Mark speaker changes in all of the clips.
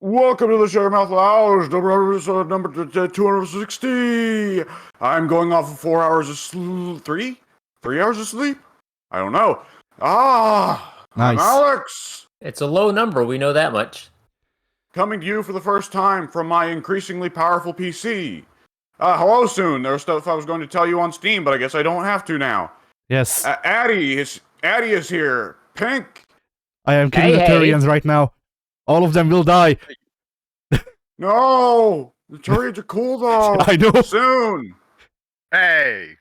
Speaker 1: Welcome to the Sugarmouth Lounge, episode number 260. I'm going off of 4 hours of sleep. 3 hours of sleep? I don't know. I'm
Speaker 2: Nice.
Speaker 1: Alex.
Speaker 3: It's a low number, we know that much.
Speaker 1: Coming to you for the first time from my increasingly powerful PC. Hello soon. There's stuff I was going to tell you on Steam, but I guess I don't have to now.
Speaker 2: Yes.
Speaker 1: Addy is here. Pink.
Speaker 2: I am killing the
Speaker 3: Hey.
Speaker 2: Turians right now. All of them will die.
Speaker 1: No! The Turians are cool though.
Speaker 2: I know.
Speaker 1: Soon.
Speaker 4: Hey!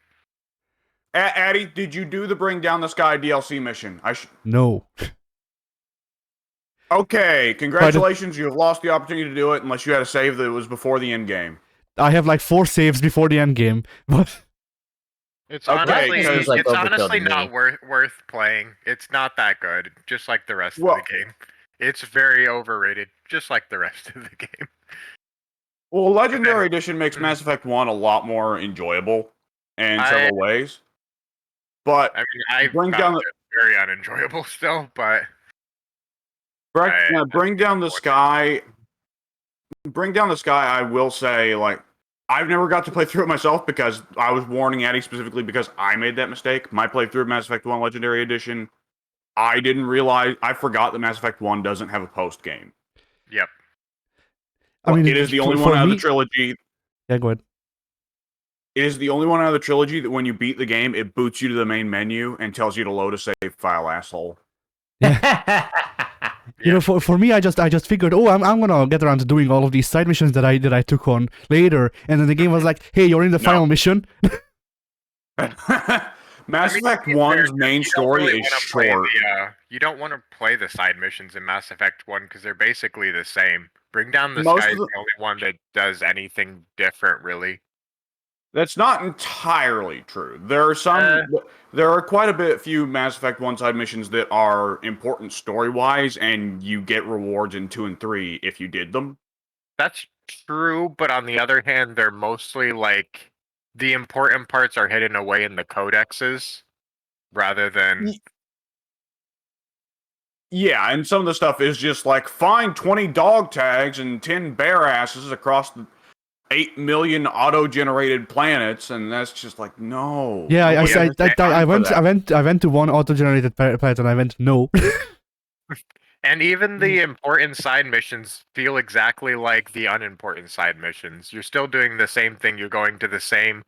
Speaker 1: Addy, did you do the Bring Down the Sky DLC mission?
Speaker 2: No.
Speaker 1: Okay, congratulations. You have lost the opportunity to do it unless you had a save that was before the end game.
Speaker 2: I have like 4 saves before the end game, but
Speaker 4: It's
Speaker 1: Okay,
Speaker 4: honestly,
Speaker 1: because-
Speaker 3: like
Speaker 4: it's
Speaker 3: overkill
Speaker 4: honestly
Speaker 3: to me.
Speaker 4: not worth playing. It's not that good, just like the rest
Speaker 1: Well-
Speaker 4: of the game. It's very overrated, just like the rest of the game.
Speaker 1: Well, Legendary Edition makes Mass Effect 1 a lot more enjoyable in several ways. But
Speaker 4: I mean, I
Speaker 1: Bring
Speaker 4: found
Speaker 1: down the-
Speaker 4: it very unenjoyable still, but
Speaker 1: Bring Down the Sky, I will say, like, I've never got to play through it myself because I was warning Addy specifically because I made that mistake. My playthrough of Mass Effect 1 Legendary Edition, I forgot that Mass Effect 1 doesn't have a post game.
Speaker 4: yep.
Speaker 2: I mean,
Speaker 1: it is the only
Speaker 2: for
Speaker 1: one out of
Speaker 2: me-
Speaker 1: the trilogy.
Speaker 2: Yeah, go ahead.
Speaker 1: It is the only one out of the trilogy that when you beat the game, it boots you to the main menu and tells you to load a save file, asshole.
Speaker 2: You know, for me, I just figured, oh, I'm gonna get around to doing all of these side missions that I took on later, and then the game was like, hey, you're in the final mission.
Speaker 1: Mass Effect
Speaker 4: to be
Speaker 1: 1's
Speaker 4: fair,
Speaker 1: main
Speaker 4: you don't
Speaker 1: story
Speaker 4: really
Speaker 1: is
Speaker 4: wanna play
Speaker 1: short.
Speaker 4: you don't want to play the side missions in Mass Effect 1 because they're basically the same. Bring Down the
Speaker 1: Most
Speaker 4: Sky
Speaker 1: of
Speaker 4: is
Speaker 1: the-
Speaker 4: the only one that does anything different, really.
Speaker 1: That's not entirely true. There are quite a few Mass Effect 1 side missions that are important story-wise, and you get rewards in 2 and 3 if you did them.
Speaker 4: That's true, but on the other hand, they're mostly like the important parts are hidden away in the codexes rather than
Speaker 1: Yeah, and some of the stuff is just like, find 20 dog tags and 10 bear asses across the 8 million auto-generated planets, and that's just like, no.
Speaker 2: Yeah,
Speaker 1: Nobody has
Speaker 2: I
Speaker 1: time for that.
Speaker 2: went to one auto-generated planet, and I went no.
Speaker 4: and even the important side missions feel exactly like the unimportant side missions. You're still doing the same thing. You're going to the same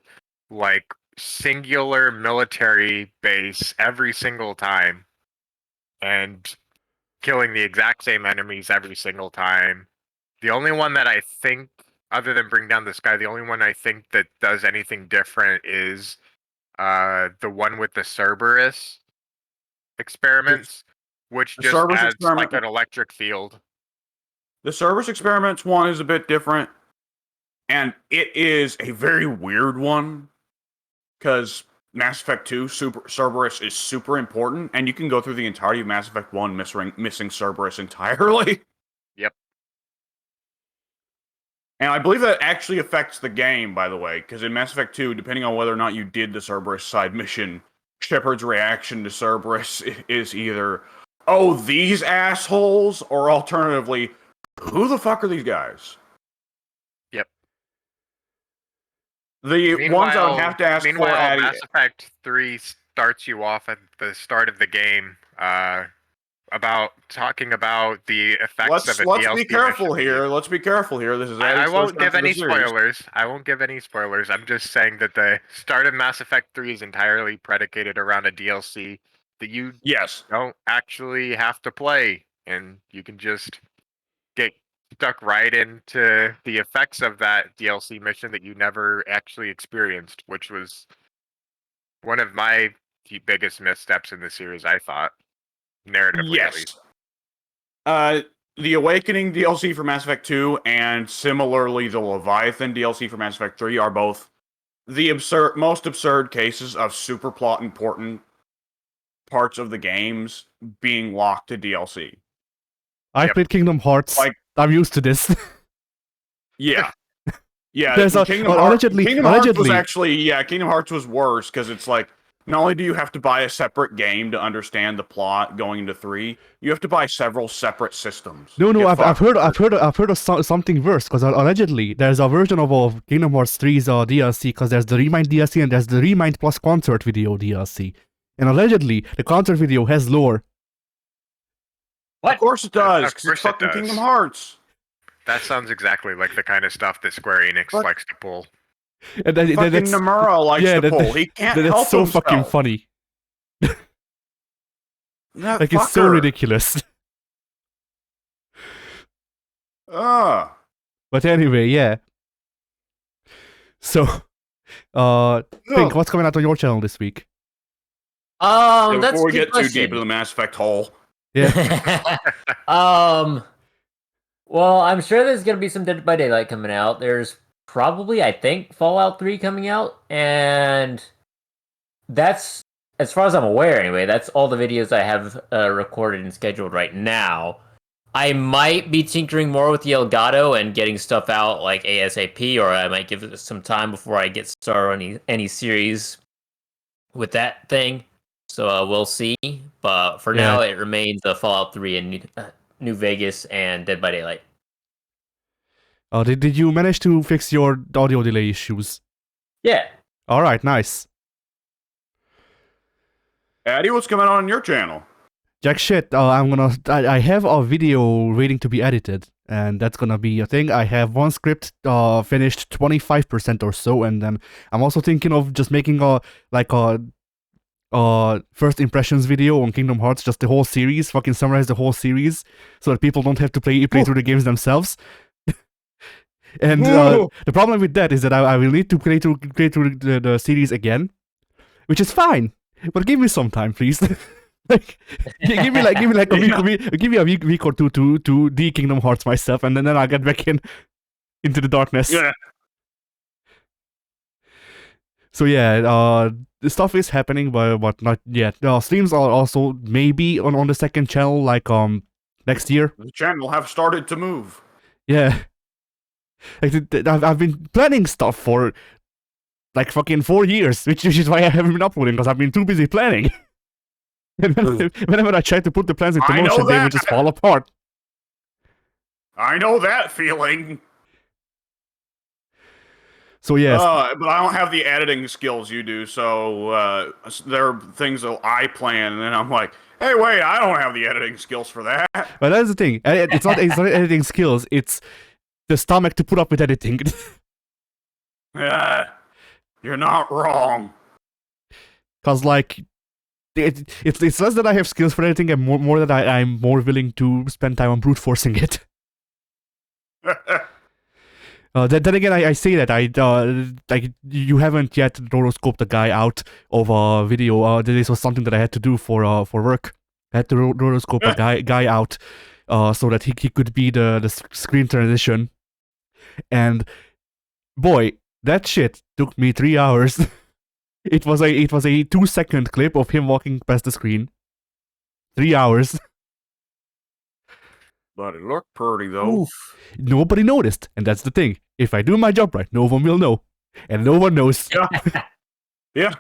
Speaker 4: like singular military base every single time and killing the exact same enemies every single time. The only one that I think, other than Bring Down the Sky, the only one I think that does anything different is the one with the Cerberus experiments, which
Speaker 1: The
Speaker 4: just
Speaker 1: Cerberus
Speaker 4: adds like
Speaker 1: experiment-
Speaker 4: an electric field.
Speaker 1: The Cerberus Experiments one is a bit different, and it is a very weird one, because Mass Effect 2, Cerberus is super important, and you can go through the entirety of Mass Effect 1 missing Cerberus entirely.
Speaker 4: Yep.
Speaker 1: And I believe that actually affects the game, by the way, because in Mass Effect 2, depending on whether or not you did the Cerberus side mission, Shepard's reaction to Cerberus is either, oh, these assholes, or alternatively, who the fuck are these guys?
Speaker 4: Yep.
Speaker 1: The ones I would have to ask for,
Speaker 4: Meanwhile,
Speaker 1: Addy,
Speaker 4: Mass Effect 3 starts you off at the start of the game about talking about the effects of a
Speaker 1: let's
Speaker 4: DLC
Speaker 1: be careful
Speaker 4: mission.
Speaker 1: here. Let's be careful here. This is
Speaker 4: I
Speaker 1: Addy's
Speaker 4: won't
Speaker 1: first time
Speaker 4: give
Speaker 1: for the
Speaker 4: any
Speaker 1: series.
Speaker 4: spoilers. I won't give any spoilers. I'm just saying that the start of Mass Effect 3 is entirely predicated around a DLC that you
Speaker 1: Yes.
Speaker 4: don't actually have to play, and you can just get stuck right into the effects of that DLC mission that you never actually experienced, which was one of my biggest missteps in the series, I thought, narratively at least.
Speaker 1: Yes. The Awakening DLC for Mass Effect 2 and similarly the Leviathan DLC for Mass Effect 3 are both the most absurd cases of super plot important parts of the games being locked to DLC.
Speaker 2: I
Speaker 4: Yep.
Speaker 2: played Kingdom Hearts.
Speaker 1: Like-
Speaker 2: I'm used to this.
Speaker 1: Yeah. Yeah,
Speaker 2: There's
Speaker 1: Kingdom
Speaker 2: allegedly-
Speaker 1: Hearts was
Speaker 2: allegedly-
Speaker 1: actually, Kingdom Hearts was worse because it's like, Not only do you have to buy a separate game to understand the plot going into 3, you have to buy several separate systems.
Speaker 2: No,
Speaker 1: Get
Speaker 2: I've
Speaker 1: fucked.
Speaker 2: heard of something worse. Because allegedly there's a version of Kingdom Hearts 3's DLC. Because there's the Remind DLC and there's the Remind plus concert video DLC. And allegedly the concert video has lore.
Speaker 1: Of course it does.
Speaker 4: Of
Speaker 1: 'Cause
Speaker 4: course
Speaker 1: it's
Speaker 4: it
Speaker 1: fucking
Speaker 4: does.
Speaker 1: Kingdom Hearts.
Speaker 4: That sounds exactly like the kind of stuff that Square Enix
Speaker 1: But-
Speaker 4: likes to pull.
Speaker 2: And then,
Speaker 1: Fucking
Speaker 2: that's
Speaker 1: Nomura likes
Speaker 2: yeah,
Speaker 1: to pull. He can't
Speaker 2: that's
Speaker 1: help
Speaker 2: so
Speaker 1: himself.
Speaker 2: fucking funny.
Speaker 1: That
Speaker 2: Like it's so
Speaker 1: fucker.
Speaker 2: ridiculous.
Speaker 1: Ugh.
Speaker 2: But anyway, yeah. So, Pink,
Speaker 1: Ugh.
Speaker 2: what's coming out on your channel this week?
Speaker 1: Yeah,
Speaker 3: That's
Speaker 1: before
Speaker 3: a
Speaker 1: we
Speaker 3: good
Speaker 1: get too deep
Speaker 3: question.
Speaker 1: into the Mass Effect hole.
Speaker 2: Yeah.
Speaker 3: Well, I'm sure there's gonna be some Dead by Daylight coming out. There's probably, I think, Fallout 3 coming out, and that's, as far as I'm aware anyway, that's all the videos I have recorded and scheduled right now. I might be tinkering more with the Elgato and getting stuff out like ASAP, or I might give it some time before I get started on any series with that thing. So we'll see. But for
Speaker 2: Yeah.
Speaker 3: now, it remains Fallout 3 and New Vegas and Dead by Daylight.
Speaker 2: Did you manage to fix your audio delay issues?
Speaker 3: Yeah.
Speaker 2: All right, nice.
Speaker 1: Addy, what's coming on your channel?
Speaker 2: Jack shit. I have a video waiting to be edited, and that's gonna be a thing. I have one script finished 25% or so, and then I'm also thinking of just making a first impressions video on Kingdom Hearts, just the whole series, fucking summarize the whole series, so that people don't have to play through the games themselves. And the problem with that is that I will need to play through the series again, which is fine, but give me some time, please. Like, give me a week or two to de-Kingdom Hearts myself, and then I'll get back into the darkness.
Speaker 1: Yeah.
Speaker 2: So yeah, the stuff is happening, but not yet. Streams are also maybe on the second channel, like next year.
Speaker 1: The channel have started to move.
Speaker 2: Yeah, like I've been planning stuff for like fucking 4 years, which is why I haven't been uploading, because I've been too busy planning. And whenever I try to put the plans into
Speaker 1: I know
Speaker 2: motion, they would
Speaker 1: that.
Speaker 2: just fall apart.
Speaker 1: I know that feeling.
Speaker 2: So yes,
Speaker 1: But I don't have the editing skills you do, so there are things that I plan, and then I'm like, hey, wait, I don't have the editing skills for that.
Speaker 2: but that's the thing. It's not editing skills. It's the stomach to put up with editing.
Speaker 1: You're not wrong.
Speaker 2: Cause like, it's less that I have skills for editing, and more that I'm more willing to spend time on brute forcing it. Then again, I say that like you haven't yet rotoscoped the guy out of a video. This was something that I had to do for work. I had to rotoscope a guy out, so that he could be the screen transition. And boy, that shit took me 3 hours. It was a 2-second clip of him walking past the screen. 3 hours.
Speaker 1: But it looked pretty, though.
Speaker 2: Nobody noticed, and that's the thing. If I do my job right, no one will know, and no one knows.
Speaker 1: Yeah.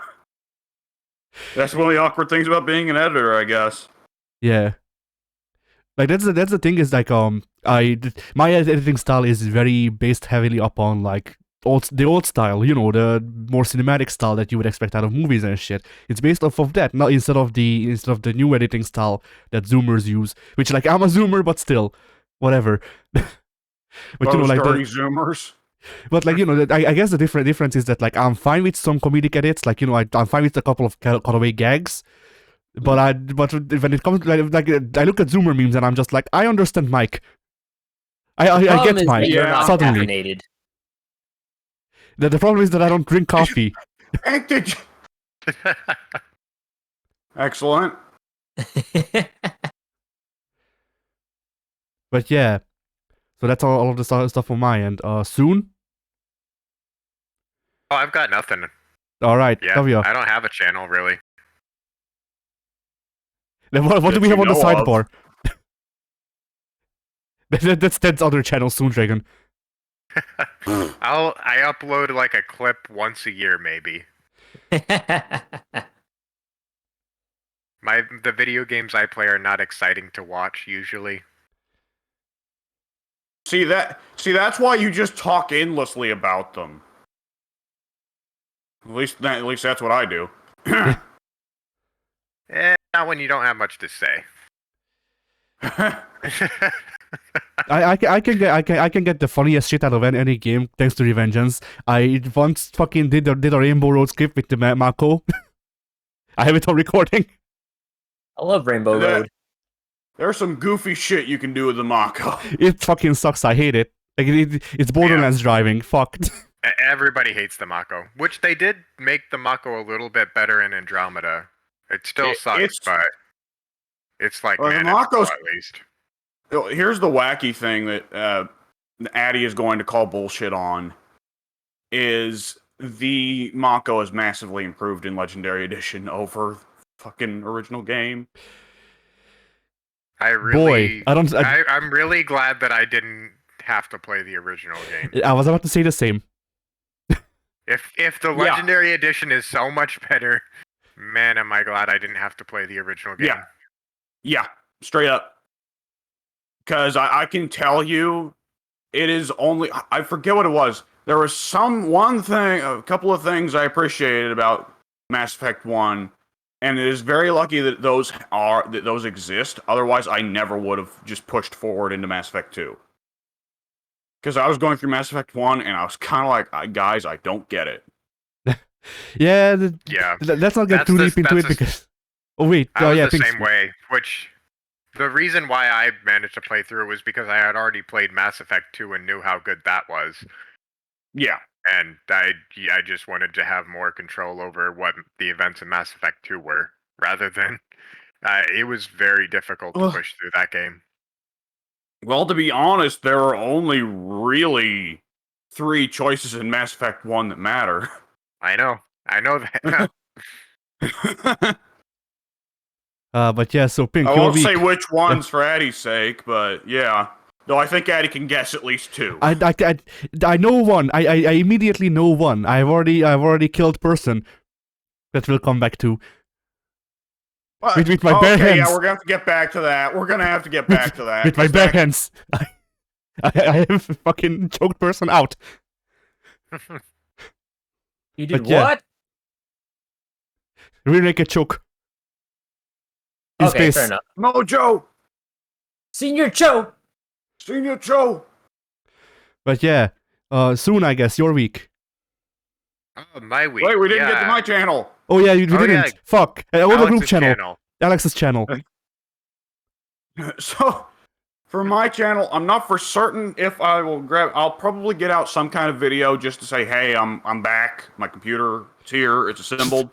Speaker 1: That's one of the awkward things about being an editor, I guess.
Speaker 2: Yeah. Like that's the thing is like my editing style is very based heavily upon like the old style, you know, the more cinematic style that you would expect out of movies and shit. It's based off of that, not instead of the new editing style that Zoomers use. Which, like, I'm a Zoomer, but still, whatever. But you know, like
Speaker 1: dirty Zoomers.
Speaker 2: but like, you know, I guess the difference is that like I'm fine with some comedic edits, like, you know, I'm fine with a couple of cutaway gags. But when it comes to, like I look at Zoomer memes and I'm just like, I understand Mike. I get Mike.
Speaker 3: You're not
Speaker 2: suddenly.
Speaker 3: caffeinated.
Speaker 2: The problem is that I don't drink coffee.
Speaker 1: Excellent.
Speaker 2: But yeah, so that's all of the stuff on my end. Soon.
Speaker 4: Oh, I've got nothing.
Speaker 2: All right,
Speaker 4: Yeah,
Speaker 2: Kavya.
Speaker 4: I don't have a channel really.
Speaker 2: Then what do
Speaker 1: That
Speaker 2: we have
Speaker 1: you
Speaker 2: on the
Speaker 1: know of.
Speaker 2: sidebar? That's Ted's other channel, Soon Dragon.
Speaker 4: I upload like a clip once a year, maybe. The video games I play are not exciting to watch usually.
Speaker 1: See that's why you just talk endlessly about them. At least that's what I do.
Speaker 4: Not when you don't have much to say.
Speaker 2: I can get the funniest shit out of any game thanks to Revengeance. I once fucking did a Rainbow Road script with the Mako. I have it on recording.
Speaker 3: I love Rainbow Road.
Speaker 1: There's some goofy shit you can do with the Mako.
Speaker 2: It fucking sucks. I hate it. Like it's Borderlands driving. Fuck.
Speaker 4: Everybody hates the Mako, which they did make the Mako a little bit better in Andromeda. It still sucks, but it's like manageable at least.
Speaker 1: Here's the wacky thing that Addy is going to call bullshit on, is the Mako is massively improved in Legendary Edition over fucking original game.
Speaker 4: I'm really glad that I didn't have to play the original game.
Speaker 2: I was about to say the same.
Speaker 4: If the Legendary Edition is so much better, man, am I glad I didn't have to play the original game.
Speaker 1: Yeah, straight up. Because I can tell you, it is only... I forget what it was. There was a couple of things I appreciated about Mass Effect 1, and it is very lucky that those exist. Otherwise, I never would have just pushed forward into Mass Effect 2. Because I was going through Mass Effect 1, and I was kind of like, guys, I don't get it.
Speaker 2: Let's not get too deep into it because... Oh, wait.
Speaker 4: I was the same way, which... The reason why I managed to play through it was because I had already played Mass Effect 2 and knew how good that was.
Speaker 1: Yeah.
Speaker 4: And I just wanted to have more control over what the events in Mass Effect 2 were, rather than... it was very difficult to push through that game.
Speaker 1: Well, to be honest, there are only really 3 choices in Mass Effect 1 that matter.
Speaker 4: I know that.
Speaker 2: But yeah, so Pink,
Speaker 1: I won't say which ones for Addy's sake, but yeah. Though I think Addy can guess at least 2.
Speaker 2: I know one. I immediately know one. I've already killed person that will come back to. With my bare hands.
Speaker 1: Yeah, we're gonna have to get back to that.
Speaker 2: With my bare hands. I have fucking choked person out.
Speaker 3: You did what?
Speaker 2: Rear naked choke.
Speaker 3: Okay, fair enough.
Speaker 1: Mojo!
Speaker 3: Senior Joe!
Speaker 2: But yeah, soon I guess, your week.
Speaker 4: Oh, my week.
Speaker 1: Wait, we didn't get to my channel.
Speaker 2: Oh yeah, we didn't.
Speaker 4: Yeah.
Speaker 2: Fuck. The group channel.
Speaker 4: channel.
Speaker 2: Alex's channel.
Speaker 1: So, for my channel, I'm not for certain if I will I'll probably get out some kind of video just to say, hey, I'm back. My computer, it's here. It's assembled.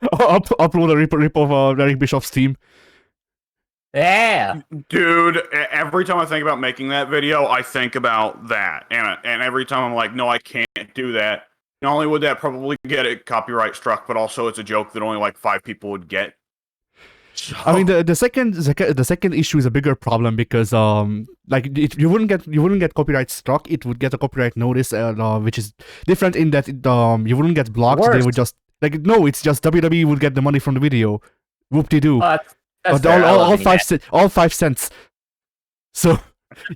Speaker 2: Upload a rip of Eric Bishop's team.
Speaker 3: Yeah,
Speaker 1: dude. Every time I think about making that video, I think about that, and every time I'm like, no, I can't do that. Not only would that probably get it copyright struck, but also it's a joke that only like 5 people would get. So...
Speaker 2: I mean, the second issue is a bigger problem because you wouldn't get copyright struck. It would get a copyright notice, which is different in that you wouldn't get blocked. They would just it's just WWE would get the money from the video. Whoop-de-doo. All 5 cents. So,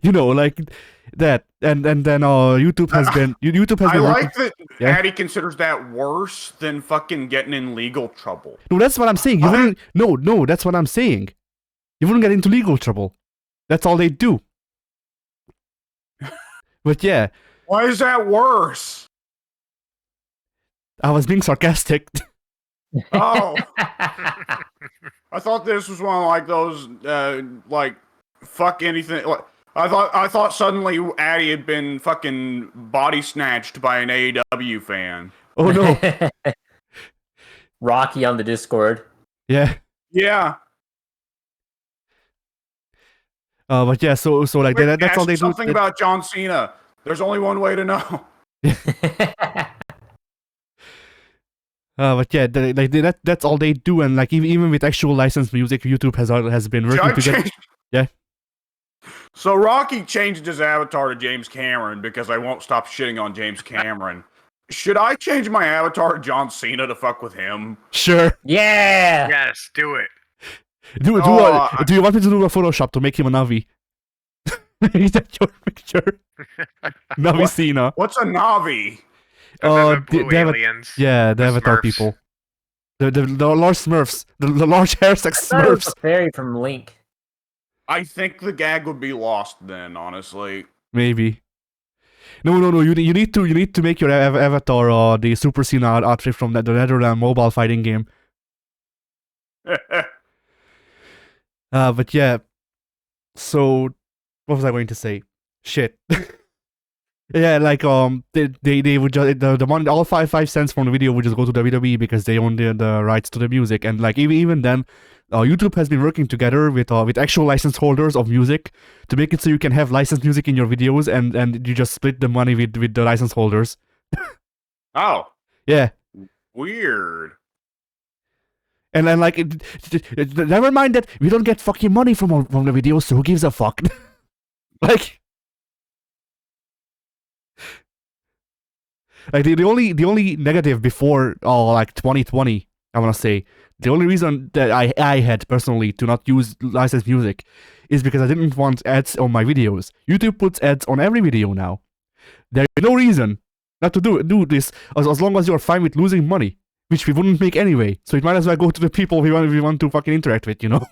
Speaker 2: like that, and then YouTube has been.
Speaker 1: I like that Addy considers that worse than fucking getting in legal trouble.
Speaker 2: No, that's what I'm saying. No, that's what I'm saying. You wouldn't get into legal trouble. That's all they do. But yeah.
Speaker 1: Why is that worse?
Speaker 2: I was being sarcastic.
Speaker 1: Oh. I thought this was one of like those fuck anything. I thought suddenly Addy had been fucking body snatched by an AEW fan.
Speaker 2: Oh no.
Speaker 3: Rocky on the Discord.
Speaker 2: Yeah.
Speaker 1: Yeah.
Speaker 2: But yeah, so like that's all they do.
Speaker 1: Something about John Cena. There's only one way to know.
Speaker 2: But yeah, that's all they do, and like even with actual licensed music, YouTube has been working together. Yeah.
Speaker 1: So Rocky changed his avatar to James Cameron because I won't stop shitting on James Cameron. Should I change my avatar to John Cena to fuck with him?
Speaker 2: Sure.
Speaker 3: Yeah.
Speaker 4: Yes, do it.
Speaker 2: Do you want me to do a Photoshop to make him a Navi? Is that your picture? Navi
Speaker 1: What?
Speaker 2: Cena.
Speaker 1: What's a Navi?
Speaker 4: And then the blue
Speaker 2: they have
Speaker 4: aliens.
Speaker 2: yeah, the
Speaker 4: the
Speaker 2: Avatar
Speaker 4: Smurfs.
Speaker 2: people. The large Smurfs. The large hair sex
Speaker 3: I thought it was
Speaker 2: Smurfs.
Speaker 3: the fairy from Link.
Speaker 1: I think the gag would be lost then, honestly.
Speaker 2: Maybe. No. You need to make your avatar the Super Cena outfit from the Netherlands mobile fighting game. But yeah. So, what was I going to say? Shit. Yeah, like they would just the money, all 5 cents from the video would just go to WWE because they own the rights to the music, and like even then, YouTube has been working together with actual license holders of music to make it so you can have licensed music in your videos, and you just split the money with the license holders.
Speaker 1: Oh,
Speaker 2: Yeah,
Speaker 1: weird.
Speaker 2: and then like never mind that we don't get fucking money from the videos, so who gives a fuck? Like. Like the only negative before like 2020, I wanna say, the only reason that I had personally to not use licensed music is because I didn't want ads on my videos. YouTube puts ads on every video now. There is no reason not to do this as long as you're fine with losing money, which we wouldn't make anyway. So it might as well go to the people we want to fucking interact with, you know?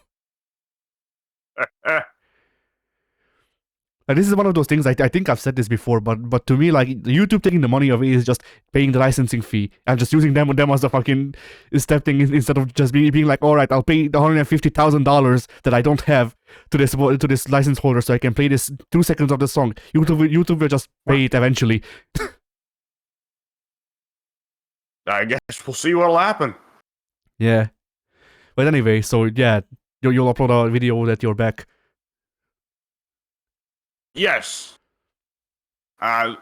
Speaker 2: Like, this is one of those things, I think I've said this before, but to me, like, YouTube taking the money of it is just paying the licensing fee and just using them as the fucking step thing instead of just being like, all right, I'll pay the $150,000 that I don't have to this license holder so I can play this 2 seconds of the song. YouTube will just pay it eventually.
Speaker 1: I guess we'll see what'll happen.
Speaker 2: Yeah. But anyway, so yeah, you'll upload a video that you're back.
Speaker 1: Yes. Yeah,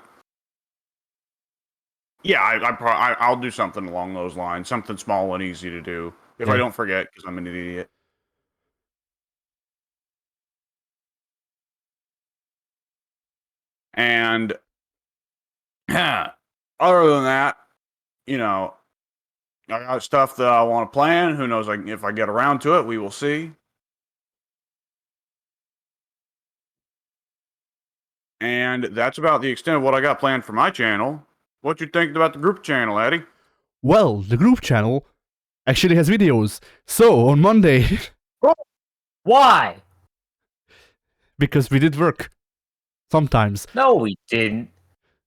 Speaker 1: I'll do something along those lines. Something small and easy to do. If I
Speaker 2: Yeah.
Speaker 1: don't forget, because I'm an idiot. And other than that, you know, I got stuff that I want to plan. Who knows? Like, if I get around to it, we will see. And that's about the extent of what I got planned for my channel. What you think about the group channel, Eddie?
Speaker 2: Well, the group channel actually has videos. So on Monday,
Speaker 3: Why?
Speaker 2: because we did work sometimes.
Speaker 3: No, we didn't.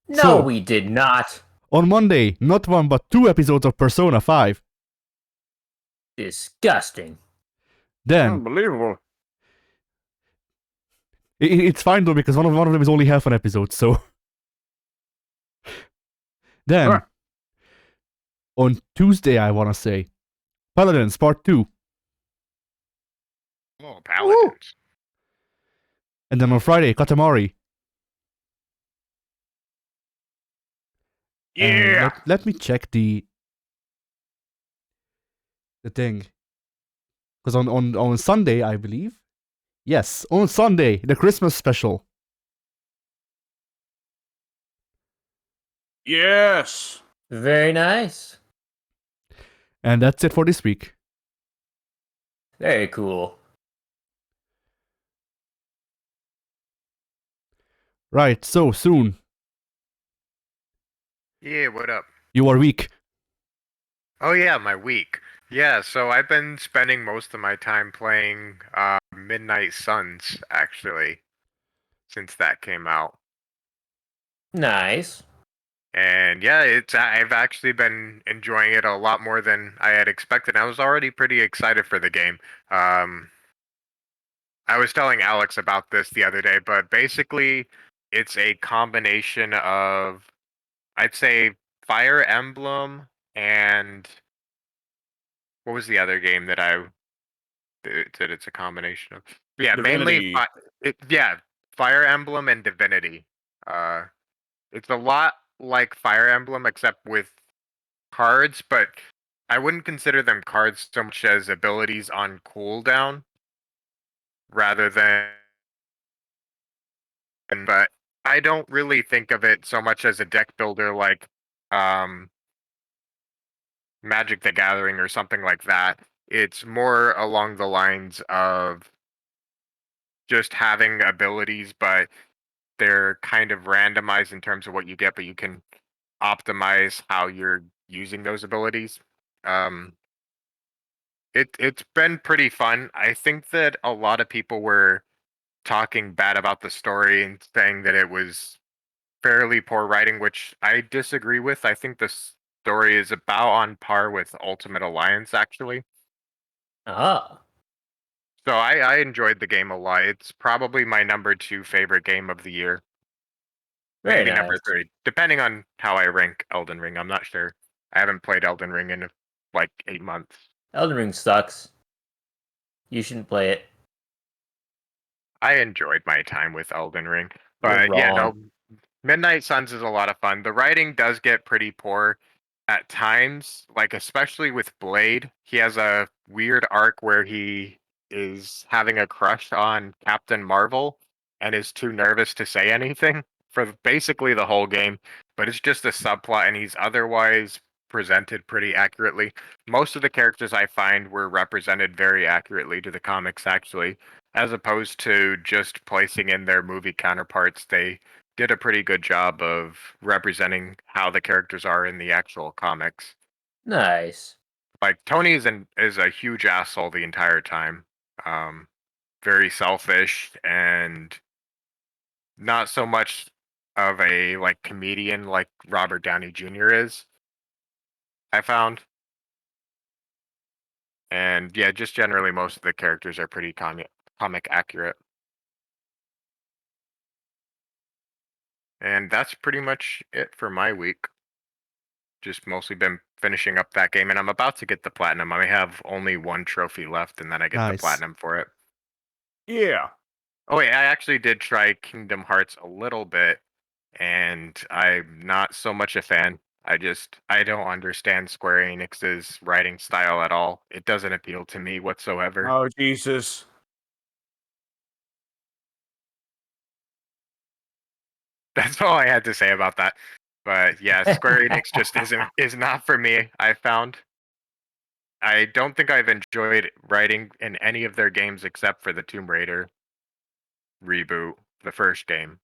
Speaker 3: No,
Speaker 2: So-
Speaker 3: we did not.
Speaker 2: On Monday, not one but 2 episodes of Persona 5.
Speaker 3: Disgusting.
Speaker 2: Then
Speaker 1: Unbelievable.
Speaker 2: it's fine though because one of them is only half an episode. So then
Speaker 1: Alright.
Speaker 2: on Tuesday, I want to say Paladins Part 2,
Speaker 4: Oh, paladins.
Speaker 2: and then on Friday Katamari. And
Speaker 1: Yeah.
Speaker 2: let me check the thing. Because on Sunday, I believe. Yes, on Sunday, the Christmas special.
Speaker 1: Yes.
Speaker 3: Very nice.
Speaker 2: And that's it for this week.
Speaker 3: Very cool.
Speaker 2: Right, so soon.
Speaker 4: Yeah, what up?
Speaker 2: You are weak.
Speaker 4: Oh yeah, my week. Yeah, so I've been spending most of my time playing Midnight Suns, actually, since that came out.
Speaker 3: Nice.
Speaker 4: And yeah, I've actually been enjoying it a lot more than I had expected. I was already pretty excited for the game. I was telling Alex about this the other day, but basically it's a combination of, I'd say, Fire Emblem and what was the other game that it's a combination of? Yeah,
Speaker 1: Divinity.
Speaker 4: yeah, Fire Emblem and Divinity. It's a lot like Fire Emblem except with cards, but I wouldn't consider them cards so much as abilities on cooldown rather than. But I don't really think of it so much as a deck builder like Magic the Gathering or something like that. It's more along the lines of just having abilities, but they're kind of randomized in terms of what you get, but you can optimize how you're using those abilities. Um, it's been pretty fun. I think that a lot of people were talking bad about the story and saying that it was fairly poor writing, which I disagree with. I think the story is about on par with Ultimate Alliance, actually.
Speaker 3: Ah,
Speaker 4: So I enjoyed the game a lot. It's probably my number 2 favorite game of the year.
Speaker 3: very
Speaker 4: Maybe
Speaker 3: nice.
Speaker 4: number 3, depending on how I rank Elden Ring. I'm not sure. I haven't played Elden Ring in like 8 months.
Speaker 3: Elden Ring sucks. You shouldn't play it.
Speaker 4: I enjoyed my time with Elden Ring.
Speaker 3: You're
Speaker 4: But yeah,
Speaker 3: wrong.
Speaker 4: no, Midnight Suns is a lot of fun. The writing does get pretty poor at times, like especially with Blade. He has a weird arc where he is having a crush on Captain Marvel and is too nervous to say anything for basically the whole game, but it's just a subplot and he's otherwise presented pretty accurately. Most of the characters I find were represented very accurately to the comics actually, as opposed to just placing in their movie counterparts. They did a pretty good job of representing how the characters are in the actual comics.
Speaker 3: Nice.
Speaker 4: Like Tony is a huge asshole the entire time. Um, Very selfish and not so much of a like comedian like Robert Downey Jr. is, I found. And yeah, just generally most of the characters are pretty comic accurate. And that's pretty much it for my week. Just mostly been finishing up that game, and I'm about to get the platinum. I have only one trophy left, and then I get the
Speaker 2: Nice.
Speaker 4: platinum for it.
Speaker 1: Yeah.
Speaker 4: Oh wait, I actually did try Kingdom Hearts a little bit, and I'm not so much a fan. I don't understand Square Enix's writing style at all. It doesn't appeal to me whatsoever.
Speaker 1: Oh Jesus.
Speaker 4: That's all I had to say about that. But yeah, Square Enix just is not for me, I found. I don't think I've enjoyed writing in any of their games except for the Tomb Raider reboot, the first game.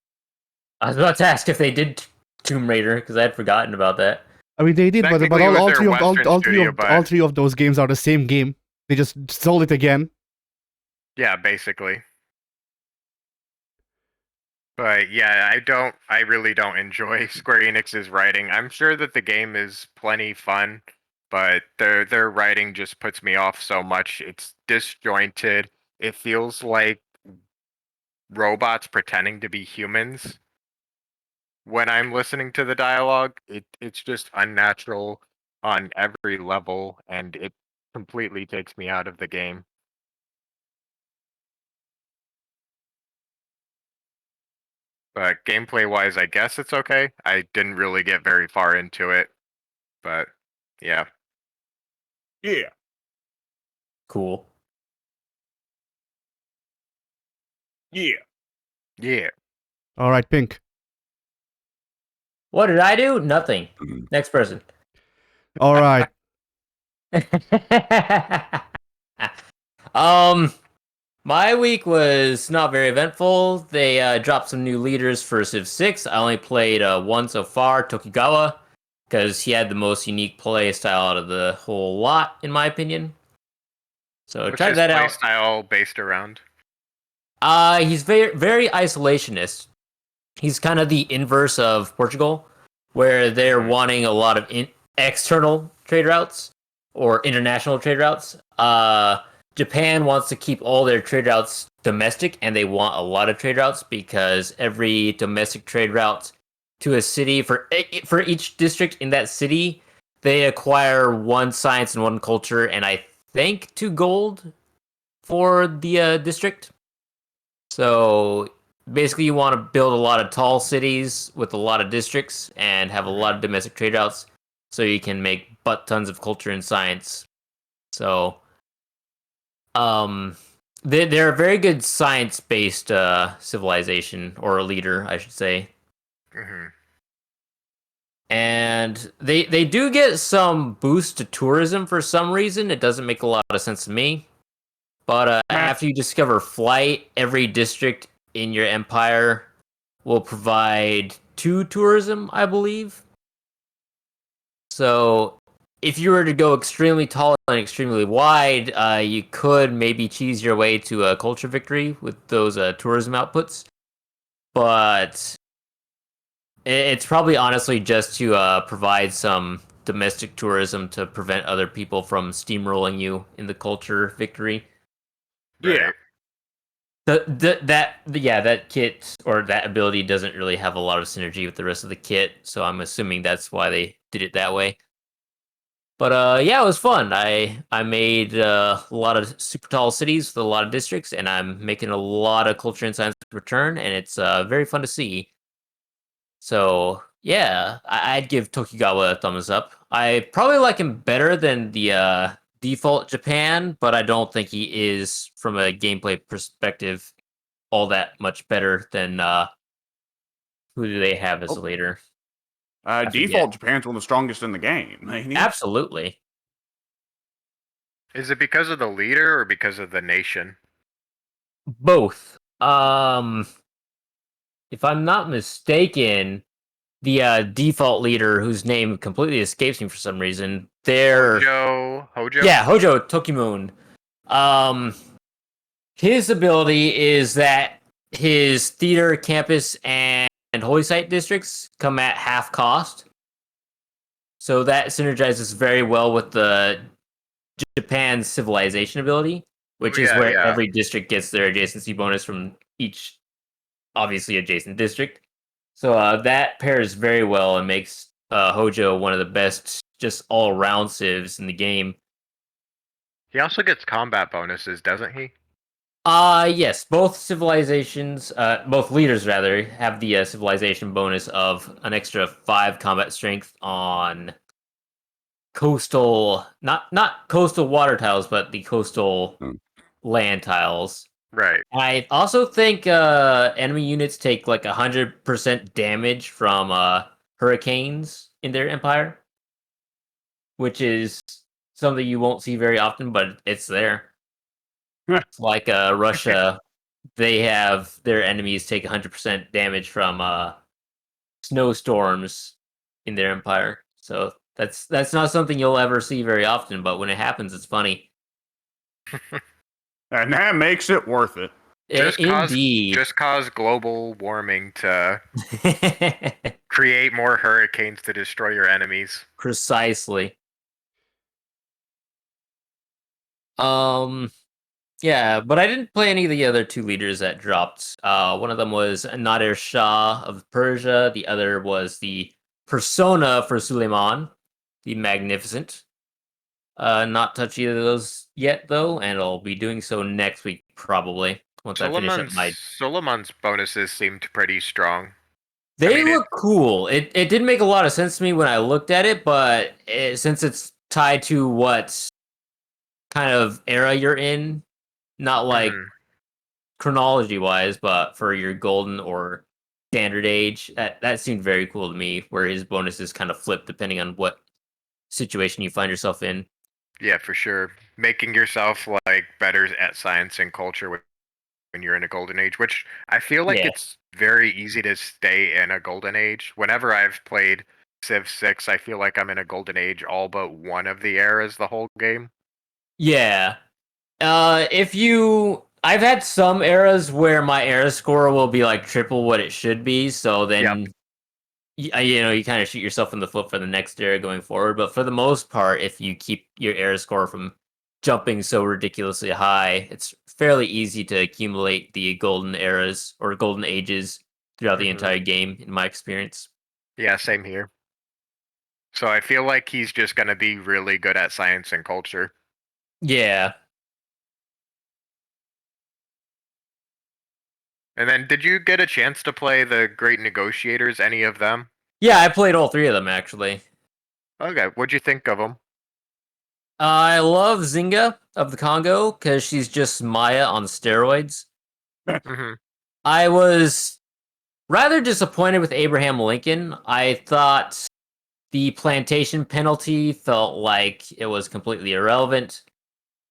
Speaker 3: I was about to ask if they did Tomb Raider because I had forgotten about that.
Speaker 2: I mean, they did, but
Speaker 4: Technically, it was their Western studio,
Speaker 2: all
Speaker 4: but
Speaker 2: three of those games are the same game. They just sold it again.
Speaker 4: yeah, basically. But yeah, I really don't enjoy Square Enix's writing. I'm sure that the game is plenty fun, but their writing just puts me off so much. It's disjointed. It feels like robots pretending to be humans when I'm listening to the dialogue. It's just unnatural on every level, and it completely takes me out of the game. But gameplay wise, I guess it's okay. I didn't really get very far into it, but yeah.
Speaker 1: Yeah.
Speaker 3: Cool.
Speaker 1: Yeah.
Speaker 4: Yeah.
Speaker 2: All right, Pink.
Speaker 3: What did I do? Nothing. Next person.
Speaker 2: All right.
Speaker 3: um, my week was not very eventful. They dropped some new leaders for Civ 6. I only played one so far, Tokugawa, because he had the most unique play style out of the whole lot, in my opinion. So
Speaker 4: What's
Speaker 3: try
Speaker 4: his
Speaker 3: that
Speaker 4: play
Speaker 3: out.
Speaker 4: style based around?
Speaker 3: He's very isolationist. He's kind of the inverse of Portugal, where they're
Speaker 4: Mhm.
Speaker 3: wanting a lot of external trade routes or international trade routes. Japan wants to keep all their trade routes domestic, and they want a lot of trade routes because every domestic trade route to a city for each district in that city, they acquire one science and one culture, and I think 2 gold for the district. So basically, you want to build a lot of tall cities with a lot of districts and have a lot of domestic trade routes so you can make butt tons of culture and science. So, um, they're a very good science based civilization or a leader, I should say.
Speaker 4: Mhm.
Speaker 3: And they do get some boost to tourism for some reason. It doesn't make a lot of sense to me. But after you discover flight, every district in your empire will provide 2 tourism, I believe. So if you were to go extremely tall and extremely wide, you could maybe cheese your way to a culture victory with those tourism outputs. But it's probably honestly just to provide some domestic tourism to prevent other people from steamrolling you in the culture victory.
Speaker 1: Yeah.
Speaker 3: That kit or that ability doesn't really have a lot of synergy with the rest of the kit, so I'm assuming that's why they did it that way. But yeah, it was fun. I made a lot of super tall cities with a lot of districts, and I'm making a lot of culture and science return, and it's very fun to see. So yeah, I'd give Tokugawa a thumbs up. I probably like him better than the default Japan, but I don't think he is, from a gameplay perspective, all that much better than who do they have as a
Speaker 1: Oh.
Speaker 3: leader? I forget.
Speaker 1: Default Japan's one of the strongest in the game, ain't he?
Speaker 3: Absolutely.
Speaker 4: Is it because of the leader or because of the nation?
Speaker 3: Both. If I'm not mistaken, the default leader, whose name completely escapes me for some reason, they're
Speaker 4: Hojo?
Speaker 3: yeah, Hojo Tokimune. His ability is that his theater, campus, and holy site districts come at half cost. So that synergizes very well with the Japan's civilization ability, which is where
Speaker 4: yeah.
Speaker 3: every district gets their adjacency bonus from each obviously adjacent district. So that pairs very well and makes Hojo one of the best just all around civs in the game.
Speaker 4: He also gets combat bonuses, doesn't he?
Speaker 3: Yes, both civilizations, both leaders rather, have the civilization bonus of an extra 5 combat strength on coastal, not coastal water tiles, but the coastal land tiles.
Speaker 4: Right.
Speaker 3: I also think enemy units take like 100% damage from hurricanes in their empire, which is something you won't see very often, but it's there. It's like Russia, they have their enemies take 100% damage from snowstorms in their empire. So that's not something you'll ever see very often, but when it happens, it's funny.
Speaker 1: And that makes it worth it.
Speaker 3: Indeed.
Speaker 4: Just cause global warming to create more hurricanes to destroy your enemies.
Speaker 3: Precisely. Yeah, but I didn't play any of the other 2 leaders that dropped. One of them was Nader Shah of Persia. The other was the persona for Suleiman, the Magnificent. Not touched either of those yet, though, and I'll be doing so next week, probably, once I finish up my...
Speaker 4: Suleiman's bonuses seemed pretty strong.
Speaker 3: They look cool. It didn't make a lot of sense to me when I looked at it, but since it's tied to what kind of era you're in, not like chronology wise, but for your golden or standard age, that seemed very cool to me, where his bonuses kind of flip depending on what situation you find yourself in.
Speaker 4: Yeah, for sure. Making yourself like better at science and culture when you're in a golden age, which I feel like it's very easy to stay in a golden age. Whenever I've played Civ 6, I feel like I'm in a golden age all but one of the eras the whole game.
Speaker 3: Yeah. I've had some eras where my era score will be like triple what it should be, so then you kind of shoot yourself in the foot for the next era going forward. But for the most part, if you keep your era score from jumping so ridiculously high, it's fairly easy to accumulate the golden eras or golden ages throughout the entire game, in my experience.
Speaker 4: Yeah, same here. So I feel like he's just going to be really good at science and culture.
Speaker 3: Yeah.
Speaker 4: And then, did you get a chance to play the Great Negotiators, any of them?
Speaker 3: Yeah, I played all 3 of them, actually.
Speaker 4: Okay, what'd you think of them?
Speaker 3: I love Zinga of the Congo, because she's just Maya on steroids. I was rather disappointed with Abraham Lincoln. I thought The plantation penalty felt like it was completely irrelevant.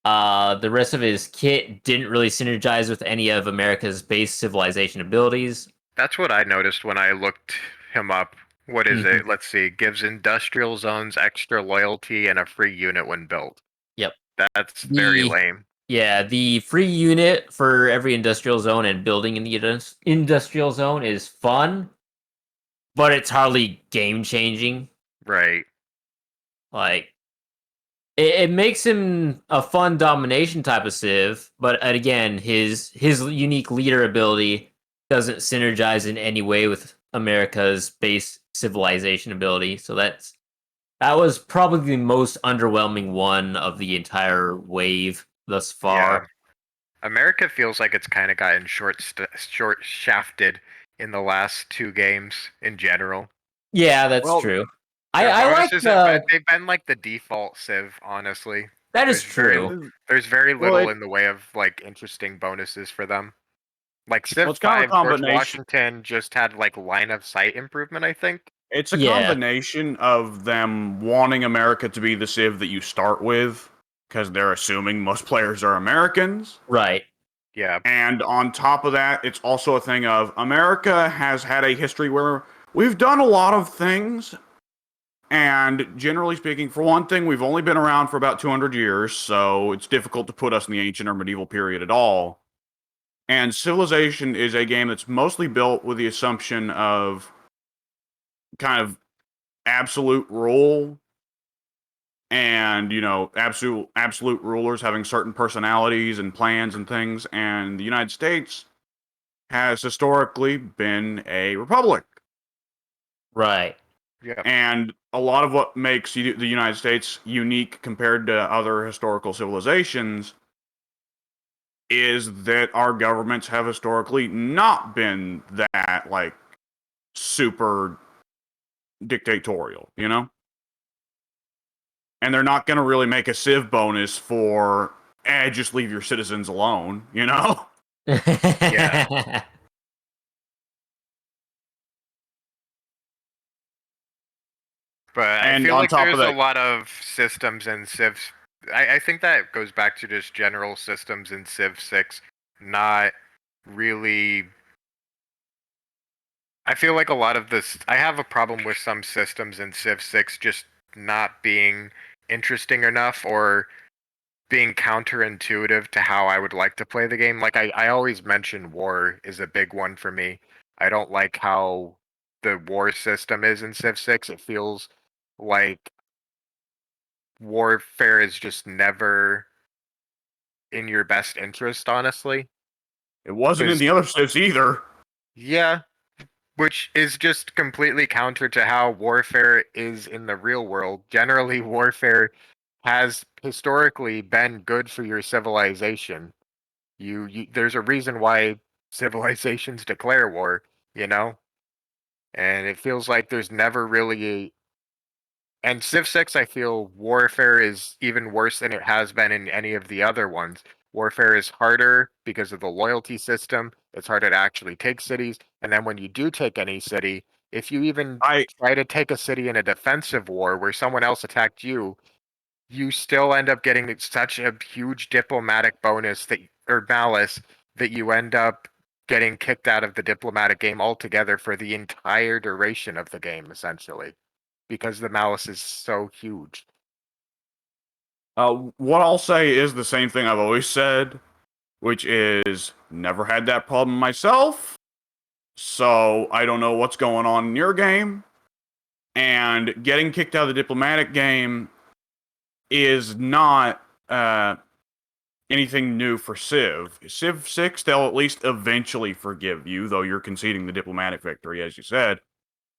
Speaker 3: The rest of his kit didn't really synergize with any of America's base civilization abilities.
Speaker 4: That's what I noticed when I looked him up. What is
Speaker 3: Mhm.
Speaker 4: it? Let's see. Gives industrial zones extra loyalty and a free unit when built.
Speaker 3: Yep.
Speaker 4: That's very lame.
Speaker 3: Yeah, the free unit for every industrial zone and building in the industrial zone is fun, but it's hardly game changing.
Speaker 4: Right.
Speaker 3: Like, it makes him a fun domination type of civ, but again, his unique leader ability doesn't synergize in any way with America's base civilization ability. So that was probably the most underwhelming one of the entire wave thus far.
Speaker 4: Yeah. America feels like it's kind of gotten short shafted in the last two games in general.
Speaker 3: Yeah, that's
Speaker 1: Well,
Speaker 3: true.
Speaker 4: Their
Speaker 3: I like
Speaker 4: bonuses have been, they've been like the default civ, honestly.
Speaker 3: that is
Speaker 4: There's very
Speaker 3: true.
Speaker 4: there's very
Speaker 1: Well,
Speaker 4: little in the way of like interesting bonuses for them. Like Civ
Speaker 1: it's kind of a
Speaker 4: 5, George
Speaker 1: combination.
Speaker 4: Washington just had like line of sight improvement, I think.
Speaker 1: It's a
Speaker 3: Yeah.
Speaker 1: combination of them wanting America to be the civ that you start with, because they're assuming most players are Americans.
Speaker 3: Right.
Speaker 4: Yeah.
Speaker 1: And on top of that, it's also a thing of America has had a history where we've done a lot of things. And generally speaking, for one thing, we've only been around for about 200 years, so it's difficult to put us in the ancient or medieval period at all. And Civilization is a game that's mostly built with the assumption of kind of absolute rule and, you know, absolute rulers having certain personalities and plans and things. And the United States has historically been a republic.
Speaker 3: Right.
Speaker 4: Yeah.
Speaker 1: And a lot of what makes the United States unique compared to other historical civilizations is that our governments have historically not been that, like, super dictatorial, you know? And they're not going to really make a civ bonus for, just leave your citizens alone, you know?
Speaker 3: Yeah.
Speaker 4: But I
Speaker 1: And
Speaker 4: feel
Speaker 1: on
Speaker 4: like
Speaker 1: top of
Speaker 4: there's a
Speaker 1: that,
Speaker 4: lot of systems in Civ. I think that goes back to just general systems in Civ 6, not really. I feel like a lot of this. I have a problem with some systems in Civ 6 just not being interesting enough or being counterintuitive to how I would like to play the game. Like I always mention war is a big one for me. I don't like how the war system is in Civ 6. It feels like warfare is just never in your best interest, honestly.
Speaker 1: it wasn't in
Speaker 4: 'Cause-
Speaker 1: the other civs either.
Speaker 4: yeah, which is just completely counter to how warfare is in the real world. Generally, warfare has historically been good for your civilization. There's a reason why civilizations declare war, you know? And it feels like there's never really and Civ 6, I feel warfare is even worse than it has been in any of the other ones. Warfare is harder because of the loyalty system. It's harder to actually take cities. And then when you do take any city, if you even
Speaker 1: I
Speaker 4: try to take a city in a defensive war where someone else attacked you, you still end up getting such a huge diplomatic bonus that or malice that you end up getting kicked out of the diplomatic game altogether for the entire duration of the game, essentially because the malice is so huge.
Speaker 1: what I'll say is the same thing I've always said, which is never had that problem myself. So I don't know what's going on in your game. And getting kicked out of the diplomatic game is not anything new for Civ. Civ 6, they'll at least eventually forgive you, though you're conceding the diplomatic victory, as you said.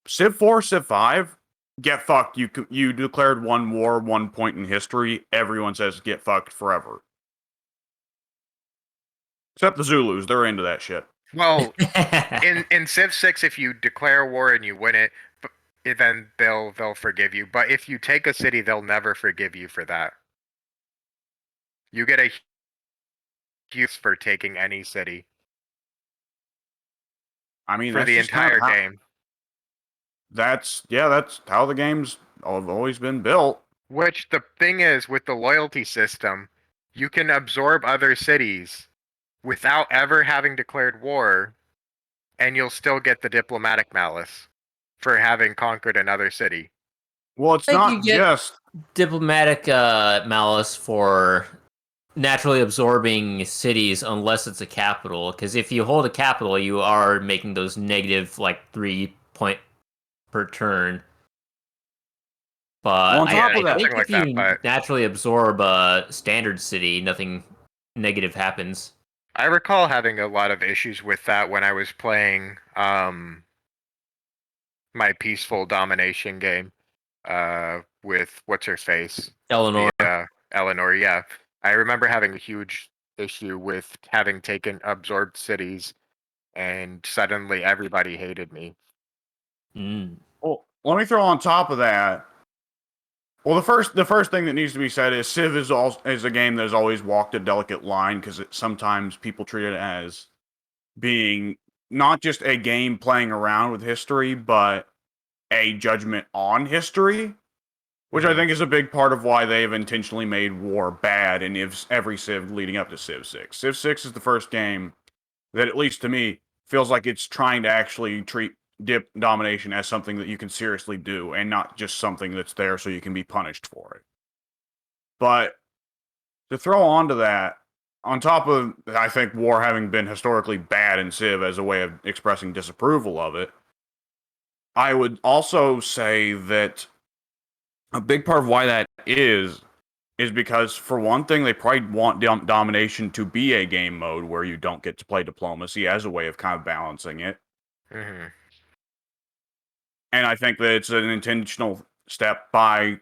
Speaker 1: Civ 4, Civ 5, get fucked. You declared one war, one point in history. Everyone says get fucked forever. Except the Zulus, they're into that shit.
Speaker 4: Well, in Civ 6, if you declare war and you win it, then they'll forgive you. But if you take a city, they'll never forgive you for that. You get a huge for taking any city
Speaker 1: I mean,
Speaker 4: for
Speaker 1: that's
Speaker 4: the
Speaker 1: just kind
Speaker 4: entire
Speaker 1: of how,
Speaker 4: game.
Speaker 1: that's how the game's have always been built.
Speaker 4: Which the thing is with the loyalty system, you can absorb other cities without ever having declared war, and you'll still get the diplomatic malice for having conquered another city.
Speaker 1: Well, it's
Speaker 3: I think
Speaker 1: not
Speaker 3: you get
Speaker 1: just
Speaker 3: diplomatic malice for naturally absorbing cities unless it's a capital. Because if you hold a capital, you are making those negative like 3 point per turn. But
Speaker 1: Well, on top
Speaker 3: I
Speaker 1: of that-
Speaker 3: think
Speaker 4: Something
Speaker 3: if
Speaker 4: like that,
Speaker 3: you
Speaker 4: but-
Speaker 3: naturally absorb a standard city, nothing negative happens.
Speaker 4: I recall having a lot of issues with that when I was playing my peaceful domination game with what's her face?
Speaker 3: Eleanor.
Speaker 4: Eleanor, yeah. I remember having a huge issue with having taken absorbed cities and suddenly everybody hated me.
Speaker 3: Mm.
Speaker 1: Well, let me throw on top of that. Well, the first thing that needs to be said is Civ is a game that has always walked a delicate line because sometimes people treat it as being not just a game playing around with history, but a judgment on history, which I
Speaker 4: Mhm.
Speaker 1: think is a big part of why they have intentionally made war bad in every Civ leading up to Civ 6. Civ 6 is the first game that, at least to me, feels like it's trying to actually treat domination as something that you can seriously do and not just something that's there so you can be punished for it. But to throw onto that, on top of, I think, war having been historically bad in Civ as a way of expressing disapproval of it, I would also say that a big part of why that is because, for one thing, they probably want domination to be a game mode where you don't get to play diplomacy as a way of kind of balancing it.
Speaker 4: Mhm.
Speaker 1: And I think that it's an intentional step by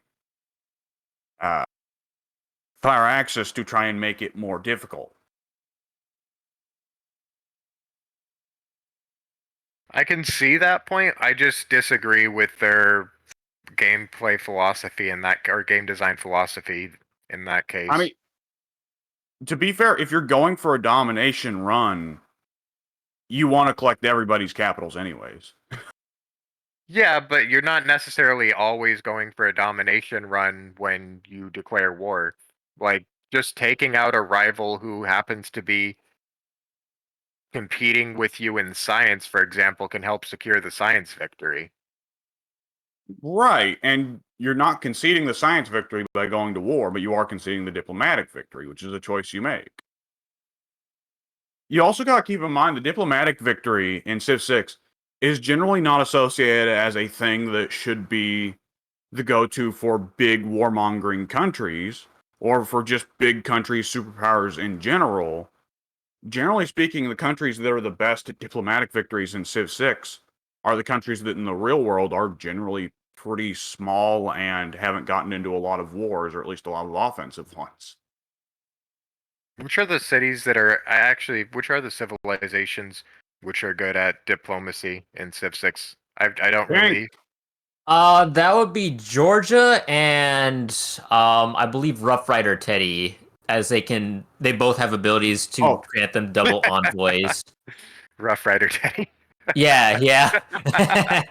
Speaker 1: Fire Access to try and make it more difficult.
Speaker 4: I can see that point. I just disagree with their gameplay philosophy in that, or game design philosophy in that case.
Speaker 1: I mean, to be fair, if you're going for a domination run, you want to collect everybody's capitals anyways.
Speaker 4: Yeah, but you're not necessarily always going for a domination run when you declare war. Like, just taking out a rival who happens to be competing with you in science, for example, can help secure the science victory.
Speaker 1: Right, and you're not conceding the science victory by going to war, but you are conceding the diplomatic victory, which is a choice you make. You also got to keep in mind the diplomatic victory in Civ 6 is generally not associated as a thing that should be the go-to for big warmongering countries or for just big countries, superpowers in general. Generally speaking, the countries that are the best at diplomatic victories in Civ 6 are the countries that in the real world are generally pretty small and haven't gotten into a lot of wars, or at least a lot of offensive ones.
Speaker 4: Which are the cities that are actually, which are the civilizations which are good at diplomacy in Civ 6? I don't really.
Speaker 3: That would be Georgia and I believe Rough Rider Teddy, as they both have abilities to
Speaker 1: Oh.
Speaker 3: grant them double envoys.
Speaker 4: Rough Rider Teddy.
Speaker 3: Yeah, yeah.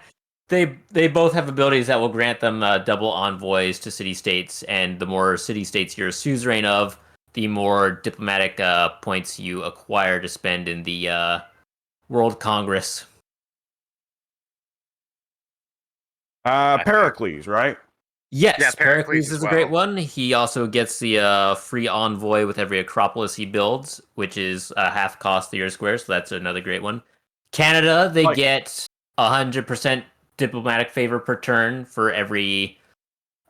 Speaker 3: They both have abilities that will grant them double envoys to city states, and the more city states you're a suzerain of, the more diplomatic points you acquire to spend in the World Congress.
Speaker 1: Pericles, right?
Speaker 3: Yes,
Speaker 4: Yeah, Pericles
Speaker 3: Pericles
Speaker 4: as
Speaker 3: is a great
Speaker 4: well.
Speaker 3: one. He also gets the free envoy with every Acropolis he builds, which is half cost the year square, so that's another great one. Canada, they
Speaker 1: Like-
Speaker 3: get 100% diplomatic favor per turn for every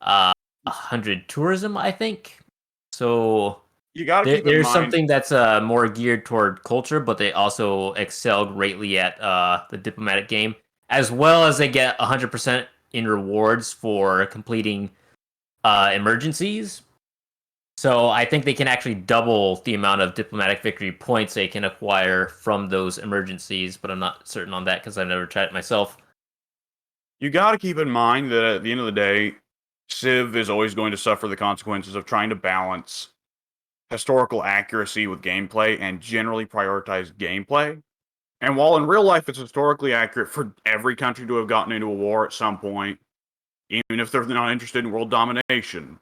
Speaker 3: 100 tourism, I think. So
Speaker 1: You got to keep in
Speaker 3: there's
Speaker 1: mind.
Speaker 3: something that's more geared toward culture, but they also excel greatly at the diplomatic game, as well as they get 100% in rewards for completing emergencies. So I think they can actually double the amount of diplomatic victory points they can acquire from those emergencies, but I'm not certain on that because I've never tried it myself.
Speaker 1: You got to keep in mind that at the end of the day, Civ is always going to suffer the consequences of trying to balance historical accuracy with gameplay and generally prioritize gameplay. And while in real life it's historically accurate for every country to have gotten into a war at some point, even if they're not interested in world domination.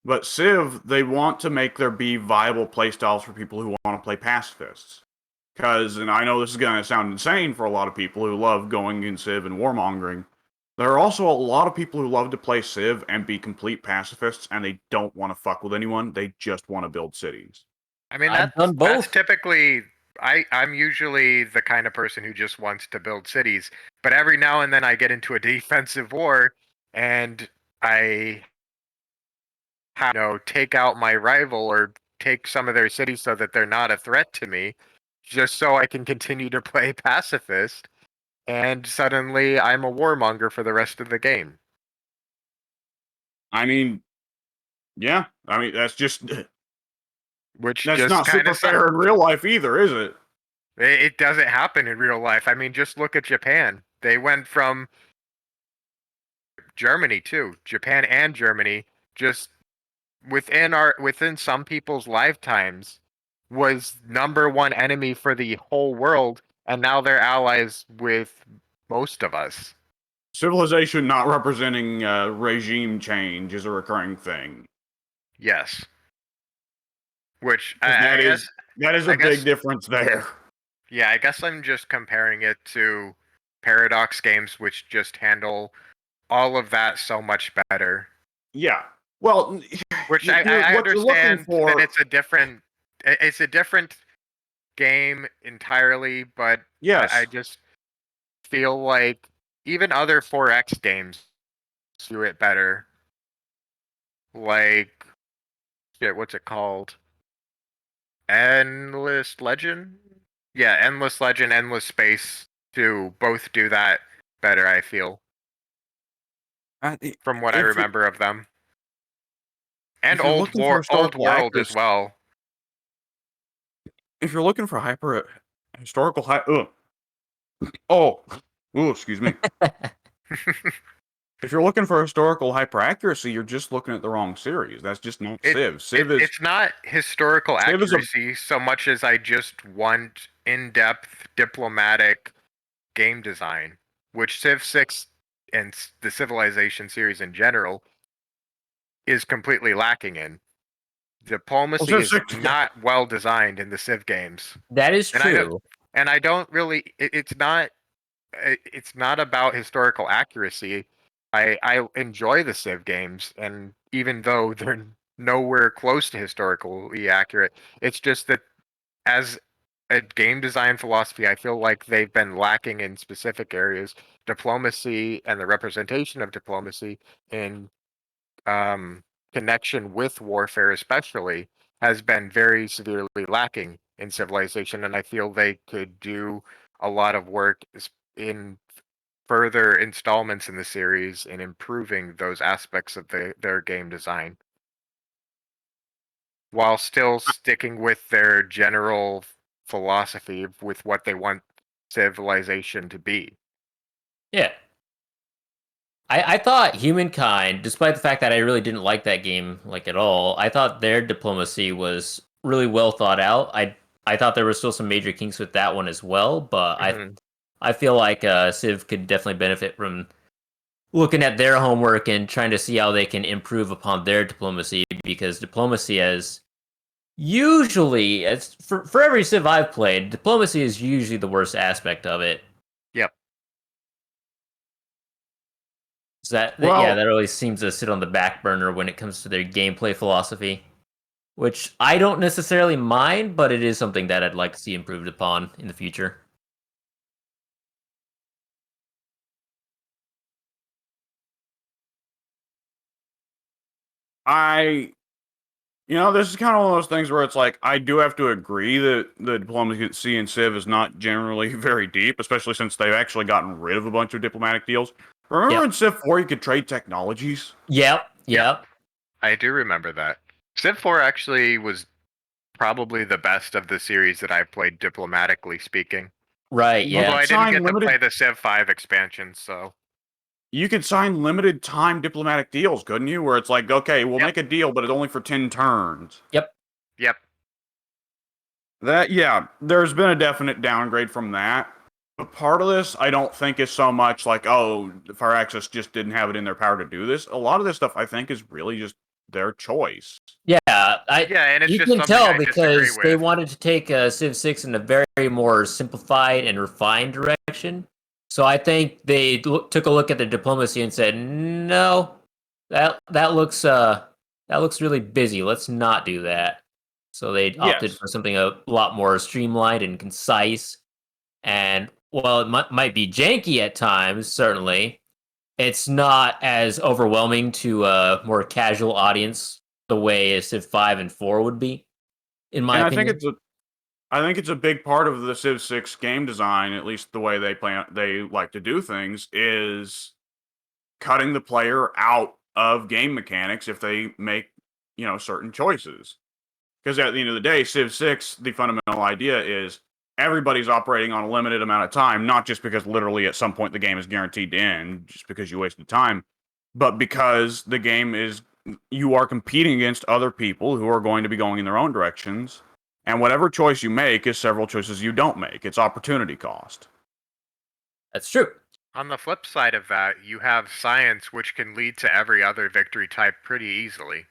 Speaker 1: But Civ, they want to make there be viable playstyles for people who want to play pacifists. Because, and I know this is going to sound insane for a lot of people who love going in Civ and warmongering, there are also a lot of people who love to play Civ and be complete pacifists, and they don't want to fuck with anyone, they just want to build cities.
Speaker 4: I mean,
Speaker 3: I've done
Speaker 4: that's
Speaker 3: both.
Speaker 4: typically I'm usually the kind of person who just wants to build cities, but every now and then I get into a defensive war and I take out my rival or take some of their cities so that they're not a threat to me, just so I can continue to play pacifist, and suddenly I'm a warmonger for the rest of the game.
Speaker 1: I mean, yeah, I mean, that's
Speaker 4: Which
Speaker 1: that's
Speaker 4: just
Speaker 1: not
Speaker 4: kind
Speaker 1: super
Speaker 4: of
Speaker 1: fair in real life either, is it?
Speaker 4: it doesn't happen in real life. I mean, just look at Japan. They went from Germany too, Japan and Germany, just within some people's lifetimes, was number one enemy for the whole world, and now they're allies with most of us.
Speaker 1: Civilization not representing regime change is a recurring thing.
Speaker 4: Yes. Which
Speaker 1: That
Speaker 4: I
Speaker 1: is
Speaker 4: guess
Speaker 1: that is a
Speaker 4: I
Speaker 1: big
Speaker 4: guess
Speaker 1: difference there.
Speaker 4: yeah, I guess I'm just comparing it to Paradox games, which just handle all of that so much better.
Speaker 1: Yeah. Well,
Speaker 4: Which I
Speaker 1: what you're looking
Speaker 4: understand that
Speaker 1: for,
Speaker 4: it's a different game entirely, but I
Speaker 1: yes.
Speaker 4: just feel like even other 4X games do it better. Like shit, what's it called? Endless Legend? Yeah, Endless Legend, Endless Space 2 both do that better, I feel, from what I
Speaker 1: If you
Speaker 4: remember of them. And
Speaker 1: if you're looking for
Speaker 4: Old
Speaker 1: historical
Speaker 4: World as
Speaker 1: accuracy,
Speaker 4: well.
Speaker 1: if you're looking for hyper historical high, excuse me. If you're looking for historical hyper accuracy, you're just looking at the wrong series. That's just not Civ.
Speaker 4: It's not historical
Speaker 1: Civ is a
Speaker 4: accuracy so much as I just want in-depth diplomatic game design, which Civ 6 and the Civilization series in general is completely lacking in.
Speaker 1: well,
Speaker 4: Diplomacy
Speaker 1: Civ
Speaker 4: is
Speaker 1: 6.
Speaker 4: not well designed in the Civ games.
Speaker 3: That is
Speaker 4: And I don't
Speaker 3: true.
Speaker 4: and I don't really it's not about historical accuracy. I enjoy the Civ games, and even though they're nowhere close to historically accurate, it's just that as a game design philosophy, I feel like they've been lacking in specific areas. Diplomacy and the representation of diplomacy in connection with warfare, especially, has been very severely lacking in Civilization, and I feel they could do a lot of work in further installments in the series in improving those aspects of their game design while still sticking with their general philosophy with what they want Civilization to be.
Speaker 3: Yeah. I thought Humankind, despite the fact that I really didn't like that game like at all, I thought their diplomacy was really well thought out. I thought there were still some major kinks with that one as well, but
Speaker 4: Mhm.
Speaker 3: I feel like Civ could definitely benefit from looking at their homework and trying to see how they can improve upon their diplomacy, because diplomacy has usually, as for every Civ I've played, diplomacy is usually the worst aspect of it.
Speaker 4: Yep.
Speaker 3: So yeah,
Speaker 1: Well,
Speaker 3: that really seems to sit on the back burner when it comes to their gameplay philosophy, which I don't necessarily mind, but it is something that I'd like to see improved upon in the future.
Speaker 1: This is kind of one of those things where it's like, I do have to agree that the diplomacy in Civ is not generally very deep, especially since they've actually gotten rid of a bunch of diplomatic deals. Remember
Speaker 3: Yep.
Speaker 1: in Civ 4 you could trade technologies?
Speaker 3: Yep.
Speaker 4: I do remember that. Civ 4 actually was probably the best of the series that I've played, diplomatically speaking.
Speaker 3: Right,
Speaker 1: You
Speaker 4: Although
Speaker 3: yeah.
Speaker 1: could
Speaker 4: I didn't
Speaker 1: sign
Speaker 4: get to
Speaker 1: limited
Speaker 4: play the Civ 5 expansion, so.
Speaker 1: you could sign limited time diplomatic deals, couldn't you? Where it's like, okay, we'll
Speaker 4: Yep.
Speaker 1: make a deal, but it's only for 10 turns.
Speaker 3: Yep.
Speaker 4: Yep.
Speaker 1: There's been a definite downgrade from that. But part of this, I don't think is so much like, oh, Firaxis just didn't have it in their power to do this. A lot of this stuff, I think, is really just their choice.
Speaker 3: Yeah,
Speaker 4: Yeah, and it's
Speaker 3: you
Speaker 4: just
Speaker 3: can
Speaker 4: something
Speaker 3: tell
Speaker 4: I disagree
Speaker 3: because they
Speaker 4: with.
Speaker 3: wanted to take Civ 6 in a very more simplified and refined direction. So I think they took a look at the diplomacy and said, "No, that looks really busy. Let's not do that." So they opted
Speaker 1: Yes.
Speaker 3: for something a lot more streamlined and concise. And while it might be janky at times, certainly, it's not as overwhelming to a more casual audience the way Civ 5 and 4 would be, in my
Speaker 1: And
Speaker 3: opinion.
Speaker 1: I think it's a big part of the Civ 6 game design, at least the way they like to do things, is cutting the player out of game mechanics if they make, certain choices. Because at the end of the day, Civ 6, the fundamental idea is everybody's operating on a limited amount of time, not just because literally at some point the game is guaranteed to end, just because you wasted time, but because the game is, you are competing against other people who are going to be going in their own directions. And whatever choice you make is several choices you don't make. It's opportunity cost.
Speaker 3: That's true.
Speaker 4: On the flip side of that, you have science, which can lead to every other victory type pretty easily.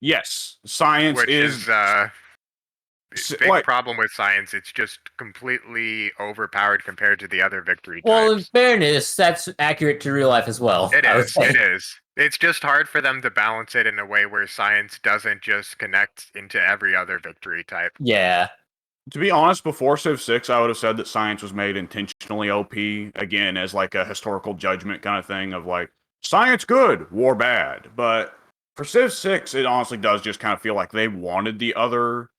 Speaker 1: Yes, science
Speaker 4: Which
Speaker 1: is
Speaker 4: is big
Speaker 1: like
Speaker 4: problem with science. It's just completely overpowered compared to the other victory
Speaker 3: Well, in
Speaker 4: types.
Speaker 3: fairness, that's accurate to real life as well.
Speaker 4: It
Speaker 3: I would
Speaker 4: is.
Speaker 3: say.
Speaker 4: It is. It's just hard for them to balance it in a way where science doesn't just connect into every other victory type.
Speaker 3: Yeah.
Speaker 1: to be honest, before Civ 6, I would have said that science was made intentionally OP, again, as like a historical judgment kind of thing of like, science good, war bad. But for Civ 6, it honestly does just kind of feel like they wanted the other,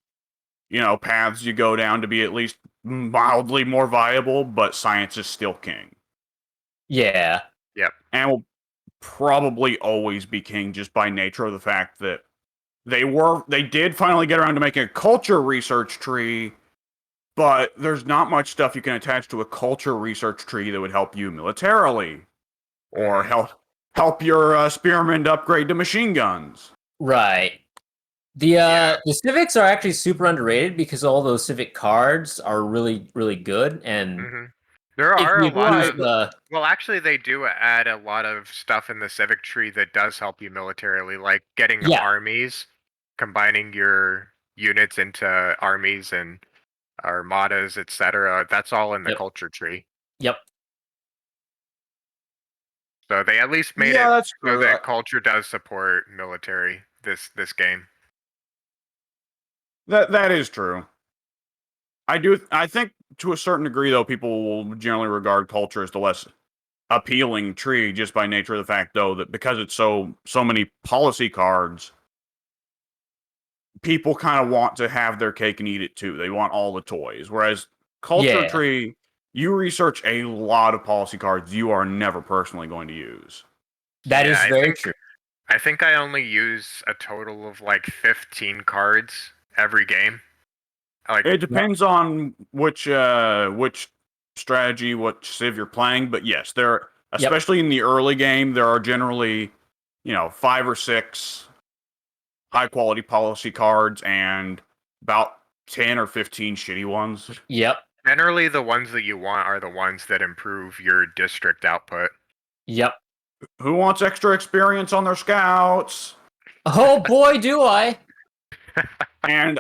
Speaker 1: paths you go down to be at least mildly more viable, but science is still king.
Speaker 3: Yeah.
Speaker 4: Yep.
Speaker 1: And will probably always be king just by nature of the fact that they did finally get around to making a culture research tree, but there's not much stuff you can attach to a culture research tree that would help you militarily or help your spearmen upgrade to machine guns.
Speaker 3: Right. The civics are actually super underrated because all those civic cards are really good, and
Speaker 4: Mm-hmm. There
Speaker 3: if
Speaker 4: are a
Speaker 3: you
Speaker 4: lot
Speaker 3: use
Speaker 4: of
Speaker 3: the
Speaker 4: well, actually, they do add a lot of stuff in the civic tree that does help you militarily, like getting
Speaker 3: yeah
Speaker 4: armies, combining your units into armies and armadas, etc. That's all in the
Speaker 3: yep
Speaker 4: culture tree.
Speaker 3: yep
Speaker 4: So they at least made
Speaker 1: Yeah,
Speaker 4: it
Speaker 1: that's
Speaker 4: so
Speaker 1: true.
Speaker 4: that culture does support military this game.
Speaker 1: That is true. I think to a certain degree though, people will generally regard culture as the less appealing tree just by nature of the fact though that because it's so many policy cards, people kind of want to have their cake and eat it too. They want all the toys. Whereas culture
Speaker 3: yeah.
Speaker 1: tree, you research a lot of policy cards you are never personally going to use.
Speaker 3: That
Speaker 4: Yeah,
Speaker 3: is very true.
Speaker 4: I think I only use a total of like 15 cards every game. Like
Speaker 1: It depends on which strategy, what civ you're playing, but yes, there
Speaker 3: Yep.
Speaker 1: especially in the early game, there are generally, 5 or 6 high quality policy cards and about 10 or 15 shitty ones.
Speaker 3: Yep.
Speaker 4: generally the ones that you want are the ones that improve your district output.
Speaker 3: Yep.
Speaker 1: Who wants extra experience on their scouts?
Speaker 3: Oh boy, do I.
Speaker 1: And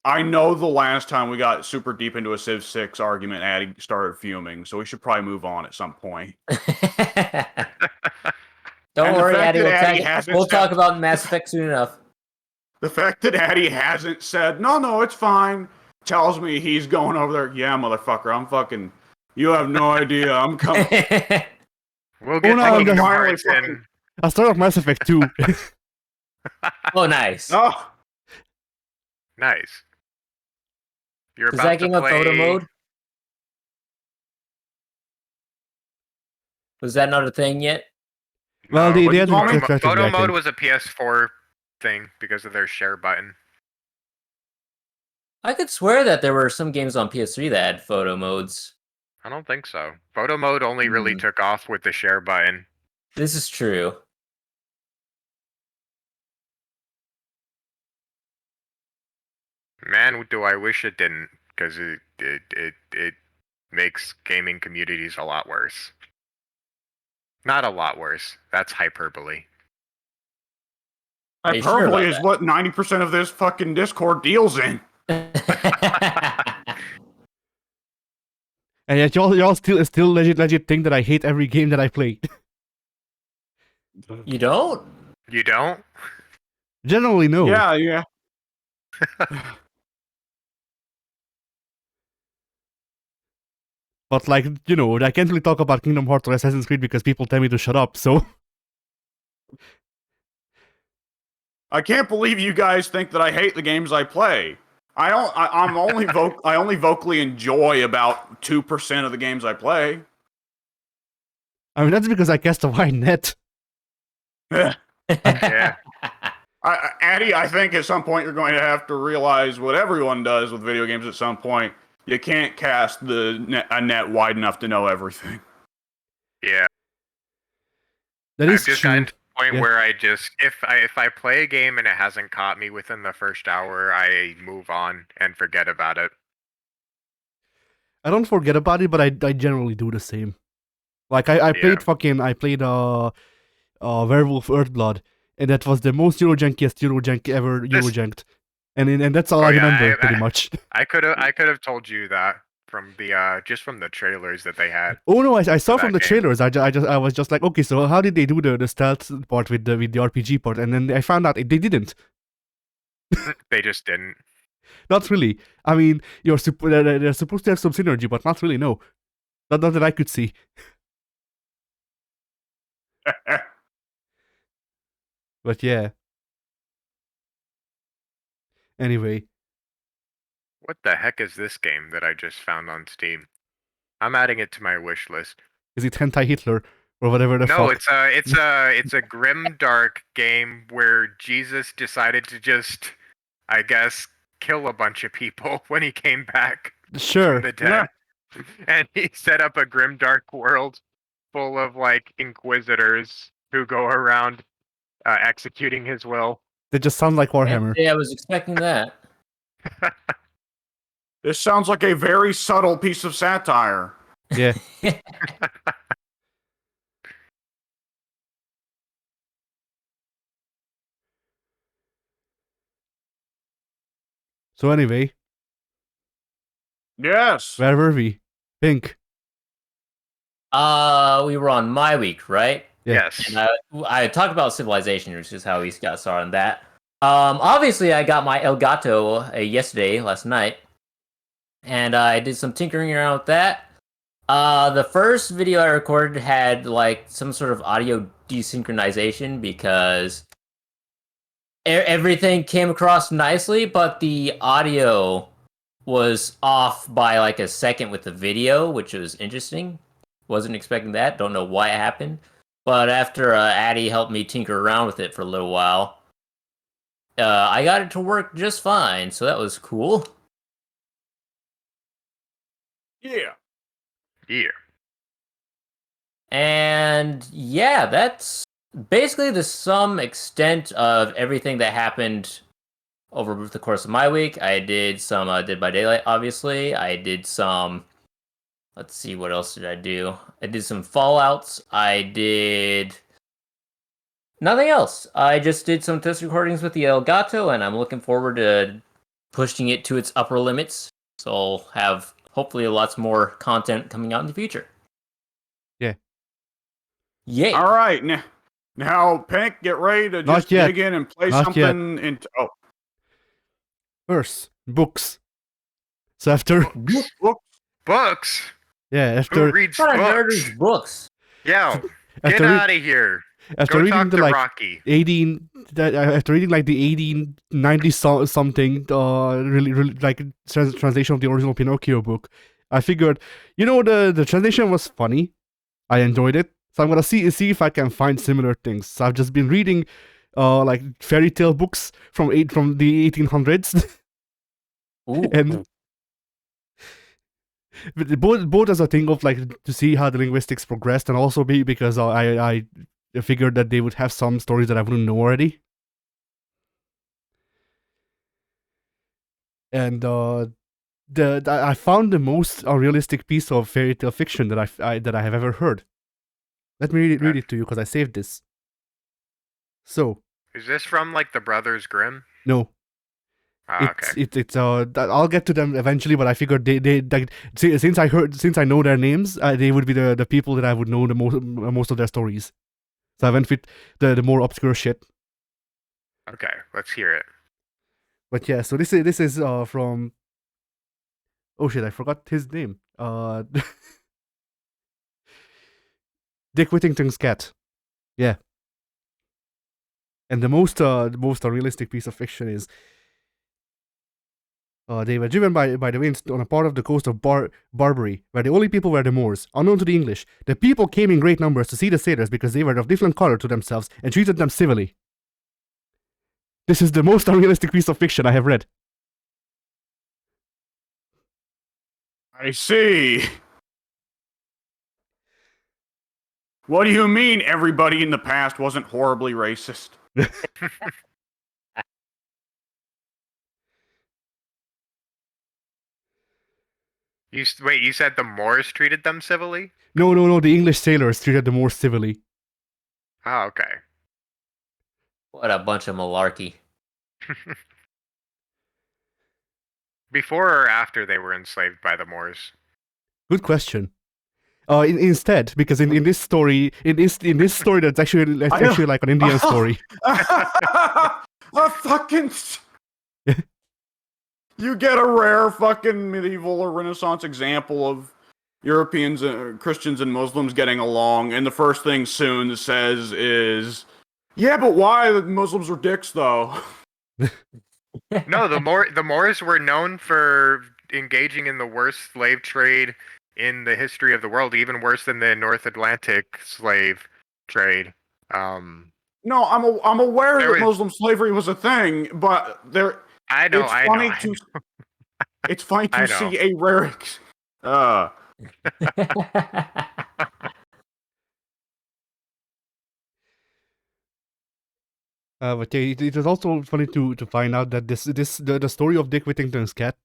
Speaker 1: I know the last time we got super deep into a Civ 6 argument, Addy started fuming, so we should probably move on at some point.
Speaker 3: Don't
Speaker 1: And the
Speaker 3: worry,
Speaker 1: fact
Speaker 3: Addy.
Speaker 1: that
Speaker 3: We'll,
Speaker 1: Addy hasn't
Speaker 3: we'll
Speaker 1: said,
Speaker 3: talk about Mass Effect soon enough.
Speaker 1: the fact that Addy hasn't said, no, it's fine, tells me he's going over there, yeah, motherfucker, I'm fucking, you have no idea, I'm coming.
Speaker 4: We'll get
Speaker 2: no,
Speaker 4: to
Speaker 2: I'm
Speaker 4: Kingdom
Speaker 2: just-
Speaker 1: finally
Speaker 4: Hearts
Speaker 1: fucking-
Speaker 4: in.
Speaker 2: I started off Mass Effect 2.
Speaker 3: Oh, nice.
Speaker 1: Oh,
Speaker 4: Nice. You're
Speaker 3: Does
Speaker 4: about
Speaker 3: that
Speaker 4: to
Speaker 3: game have photo
Speaker 4: play.
Speaker 3: mode? Was that not a thing yet?
Speaker 2: Well,
Speaker 4: No,
Speaker 2: they
Speaker 4: but
Speaker 2: hadn't
Speaker 1: Tommy?
Speaker 2: refreshed it
Speaker 4: photo
Speaker 2: yet, I
Speaker 4: mode
Speaker 2: think.
Speaker 4: was a PS4 thing because of their share button.
Speaker 3: I could swear that there were some games on PS3 that had photo modes.
Speaker 4: I don't think so. Photo mode only really took off with the share button.
Speaker 3: This is true.
Speaker 4: Man, do I wish it didn't, because it makes gaming communities a lot worse. Not a lot worse. That's hyperbole.
Speaker 3: Are you sure
Speaker 1: Hyperbole
Speaker 3: about
Speaker 1: is what 90% of this fucking Discord deals in.
Speaker 3: that?
Speaker 2: And yet y'all still legit think that I hate every game that I play.
Speaker 3: You don't?
Speaker 4: You don't?
Speaker 2: Generally, no.
Speaker 1: Yeah.
Speaker 2: But like, you know, I can't really talk about Kingdom Hearts or Assassin's Creed because people tell me to shut up, so
Speaker 1: I can't believe you guys think that I hate the games I play. I'm only I only vocally enjoy about 2% of the games I play.
Speaker 2: I mean that's because I cast a wide net.
Speaker 4: Yeah.
Speaker 1: Addy, I think at some point you're going to have to realize what everyone does with video games at some point. You can't cast a net wide enough to know everything.
Speaker 4: Yeah.
Speaker 2: That
Speaker 4: I've
Speaker 2: is
Speaker 4: just
Speaker 2: true.
Speaker 4: gotten to the point
Speaker 2: Yeah.
Speaker 4: where I just if I play a game and it hasn't caught me within the first hour, I move on and forget about it.
Speaker 2: I don't forget about it, but I generally do the same. Like I played Werewolf Earthblood, and that was the most Eurojankiest Eurojank ever Eurojanked. And that's all
Speaker 4: Oh,
Speaker 2: I
Speaker 4: yeah,
Speaker 2: remember pretty much.
Speaker 4: I could have told you that from the just from the trailers that they had.
Speaker 2: Oh no, I saw
Speaker 4: For
Speaker 2: from
Speaker 4: that
Speaker 2: the
Speaker 4: game.
Speaker 2: trailers. I was just like, okay, so how did they do the stealth part with the RPG part? And then I found out they didn't.
Speaker 4: They just didn't.
Speaker 2: Not really. I mean, they're supposed to have some synergy, but not really. No, not that I could see. But yeah. Anyway,
Speaker 4: What the heck is this game that I just found on Steam? I'm adding it to my wish list.
Speaker 2: is it Hentai Hitler or whatever the
Speaker 4: No,
Speaker 2: fuck?
Speaker 4: it's a grim dark game where Jesus decided to just, I guess, kill a bunch of people when he came back
Speaker 2: Sure.
Speaker 4: from the dead. And he set up a grim dark world full of like inquisitors who go around executing his will.
Speaker 2: That just sounds like Warhammer.
Speaker 3: Yeah, I was expecting that.
Speaker 1: This sounds like a very subtle piece of satire.
Speaker 2: Yeah. So anyway,
Speaker 1: Yes.
Speaker 2: where were we? Pink.
Speaker 3: We were on my week, right?
Speaker 2: Yeah.
Speaker 4: Yes.
Speaker 3: And I talked about Civilization, which is how we got started on that. Obviously, I got my Elgato last night, and I did some tinkering around with that. The first video I recorded had like some sort of audio desynchronization because everything came across nicely, but the audio was off by like a second with the video, which was interesting. Wasn't expecting that. Don't know why it happened. But after Addy helped me tinker around with it for a little while, I got it to work just fine. So that was cool.
Speaker 1: Yeah.
Speaker 4: Yeah.
Speaker 3: And yeah, that's basically the sum extent of everything that happened over the course of my week. I did some Dead by Daylight, obviously. I did some. Let's see, what else did I do? I did some Fallouts. I did nothing else. I just did some test recordings with the Elgato, and I'm looking forward to pushing it to its upper limits. So I'll have hopefully lots more content coming out in the future.
Speaker 2: Yeah.
Speaker 3: Yay!
Speaker 1: All right. Now, Pink, get ready to
Speaker 2: Not
Speaker 1: just
Speaker 2: yet.
Speaker 1: dig in and play
Speaker 2: Not
Speaker 1: something into. Oh,
Speaker 2: First, books. So after
Speaker 4: Books?
Speaker 2: yeah,
Speaker 4: Who
Speaker 2: after
Speaker 4: reads
Speaker 3: What kind of nerd
Speaker 4: books?
Speaker 3: reads books?
Speaker 4: Yo, get
Speaker 2: after,
Speaker 4: out of here.
Speaker 2: after
Speaker 4: Go
Speaker 2: reading
Speaker 4: talk
Speaker 2: the
Speaker 4: to
Speaker 2: like
Speaker 4: Rocky.
Speaker 2: after reading like the 1890 something really like translation of the original Pinocchio book, I figured, you know, the translation was funny. I enjoyed it. So I'm gonna see if I can find similar things. So I've just been reading like fairy tale books from the 1800s.
Speaker 3: Ooh.
Speaker 2: And both as a thing of like to see how the linguistics progressed, and also because I figured that they would have some stories that I wouldn't know already. And I found the most unrealistic piece of fairy tale fiction that I have ever heard. Let me read it to you because I saved this. So
Speaker 4: Is this from like the Brothers Grimm?
Speaker 2: no,
Speaker 4: Ah, okay.
Speaker 2: it's I'll get to them eventually, but I figured they like since I know their names, they would be the people that I would know the most of their stories. So I went with the more obscure shit.
Speaker 4: Okay, let's hear it.
Speaker 2: But yeah, so this is from, oh shit, I forgot his name. Dick Whittington's cat. Yeah. And the most unrealistic piece of fiction is they were driven by the winds on a part of the coast of Barbary, where the only people were the Moors. Unknown to the English, the people came in great numbers to see the sailors because they were of different color to themselves and treated them civilly. This is the most unrealistic piece of fiction I have read.
Speaker 1: I see. What do you mean everybody in the past wasn't horribly racist?
Speaker 4: Wait, you said the Moors treated them civilly?
Speaker 2: No, the English sailors treated them more civilly.
Speaker 4: Oh, okay.
Speaker 3: What a bunch of malarkey.
Speaker 4: Before or after they were enslaved by the Moors?
Speaker 2: Good question. Instead, because in this story, in this story, that's actually like an Indian story.
Speaker 1: A fucking. You get a rare fucking medieval or Renaissance example of Europeans, Christians, and Muslims getting along, and the first thing Soon says is, "Yeah, but why the Muslims are dicks, though."
Speaker 4: No, the Moors were known for engaging in the worst slave trade in the history of the world, even worse than the North Atlantic slave trade.
Speaker 1: No, I'm aware
Speaker 4: There
Speaker 1: that
Speaker 4: was-
Speaker 1: Muslim slavery was a thing, but there.
Speaker 4: I know,
Speaker 1: It's
Speaker 4: I
Speaker 1: funny
Speaker 4: know.
Speaker 1: to. It's funny
Speaker 4: I
Speaker 1: to
Speaker 4: know.
Speaker 1: see a rare.
Speaker 2: But yeah, it is also funny to find out that the story of Dick Whittington's cat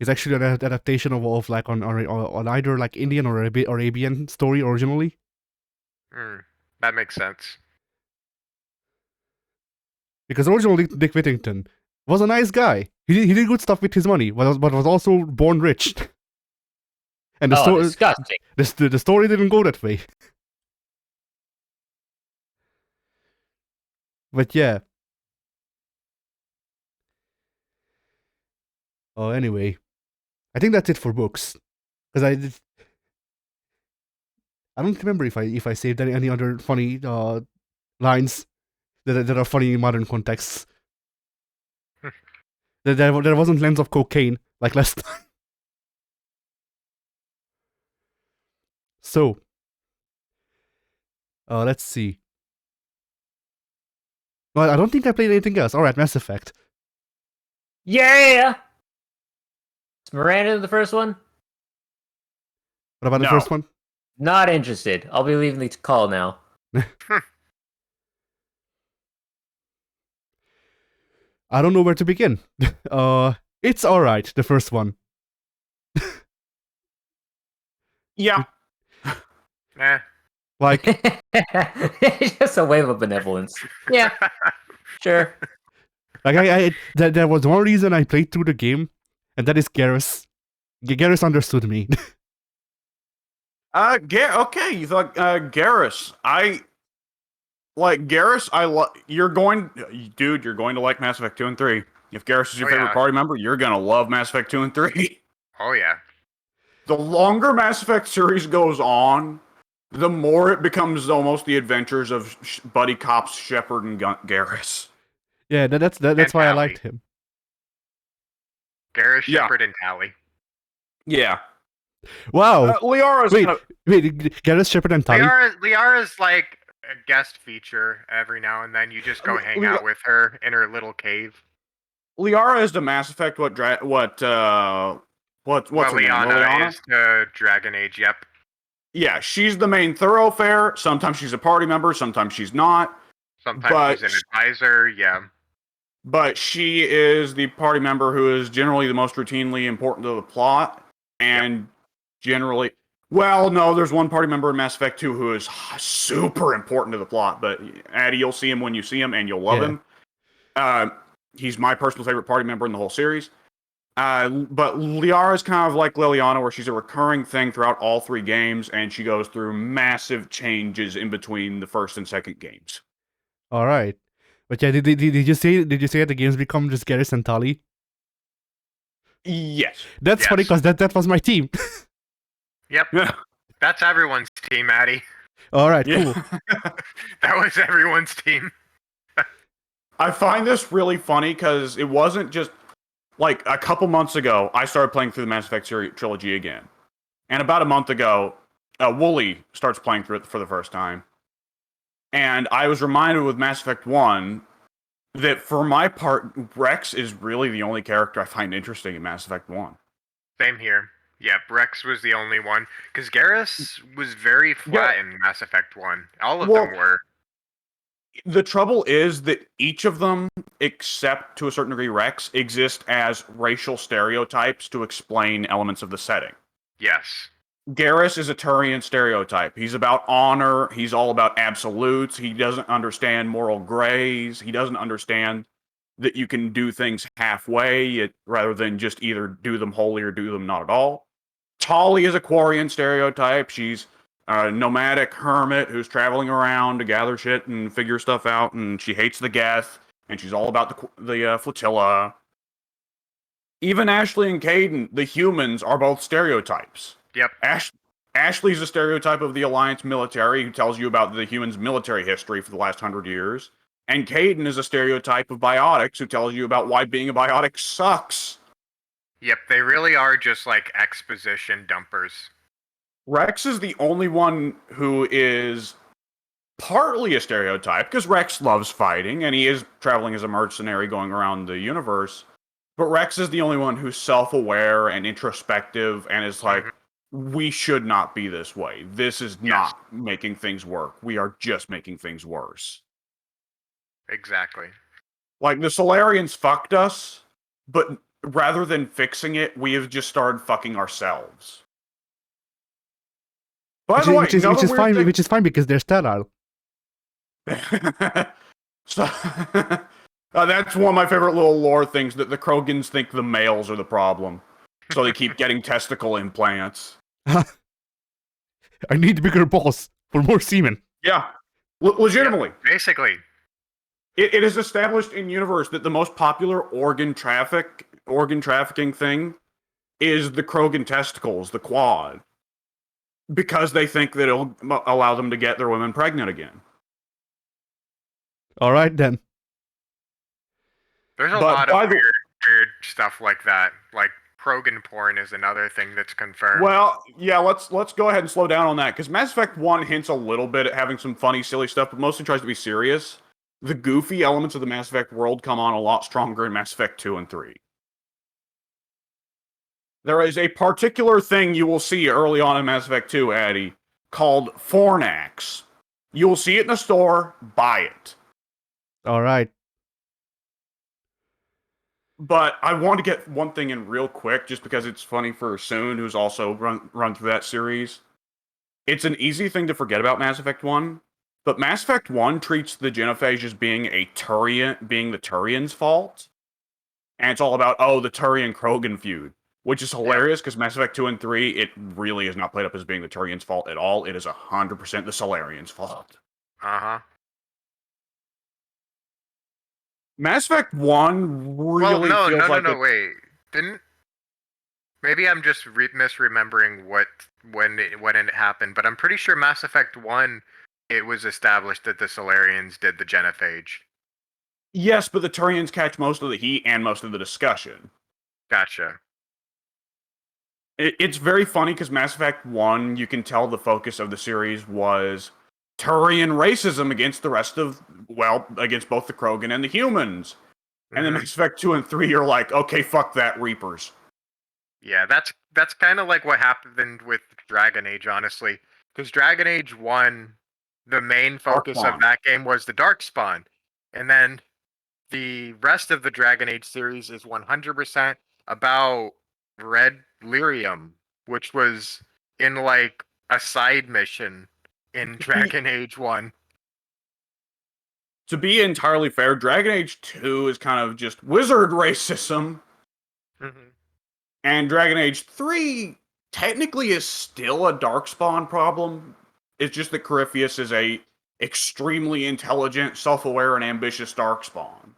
Speaker 2: is actually an adaptation of like on either like Indian or Arabian story originally.
Speaker 4: That makes sense.
Speaker 2: Because original Dick Whittington was a nice guy. He did good stuff with his money, but was also born rich. And the story
Speaker 3: disgusting.
Speaker 2: the story didn't go that way. But yeah. Oh, anyway, I think that's it for books. Because I don't remember if I saved any other funny lines that are funny in modern contexts. There wasn't lens of cocaine like last time. So, let's see. Well, I don't think I played anything else. All right, Mass Effect.
Speaker 3: Yeah! Is Miranda in the first one?
Speaker 2: What about the
Speaker 1: No.
Speaker 2: first one?
Speaker 3: Not interested. I'll be leaving the call now.
Speaker 2: I don't know where to begin. It's all right. The first one.
Speaker 1: Yeah.
Speaker 4: Eh.
Speaker 2: Like,
Speaker 3: Just a wave of benevolence. Yeah, sure.
Speaker 2: like there was one reason I played through the game, and that is Garrus. Garrus understood me.
Speaker 1: Okay, you thought Garrus. I like Garrus. You're going to like Mass Effect 2 and 3. If Garrus is your
Speaker 4: Oh,
Speaker 1: favorite
Speaker 4: yeah.
Speaker 1: party member, you're gonna love Mass Effect 2 and 3.
Speaker 4: Oh yeah.
Speaker 1: The longer Mass Effect series goes on, the more it becomes almost the adventures of buddy cops Shepard and Garrus.
Speaker 2: Yeah, that's
Speaker 4: And
Speaker 2: why I
Speaker 4: Tally.
Speaker 2: liked him.
Speaker 4: Garrus,
Speaker 1: Yeah.
Speaker 4: Shepard, and Tally.
Speaker 1: Yeah.
Speaker 2: Wow.
Speaker 1: Liara's
Speaker 2: Wait,
Speaker 1: gonna,
Speaker 2: Garrus, Shepard, and Tali.
Speaker 4: Liara's like a guest feature every now and then. You just go hang out with her in her little cave.
Speaker 1: Liara is the Mass Effect. What's her name?
Speaker 4: Liliana is the Dragon Age. Yep.
Speaker 1: Yeah, she's the main thoroughfare. Sometimes she's a party member, sometimes she's not.
Speaker 4: Sometimes she's an advisor. Yeah.
Speaker 1: but she is the party member who is generally the most routinely important to the plot, and generally, well, no, there's one party member in Mass Effect 2 who is super important to the plot, but Addy, you'll see him when you see him, and you'll love
Speaker 2: Yeah.
Speaker 1: him. He's my personal favorite party member in the whole series. But Liara is kind of like Liliana, where she's a recurring thing throughout all 3 games, and she goes through massive changes in between the first and second games.
Speaker 2: All right. But yeah, did you say that the games become just Garrus and Tali?
Speaker 1: Yes.
Speaker 2: That's funny
Speaker 4: Yes.
Speaker 2: because that was my team.
Speaker 4: Yep. That's everyone's team, Addy.
Speaker 2: All right,
Speaker 1: Yeah.
Speaker 2: cool.
Speaker 4: That was everyone's team.
Speaker 1: I find this really funny because it wasn't just like a couple months ago, I started playing through the Mass Effect trilogy again. And about a month ago, Wooly starts playing through it for the first time. And I was reminded with Mass Effect 1 that for my part, Rex is really the only character I find interesting in Mass Effect 1.
Speaker 4: Same here. Yep, Rex was the only one. Because Garrus was very flat in Mass Effect 1. All of them were.
Speaker 1: The trouble is that each of them, except to a certain degree Rex, exist as racial stereotypes to explain elements of the setting.
Speaker 4: Yes.
Speaker 1: Garrus is a Turian stereotype. He's about honor. He's all about absolutes. He doesn't understand moral grays. He doesn't understand that you can do things halfway rather than just either do them wholly or do them not at all. Tali is a Quarian stereotype. She's a nomadic hermit who's traveling around to gather shit and figure stuff out, and she hates the Geth, and she's all about the flotilla. Even Ashley and Caden, the humans, are both stereotypes.
Speaker 4: Yep.
Speaker 1: Ashley's a stereotype of the Alliance military who tells you about the humans' military history for the last 100 years. And Caden is a stereotype of biotics who tells you about why being a biotic sucks.
Speaker 4: Yep, they really are just like exposition dumpers.
Speaker 1: Rex is the only one who is partly a stereotype, because Rex loves fighting, and he is traveling as a mercenary going around the universe. But Rex is the only one who's self-aware and introspective, and is like, we should not be this way. This is not making things work. We are just making things worse.
Speaker 4: Exactly.
Speaker 1: Like, the Solarians fucked us, but rather than fixing it, we have just started fucking ourselves. By the way,
Speaker 2: Which is fine because they're sterile.
Speaker 1: So, that's one of my favorite little lore things, that the Krogans think the males are the problem. So they keep getting testicle implants.
Speaker 2: I need bigger balls for more semen.
Speaker 1: Yeah. Legitimately.
Speaker 4: Yeah, basically.
Speaker 1: It is established in universe that the most popular organ trafficking thing is the Krogan testicles, the quad. Because they think that it'll allow them to get their women pregnant again.
Speaker 2: All right, then.
Speaker 4: There's a lot of weird stuff like that. Like Krogan porn is another thing that's confirmed.
Speaker 1: Well, yeah, let's go ahead and slow down on that, because Mass Effect 1 hints a little bit at having some funny, silly stuff, but mostly tries to be serious. The goofy elements of the Mass Effect world come on a lot stronger in Mass Effect 2 and 3. There is a particular thing you will see early on in Mass Effect 2, Addy, called Fornax. You will see it in the store, buy it.
Speaker 2: All right.
Speaker 1: But I want to get one thing in real quick, just because it's funny for Soon, who's also run through that series. It's an easy thing to forget about Mass Effect 1, but Mass Effect 1 treats the genophage as being the Turians' fault. And it's all about, the Turian-Krogan feud. Which is hilarious, because Mass Effect 2 and 3, it really is not played up as being the Turians' fault at all. It is 100% the Solarians' fault.
Speaker 4: Uh-huh.
Speaker 1: Mass Effect 1 really feels like...
Speaker 4: Wait. Maybe I'm just misremembering when it happened, but I'm pretty sure Mass Effect 1, it was established that the Solarians did the genophage.
Speaker 1: Yes, but the Turians catch most of the heat and most of the discussion.
Speaker 4: Gotcha.
Speaker 1: It's very funny because Mass Effect 1, you can tell the focus of the series was Turian racism against the rest of, against both the Krogan and the humans. And then Mass Effect 2 and 3 are like, okay, fuck that, Reapers.
Speaker 4: Yeah, that's kind of like what happened with Dragon Age, honestly. Because Dragon Age 1, the main focus of that game was the Darkspawn. And then the rest of the Dragon Age series is 100% about Red Lyrium, which was in like a side mission in Dragon Age 1.
Speaker 1: To be entirely fair, Dragon Age 2 is kind of just wizard racism,
Speaker 4: Mm-hmm.
Speaker 1: and Dragon Age 3 technically is still a Darkspawn problem. It's just that Corypheus is a extremely intelligent, self-aware, and ambitious Darkspawn.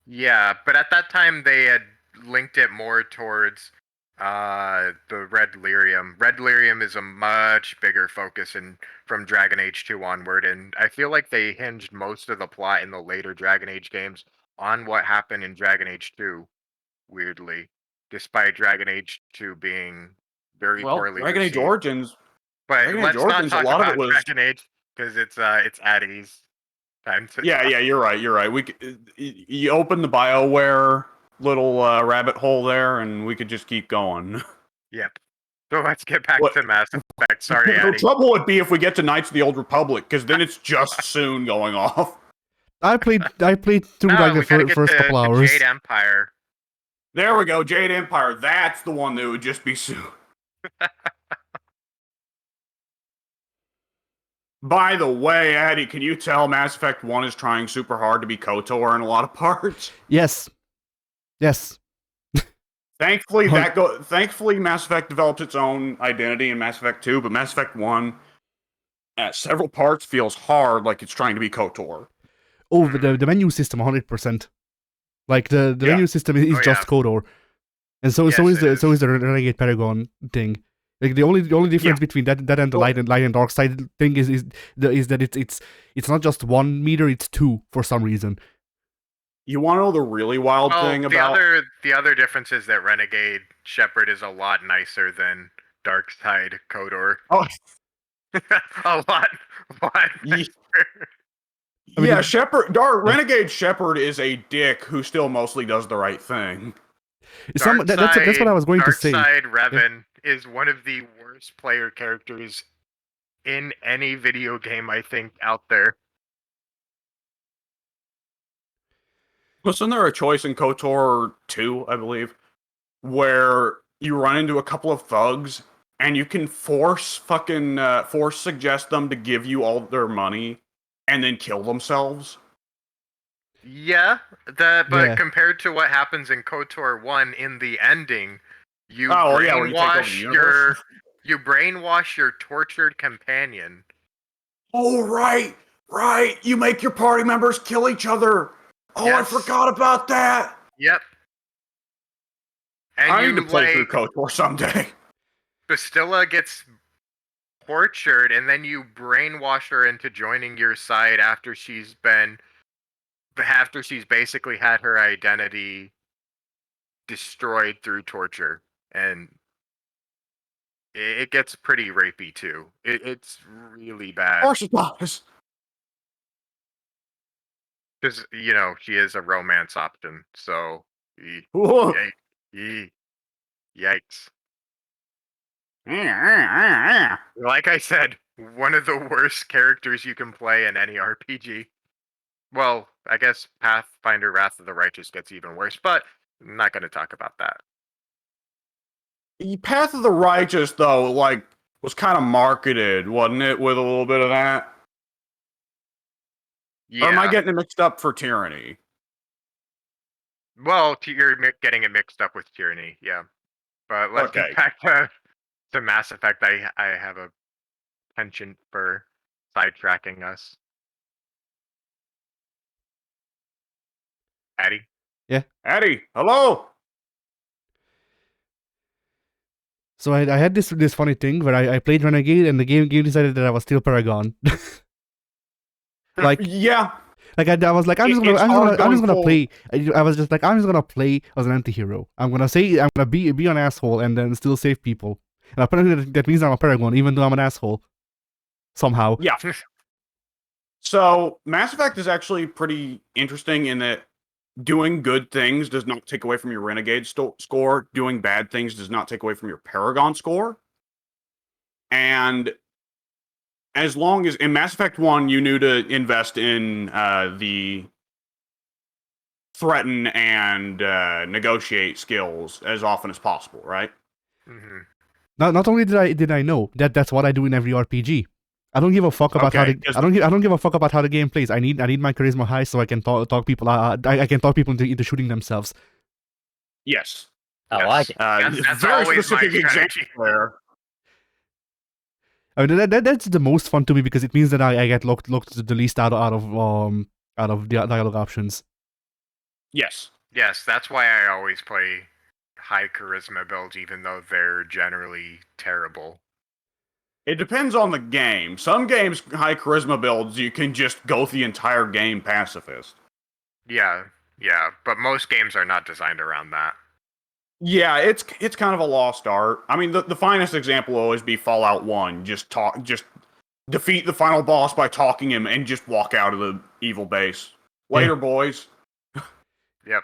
Speaker 4: Yeah, but at that time they had linked it more towards the Red Lyrium. Red Lyrium is a much bigger focus from Dragon Age 2 onward, and I feel like they hinged most of the plot in the later Dragon Age games on what happened in Dragon Age 2, weirdly, despite Dragon Age 2 being very
Speaker 1: Well,
Speaker 4: poorly
Speaker 1: Dragon Age
Speaker 4: received.
Speaker 1: Origins,
Speaker 4: But
Speaker 1: Dragon Age
Speaker 4: let's not
Speaker 1: Origins, a
Speaker 4: talk
Speaker 1: lot of it
Speaker 4: about
Speaker 1: was.
Speaker 4: Dragon Age because it's Addie's time to
Speaker 1: Yeah,
Speaker 4: talk.
Speaker 1: yeah, you're right. You open the BioWare little rabbit hole there, and we could just keep going.
Speaker 4: Yep. So let's get back
Speaker 1: What-
Speaker 4: to Mass Effect. Sorry,
Speaker 1: The
Speaker 4: Addie.
Speaker 1: trouble would be if we get to Knights of the Old Republic, because then it's just soon going off.
Speaker 2: I played through
Speaker 4: No,
Speaker 2: like
Speaker 4: we
Speaker 2: the
Speaker 4: gotta get
Speaker 2: first
Speaker 4: to,
Speaker 2: couple
Speaker 4: to
Speaker 2: hours.
Speaker 4: Jade Empire.
Speaker 1: There we go, Jade Empire. That's the one that would just be soon. By the way, Addy, can you tell Mass Effect 1 is trying super hard to be KOTOR in a lot of parts?
Speaker 2: Yes.
Speaker 1: Thankfully,
Speaker 2: Hun-
Speaker 1: thankfully, Mass Effect develops its own identity in Mass Effect 2, but Mass Effect 1, at several parts, feels hard like it's trying to be KOTOR.
Speaker 2: Oh, the menu system, 100%. Like the
Speaker 1: Yeah.
Speaker 2: menu system is
Speaker 4: Oh,
Speaker 2: just
Speaker 4: yeah.
Speaker 2: KOTOR, and so
Speaker 4: Yes,
Speaker 2: is
Speaker 4: it
Speaker 2: the
Speaker 4: is.
Speaker 2: Renegade Paragon thing. Like the only difference between that and the
Speaker 1: Well-
Speaker 2: light and dark side thing is that it's not just 1 meter, it's 2 for some reason.
Speaker 1: You want to know the really wild
Speaker 4: Well,
Speaker 1: thing
Speaker 4: the
Speaker 1: about...
Speaker 4: other difference is that Renegade Shepard is a lot nicer than Darkside Kodor.
Speaker 1: Oh,
Speaker 4: a lot
Speaker 1: Ye-
Speaker 4: nicer.
Speaker 2: I mean,
Speaker 1: yeah, Shepard, Renegade Shepard is a dick who still mostly does the right thing.
Speaker 2: That's what I was going to say.
Speaker 4: Darkside Revan is one of the worst player characters in any video game, I think, out there.
Speaker 1: Wasn't there a choice in KOTOR 2, I believe, where you run into a couple of thugs and you can force suggest them to give you all their money and then kill themselves?
Speaker 4: Yeah, but
Speaker 2: Yeah.
Speaker 4: compared to what happens in KOTOR 1 in the ending, you
Speaker 1: Oh, yeah, where you take over the
Speaker 4: brainwash
Speaker 1: universe.
Speaker 4: you brainwash your tortured companion.
Speaker 1: Oh, right. You make your party members kill each other. Oh,
Speaker 4: Yes.
Speaker 1: I forgot about that.
Speaker 4: Yep. And
Speaker 1: I
Speaker 4: you
Speaker 1: need to play through
Speaker 4: like
Speaker 1: KOTOR someday.
Speaker 4: Bastilla gets tortured, and then you brainwash her into joining your side after she's basically had her identity destroyed through torture, and it gets pretty rapey too. It's really
Speaker 1: Of
Speaker 4: bad
Speaker 1: course it does.
Speaker 4: because she is a romance option. So,
Speaker 1: Ooh.
Speaker 4: yikes! Like I said, one of the worst characters you can play in any RPG. Well, I guess Pathfinder Wrath of the Righteous gets even worse, but I'm not going to talk about that.
Speaker 1: Path of the Righteous, though, was kind of marketed, wasn't it, with a little bit of that?
Speaker 4: Yeah.
Speaker 1: Or am I getting it mixed up for Tyranny?
Speaker 4: Well, you're getting it mixed up with Tyranny, yeah. But let's
Speaker 1: Okay.
Speaker 4: get back to Mass Effect. I have a penchant for sidetracking us. Addy?
Speaker 1: Addy, hello!
Speaker 2: So I had this funny thing where I played Renegade and the game decided that I was still Paragon. like
Speaker 1: Yeah.
Speaker 2: I was like I'm just
Speaker 1: It's hard
Speaker 2: gonna
Speaker 1: going forward.
Speaker 2: play. I was just like I'm just gonna play as an anti-hero. I'm gonna be an asshole and then still save people. And apparently that means I'm a Paragon even though I'm an asshole. Somehow.
Speaker 1: Yeah. So, Mass Effect is actually pretty interesting in that doing good things does not take away from your Renegade score. Doing bad things does not take away from your Paragon score. And as long as in Mass Effect 1, you knew to invest in the threaten and negotiate skills as often as possible, right?
Speaker 4: Hmm.
Speaker 2: Not only did I know that's what I do in every RPG. I don't give a fuck about
Speaker 1: Okay,
Speaker 2: I don't give a fuck about how the game plays. I need my charisma high so I can talk people. I can talk people into shooting themselves.
Speaker 1: Yes.
Speaker 3: I like it.
Speaker 4: That's
Speaker 1: Very
Speaker 4: always my
Speaker 1: specific
Speaker 4: strategy.
Speaker 1: example there.
Speaker 2: I mean, that's the most fun to me because it means that I get locked the least out of the dialogue options.
Speaker 1: Yes.
Speaker 4: Yes, that's why I always play high charisma builds, even though they're generally terrible.
Speaker 1: It depends on the game. Some games, high charisma builds, you can just go the entire game pacifist.
Speaker 4: Yeah, but most games are not designed around that.
Speaker 1: Yeah, it's kind of a lost art. I mean, the finest example will always be Fallout 1. Just defeat the final boss by talking him and just walk out of the evil base. Later, boys.
Speaker 4: Yep.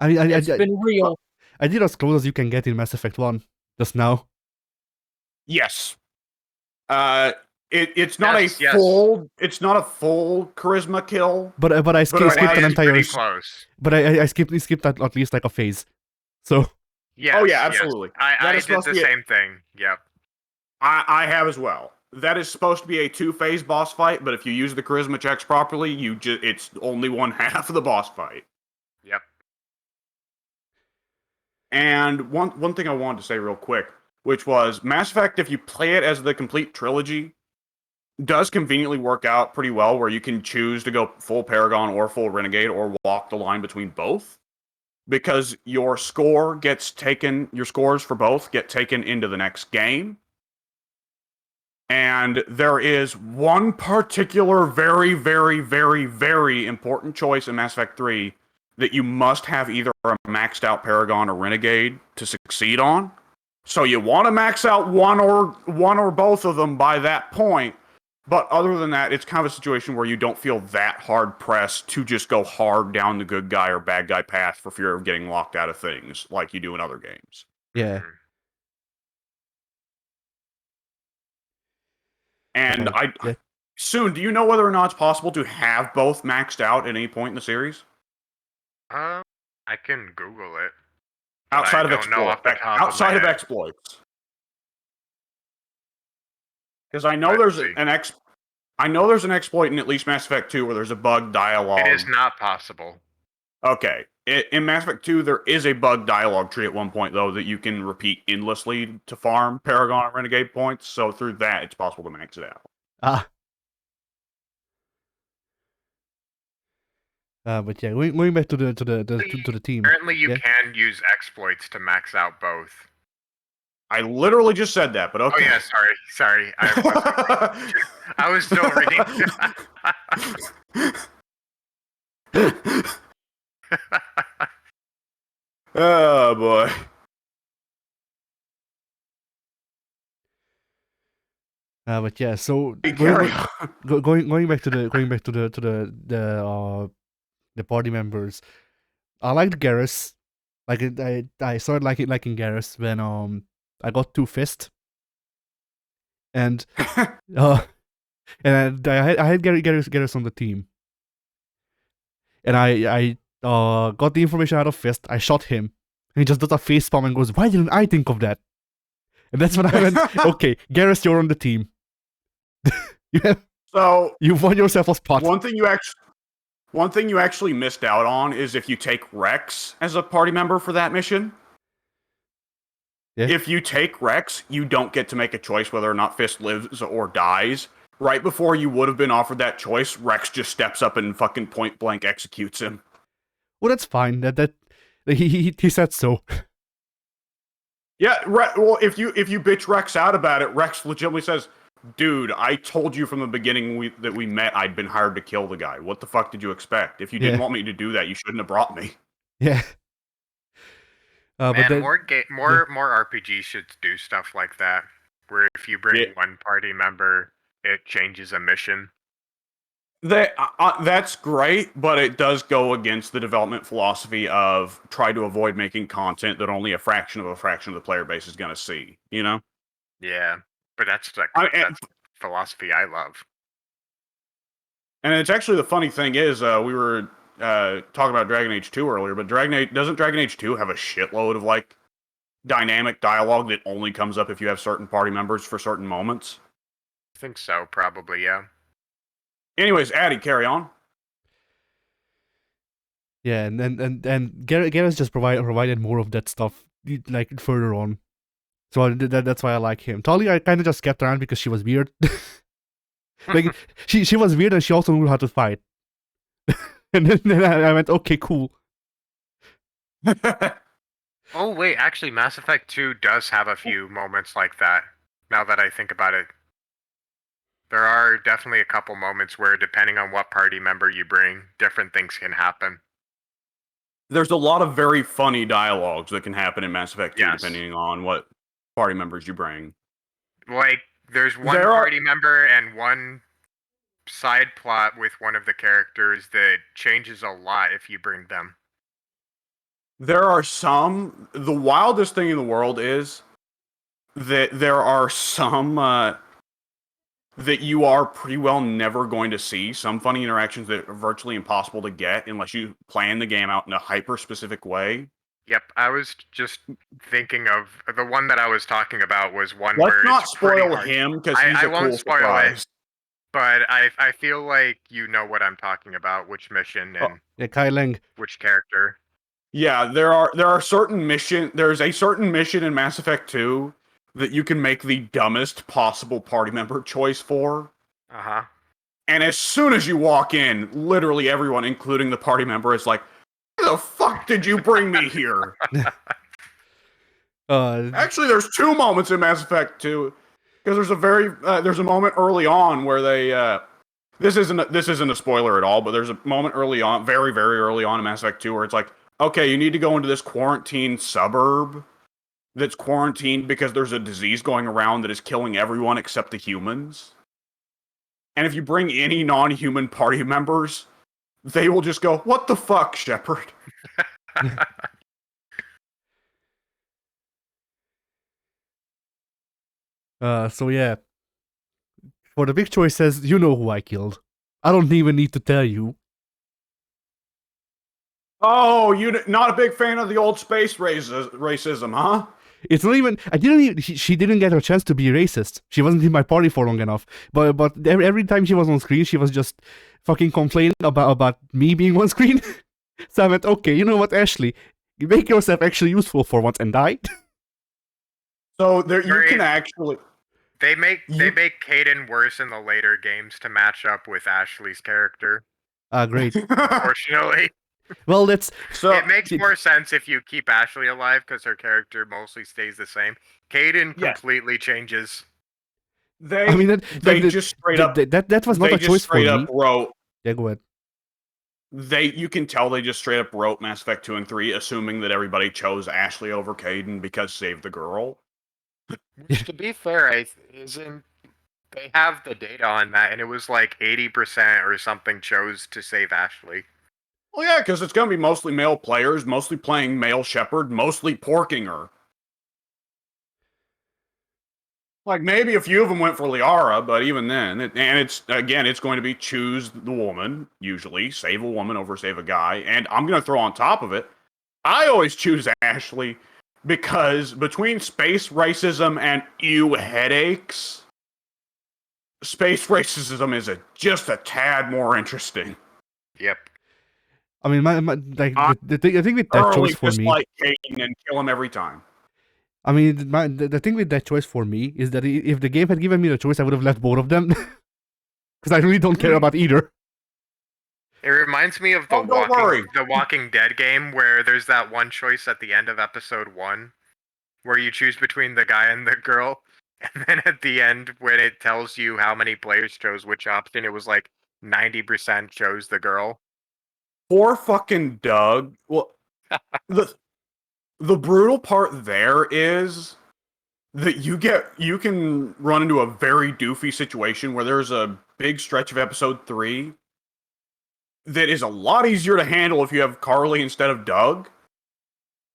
Speaker 3: It's been real.
Speaker 2: I did as close as you can get in Mass Effect 1 just now.
Speaker 1: Yes. It's not
Speaker 4: Yes,
Speaker 1: a
Speaker 4: yes.
Speaker 1: full it's not a full charisma kill.
Speaker 2: But I skipped
Speaker 1: But
Speaker 2: an
Speaker 4: It's
Speaker 2: entire.
Speaker 4: pretty close.
Speaker 2: But I skipped at least like a phase. So
Speaker 4: Yes,
Speaker 1: Oh yeah,
Speaker 4: yes.
Speaker 1: absolutely.
Speaker 4: I
Speaker 1: That
Speaker 4: did
Speaker 1: is supposed
Speaker 4: the
Speaker 1: to be
Speaker 4: same thing. Yep.
Speaker 1: I have as well. That is supposed to be a 2-phase boss fight, but if you use the charisma checks properly, it's only one half of the boss fight.
Speaker 4: Yep.
Speaker 1: And one thing I wanted to say real quick, which was Mass Effect, if you play it as the complete trilogy, does conveniently work out pretty well where you can choose to go full Paragon or full Renegade or walk the line between both. Because your scores for both get taken into the next game. And there is one particular very, very, very, very important choice in Mass Effect 3 that you must have either a maxed out Paragon or Renegade to succeed on. So you want to max out one or both of them by that point. But other than that, it's kind of a situation where you don't feel that hard pressed to just go hard down the good guy or bad guy path for fear of getting locked out of things like you do in other games.
Speaker 2: yeah.
Speaker 4: Mhm.
Speaker 1: And
Speaker 2: Yeah.
Speaker 1: Soon, do you know whether or not it's possible to have both maxed out at any point in the series?
Speaker 4: I can Google it. But
Speaker 1: Outside
Speaker 4: I don't know off the top
Speaker 1: outside
Speaker 4: of
Speaker 1: of
Speaker 4: my head.
Speaker 1: exploits. Because I know
Speaker 4: Let's
Speaker 1: there's
Speaker 4: see.
Speaker 1: an exploit in at least Mass Effect 2 where there's a bug dialogue.
Speaker 4: It is not possible.
Speaker 1: Okay. In Mass Effect 2, there is a bug dialogue tree at one point, though, that you can repeat endlessly to farm Paragon and Renegade points. So through that, it's possible to max it out.
Speaker 2: But yeah, going back to the team.
Speaker 4: Apparently, you
Speaker 2: Yeah.
Speaker 4: can use exploits to max out both.
Speaker 1: I literally just said that, but okay.
Speaker 4: Oh yeah, sorry. I was still reading.
Speaker 1: Oh boy.
Speaker 2: But yeah, so
Speaker 1: Carry on.
Speaker 2: going back to the party members. I liked Garrus. Like I started liking Garrus when I got 2 Fist. And and I had Garrus on the team. And I got the information out of Fist. I shot him. And he just does a face palm and goes, "Why didn't I think of that?" And that's when I went, "Okay, Garrus, you're on the team.
Speaker 1: So
Speaker 2: You've won yourself a spot."
Speaker 1: one thing you actually missed out on is if you take Rex as a party member for that mission.
Speaker 2: Yeah.
Speaker 1: If you take Rex, you don't get to make a choice whether or not Fist lives or dies. Right before you would have been offered that choice, Rex just steps up and fucking point blank executes him.
Speaker 2: Well, that's fine. That he said so.
Speaker 1: Yeah, well, if you bitch Rex out about it, Rex legitimately says, "Dude, I told you from the beginning that we met I'd been hired to kill the guy. What the fuck did you expect? If you didn't
Speaker 2: Yeah.
Speaker 1: want me to do that, you shouldn't have brought me."
Speaker 2: Yeah. But
Speaker 4: Man,
Speaker 2: then,
Speaker 4: more RPGs should do stuff like that, where if you bring
Speaker 1: Yeah.
Speaker 4: one party member, it changes a mission.
Speaker 1: That's great, but it does go against the development philosophy of try to avoid making content that only a fraction of the player base is going to see. You know?
Speaker 4: Yeah, but that's
Speaker 1: and
Speaker 4: philosophy I love.
Speaker 1: it's actually the funny thing is we were talking about Dragon Age 2 earlier, but doesn't Dragon Age 2 have a shitload of like dynamic dialogue that only comes up if you have certain party members for certain moments?
Speaker 4: I think so, probably, yeah.
Speaker 1: Anyways, Addy, carry on.
Speaker 2: Yeah, and Garrett's just provided more of that stuff like further on. So that's why I like him. Tali, I kind of just kept around because she was weird. Like she was weird and she also knew how to fight. And then I went, okay, cool.
Speaker 4: Oh, wait, actually, Mass Effect 2 does have a few moments like that, now that I think about it. There are definitely a couple moments where, depending on what party member you bring, different things can happen.
Speaker 1: There's a lot of very funny dialogues that can happen in Mass Effect 2,
Speaker 4: Yes.
Speaker 1: depending on what party members you bring.
Speaker 4: Like, there's one
Speaker 1: There are-
Speaker 4: party member and one side plot with one of the characters that changes a lot if you bring them.
Speaker 1: There are some. The wildest thing in the world is that there are some that you are pretty well never going to see. Some funny interactions that are virtually impossible to get unless you plan the game out in a hyper-specific way.
Speaker 4: Yep, I was just thinking of the one that I was talking about was one
Speaker 1: Let's
Speaker 4: where
Speaker 1: not
Speaker 4: it's pretty
Speaker 1: spoil
Speaker 4: hard.
Speaker 1: him because
Speaker 4: I-
Speaker 1: he's
Speaker 4: I
Speaker 1: a
Speaker 4: won't
Speaker 1: cool
Speaker 4: spoil it.
Speaker 1: surprise.
Speaker 4: But I feel like you know what I'm talking about, which mission and
Speaker 2: Yeah, Kai Leng.
Speaker 4: which character.
Speaker 1: Yeah, there are certain mission. There's a certain mission in Mass Effect 2 that you can make the dumbest possible party member choice for.
Speaker 4: Uh-huh.
Speaker 1: And as soon as you walk in, literally everyone, including the party member, is like, "Why the fuck did you bring me here?" Actually, there's two moments in Mass Effect 2 because there's a moment early on where they this isn't a spoiler at all, but there's a moment early on, very very early on in Mass Effect 2 where it's like, okay, you need to go into this quarantine suburb that's quarantined because there's a disease going around that is killing everyone except the humans. And if you bring any non-human party members, they will just go, "What the fuck, Shepard?"
Speaker 2: So yeah. For the big choice says, you know who I killed. I don't even need to tell you.
Speaker 1: Oh, you not a big fan of the old space racism, huh?
Speaker 2: It's not even. I didn't. Even, she didn't get a chance to be racist. She wasn't in my party for long enough. But every time she was on screen, she was just fucking complaining about me being on screen. So I went, okay, you know what, Ashley, you make yourself actually useful for once and die.
Speaker 1: So there, you
Speaker 4: Great.
Speaker 1: can actually.
Speaker 4: They make Caden worse in the later games to match up with Ashley's character.
Speaker 2: Great.
Speaker 4: Unfortunately,
Speaker 2: Well, that's
Speaker 1: So
Speaker 4: it makes more sense if you keep Ashley alive because her character mostly stays the same. Caden
Speaker 1: Yeah.
Speaker 4: completely changes.
Speaker 1: they.
Speaker 2: I mean
Speaker 1: they just straight up.
Speaker 2: that was not
Speaker 1: They
Speaker 2: a
Speaker 1: just
Speaker 2: choice for
Speaker 1: straight
Speaker 2: me.
Speaker 1: up wrote.
Speaker 2: Yeah, go ahead.
Speaker 1: You can tell they just straight up wrote Mass Effect 2 and 3, assuming that everybody chose Ashley over Caden because save the girl.
Speaker 4: Which, to be fair, they have the data on that, and it was like 80% or something chose to save Ashley.
Speaker 1: Well, yeah, because it's going to be mostly male players, mostly playing male Shepard, mostly porking her. Like, maybe a few of them went for Liara, but even then, it's going to be choose the woman, usually, save a woman over save a guy, and I'm going to throw on top of it, I always choose Ashley, because between space racism and ew headaches, space racism is just a tad more interesting.
Speaker 4: Yep.
Speaker 2: I mean, I think with that
Speaker 1: Early,
Speaker 2: choice for
Speaker 1: just
Speaker 2: me,
Speaker 1: like Caden and kill him every time.
Speaker 2: I mean, the thing with that choice for me is that if the game had given me the choice, I would have left both of them. Because I really don't care about either.
Speaker 4: It reminds me of
Speaker 1: Oh, don't worry.
Speaker 4: the Walking Dead game where there's that one choice at the end of episode 1 where you choose between the guy and the girl, and then at the end when it tells you how many players chose which option, it was like 90% chose the girl.
Speaker 1: Poor fucking Doug. Well, the brutal part there is that you can run into a very doofy situation where there's a big stretch of episode 3 that is a lot easier to handle if you have Carly instead of Doug.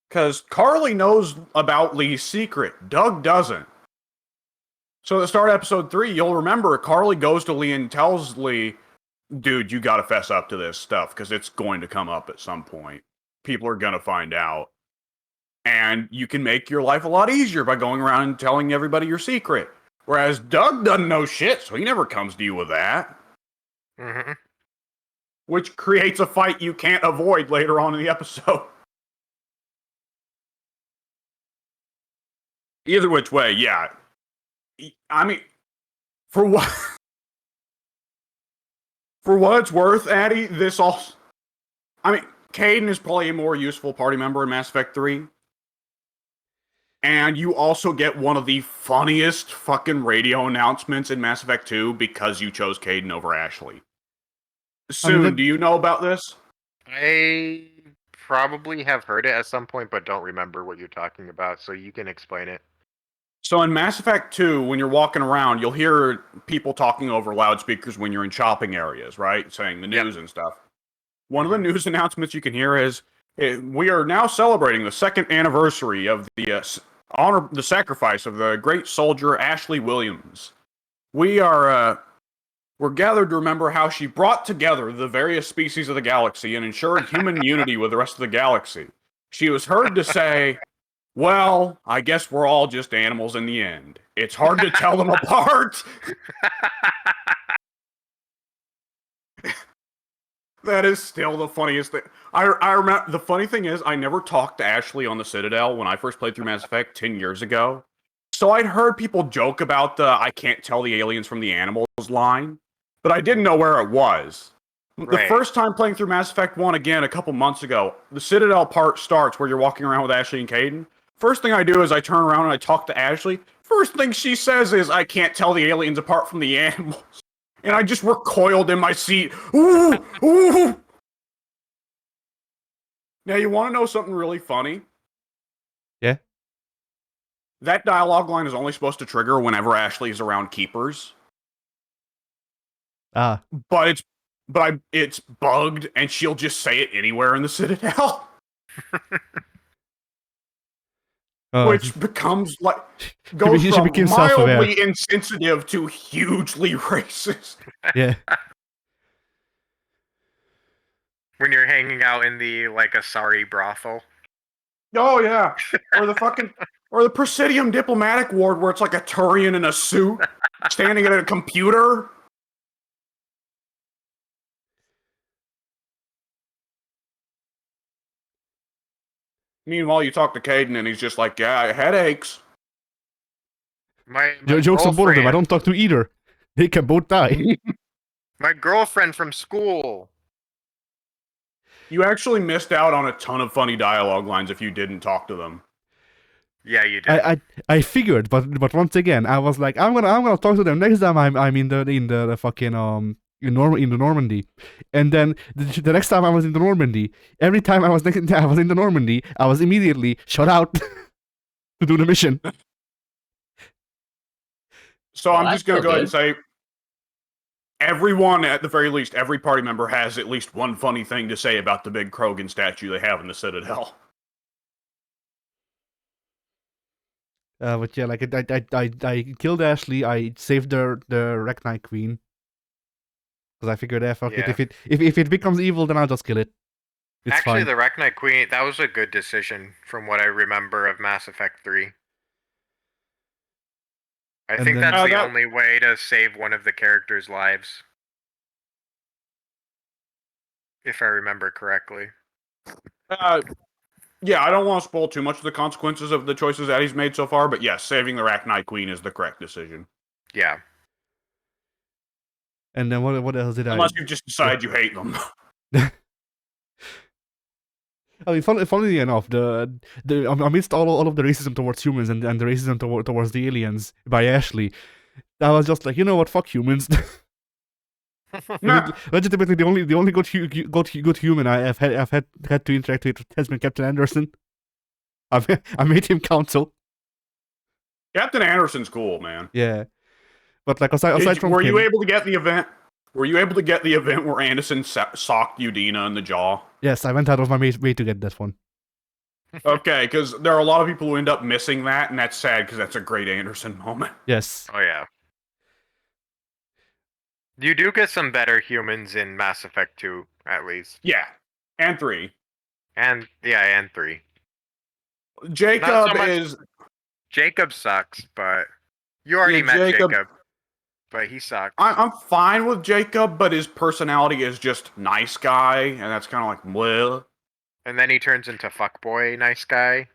Speaker 1: Because Carly knows about Lee's secret. Doug doesn't. So at the start of episode 3, you'll remember Carly goes to Lee and tells Lee, dude, you gotta fess up to this stuff because it's going to come up at some point. People are gonna find out. And you can make your life a lot easier by going around and telling everybody your secret. Whereas Doug doesn't know shit, so he never comes to you with that.
Speaker 4: Mm-hmm.
Speaker 1: Which creates a fight you can't avoid later on in the episode. Either which way, yeah. I mean, for what for what it's worth, Addy, this also... I mean, Caden is probably a more useful party member in Mass Effect 3. And you also get one of the funniest fucking radio announcements in Mass Effect 2 because you chose Caden over Ashley. Soon, do you know about this?
Speaker 4: I probably have heard it at some point, but don't remember what you're talking about, so you can explain it.
Speaker 1: So in Mass Effect 2, when you're walking around, you'll hear people talking over loudspeakers when you're in shopping areas, right? Saying the news and stuff. One of the news announcements you can hear is, we are now celebrating the second anniversary of the sacrifice of the great soldier Ashley Williams. We're gathered to remember how she brought together the various species of the galaxy and ensured human unity with the rest of the galaxy. She was heard to say, well, I guess we're all just animals in the end. It's hard to tell them apart. That is still the funniest thing. I remember, the funny thing is, I never talked to Ashley on the Citadel when I first played through Mass Effect 10 years ago. So I'd heard people joke about the I can't tell the aliens from the animals line, but I didn't know where it was.
Speaker 4: Right.
Speaker 1: The first time playing through Mass Effect 1 again a couple months ago, the Citadel part starts where you're walking around with Ashley and Caden. First thing I do is I turn around and I talk to Ashley. First thing she says is, I can't tell the aliens apart from the animals. And I just recoiled in my seat. Ooh! Ooh! Now, you want to know something really funny?
Speaker 2: Yeah?
Speaker 1: That dialogue line is only supposed to trigger whenever Ashley is around keepers.
Speaker 2: Ah.
Speaker 1: But it's bugged, and she'll just say it anywhere in the Citadel. Which becomes like... goes
Speaker 2: she
Speaker 1: from
Speaker 2: became self-aware.
Speaker 1: mildly insensitive to hugely racist.
Speaker 2: Yeah.
Speaker 4: When you're hanging out in the, like, Asari brothel.
Speaker 1: Oh, yeah. Or the Presidium diplomatic ward where it's like a Turian in a suit standing at a computer. Meanwhile, you talk to Caden and he's just like, yeah, headaches.
Speaker 4: My
Speaker 2: Jokes on both of them. I
Speaker 4: girlfriend-
Speaker 2: don't talk to either. They can both die.
Speaker 4: My girlfriend from school.
Speaker 1: You actually missed out on a ton of funny dialogue lines if you didn't talk to them.
Speaker 4: Yeah, you did.
Speaker 2: I figured, but once again, I was like, I'm gonna talk to them next time I'm in the fucking in the Normandy, and then the next time I was in the Normandy, every time I was in the Normandy, I was immediately shut out to do the mission.
Speaker 1: So
Speaker 3: Well,
Speaker 1: I'm just gonna
Speaker 3: that's
Speaker 1: go ahead and
Speaker 3: still
Speaker 1: say, everyone, at the very least, every party member has at least one funny thing to say about the big Krogan statue they have in the Citadel.
Speaker 2: But yeah, like I killed Ashley. I saved the Reknite Queen because I figured, fuck it.
Speaker 4: Yeah.
Speaker 2: If it becomes evil, then I'll just kill it. It's
Speaker 4: Actually,
Speaker 2: fine.
Speaker 4: the Reknite Queen, that was a good decision from what I remember of Mass Effect 3. I
Speaker 2: And
Speaker 4: think
Speaker 2: then-
Speaker 4: that's the
Speaker 1: that-
Speaker 4: only way to save one of the characters' lives. If I remember correctly.
Speaker 1: Yeah, I don't want to spoil too much of the consequences of the choices that he's made so far, but yes, saving the Arachnite Queen is the correct decision.
Speaker 4: Yeah.
Speaker 2: And then what else did
Speaker 1: Unless you just decide you hate them.
Speaker 2: I mean, funnily enough, the amidst all of the racism towards humans and the racism towards the aliens by Ashley, I was just like, you know what, fuck humans.
Speaker 1: Nah.
Speaker 2: Legitimately, the only good human I've had to interact with has been Captain Anderson. I made him counsel.
Speaker 1: Captain Anderson's cool, man.
Speaker 2: Yeah, but like aside from
Speaker 1: were
Speaker 2: him,
Speaker 1: you able to get the event? Were you able to get the event where Anderson socked Udina in the jaw?
Speaker 2: yes, I went out of my way to get that one.
Speaker 1: Okay, because there are a lot of people who end up missing that, and that's sad because that's a great Anderson moment.
Speaker 2: Yes.
Speaker 4: Oh, yeah. You do get some better humans in Mass Effect 2, at least.
Speaker 1: Yeah, and 3.
Speaker 4: And 3. Not
Speaker 1: Jacob
Speaker 4: so much.
Speaker 1: is
Speaker 4: Jacob sucks, but you
Speaker 1: yeah,
Speaker 4: already met
Speaker 1: Jacob.
Speaker 4: Jacob, but he sucks.
Speaker 1: I'm fine with Jacob, but his personality is just nice guy, and that's kind of like, well,
Speaker 4: And then he turns into fuckboy nice guy.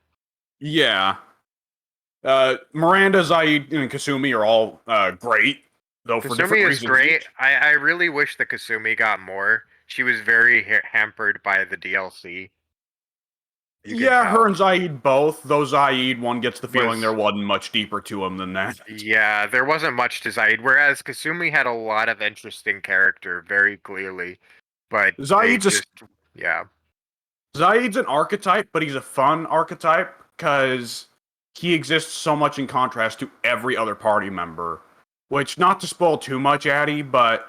Speaker 1: yeah. Miranda, Zaid, and Kasumi are all great, though for different
Speaker 4: Kasumi is
Speaker 1: reasons.
Speaker 4: great.
Speaker 1: each.
Speaker 4: I really wish the Kasumi got more. She was very hampered by the DLC. You can
Speaker 1: Yeah,
Speaker 4: tell.
Speaker 1: her and Zaid both, though Zaid, one gets the feeling
Speaker 4: Was-
Speaker 1: there wasn't much deeper to him than that.
Speaker 4: Yeah, there wasn't much to Zaid, whereas Kasumi had a lot of interesting character, very clearly. But they
Speaker 1: Zaid's a
Speaker 4: just, yeah.
Speaker 1: Zaid's an archetype, but he's a fun archetype because he exists so much in contrast to every other party member. Which, not to spoil too much, Addy, but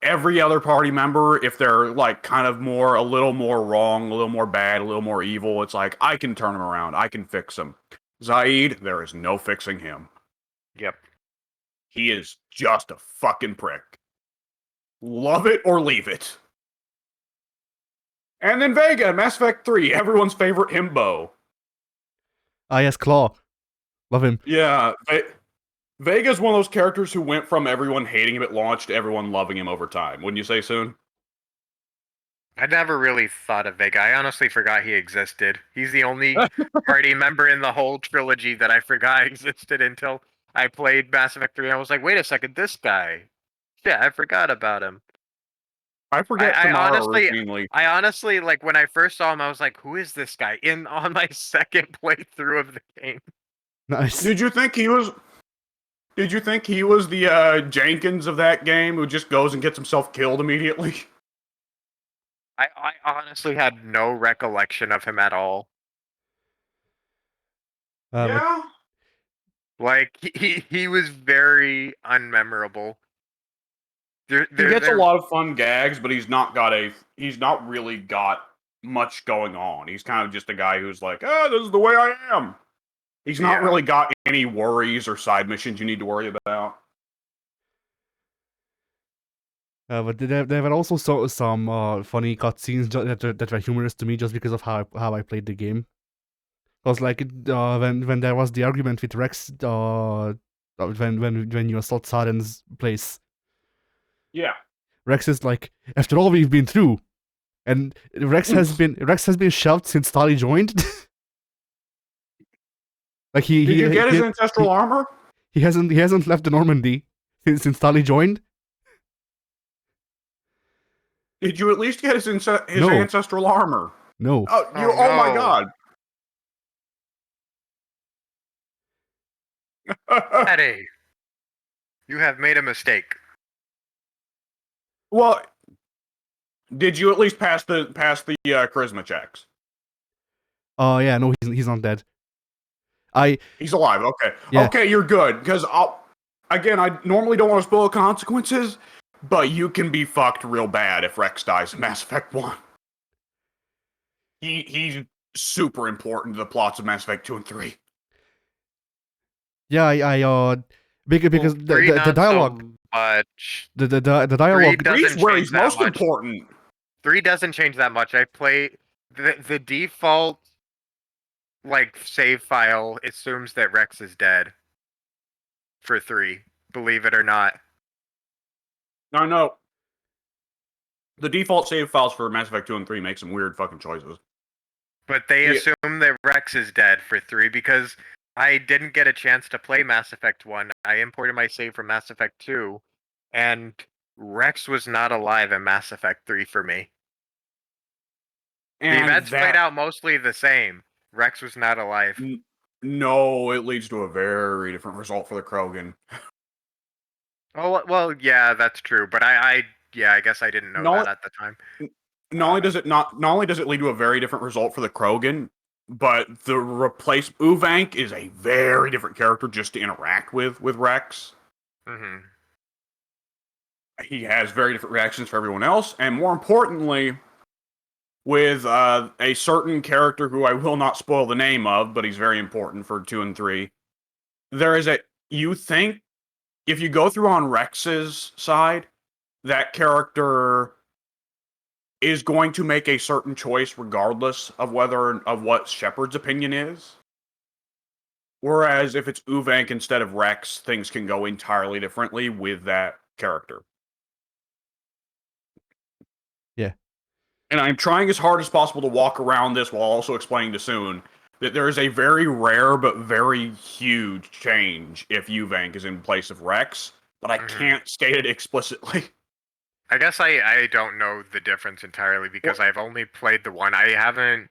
Speaker 1: every other party member, if they're like kind of a little more wrong, a little more bad, a little more evil, it's like, I can turn him around, I can fix him. Zaid, there is no fixing him.
Speaker 4: Yep.
Speaker 1: He is just a fucking prick. Love it or leave it. And then Vega, Mass Effect 3, everyone's favorite himbo.
Speaker 2: Ah, yes, Claw. Love him.
Speaker 1: Yeah, Vega's one of those characters who went from everyone hating him at launch to everyone loving him over time. Wouldn't you say, Soon?
Speaker 4: I never really thought of Vega. I honestly forgot he existed. He's the only party member in the whole trilogy that I forgot existed until I played Mass Effect 3. I was like, wait a second, this guy. Yeah, I forgot about him.
Speaker 1: I forget
Speaker 4: I
Speaker 1: Samara
Speaker 4: honestly-
Speaker 1: routinely.
Speaker 4: I honestly, like, when I first saw him, I was like, who is this guy? On my second playthrough of the game.
Speaker 2: Nice.
Speaker 1: Did you think he was the Jenkins of that game who just goes and gets himself killed immediately?
Speaker 4: I honestly had no recollection of him at all.
Speaker 2: But
Speaker 4: Like, he was very unmemorable.
Speaker 1: He gets a lot of fun gags, but he's not really got much going on. He's kind of just a guy who's like, this is the way I am. He's not
Speaker 4: Yeah.
Speaker 1: really got any worries or side missions you need to worry about.
Speaker 2: but there were also some funny cutscenes that were humorous to me just because of how I played the game. Because like when there was the argument with Rex, when you assault Saren's place,
Speaker 1: Yeah.
Speaker 2: Rex is like, after all we've been through, and Rex has been shoved since Tali joined. Like
Speaker 1: Did you get his ancestral armor?
Speaker 2: He hasn't left the Normandy since Tali joined.
Speaker 1: Did you at least get his
Speaker 2: No.
Speaker 1: ancestral armor?
Speaker 2: No.
Speaker 1: Oh,
Speaker 4: Oh,
Speaker 1: oh my
Speaker 4: no.
Speaker 1: god.
Speaker 4: Eddie, you have made a mistake.
Speaker 1: Well, did you at least pass the charisma checks?
Speaker 2: Yeah, no, he's not dead.
Speaker 1: He's alive. Okay.
Speaker 2: Yeah.
Speaker 1: Okay, you're good. Because I normally don't want to spoil consequences, but you can be fucked real bad if Rex dies in Mass Effect 1. He's super important to the plots of Mass Effect 2 and 3.
Speaker 2: Yeah, because
Speaker 4: Three,
Speaker 2: the
Speaker 4: not
Speaker 2: dialogue,
Speaker 4: so much.
Speaker 2: the dialogue.
Speaker 4: Three doesn't
Speaker 1: Three's where
Speaker 4: change
Speaker 1: he's
Speaker 4: that
Speaker 1: most
Speaker 4: much.
Speaker 1: important.
Speaker 4: 3 doesn't change that much. I play the default like save file assumes that Rex is dead for 3. Believe it or not.
Speaker 1: I know. The default save files for Mass Effect 2 and 3 make some weird fucking choices.
Speaker 4: But they
Speaker 1: Yeah.
Speaker 4: assume that Rex is dead for 3 because I didn't get a chance to play Mass Effect 1. I imported my save from Mass Effect 2, and Rex was not alive in Mass Effect 3 for me.
Speaker 1: And
Speaker 4: the events played out mostly the same. Rex was not alive.
Speaker 1: No, it leads to a very different result for the Krogan.
Speaker 4: Oh, well, yeah, that's true. But I guess I didn't know
Speaker 1: No,
Speaker 4: that at the time.
Speaker 1: Not only does it lead to a very different result for the Krogan, but the Uvank is a very different character just to interact with Rex.
Speaker 4: Mm-hmm.
Speaker 1: He has very different reactions for everyone else, and more importantly, with a certain character who I will not spoil the name of, but he's very important for 2 and 3. There is you think if you go through on Rex's side, that character is going to make a certain choice regardless of what Shepard's opinion is. Whereas if it's Uvank instead of Rex, things can go entirely differently with that character.
Speaker 2: Yeah.
Speaker 1: And I'm trying as hard as possible to walk around this while also explaining to Soon that there is a very rare but very huge change if Uvank is in place of Rex, but I can't state it explicitly.
Speaker 4: I guess I don't know the difference entirely because I've only played the one. I didn't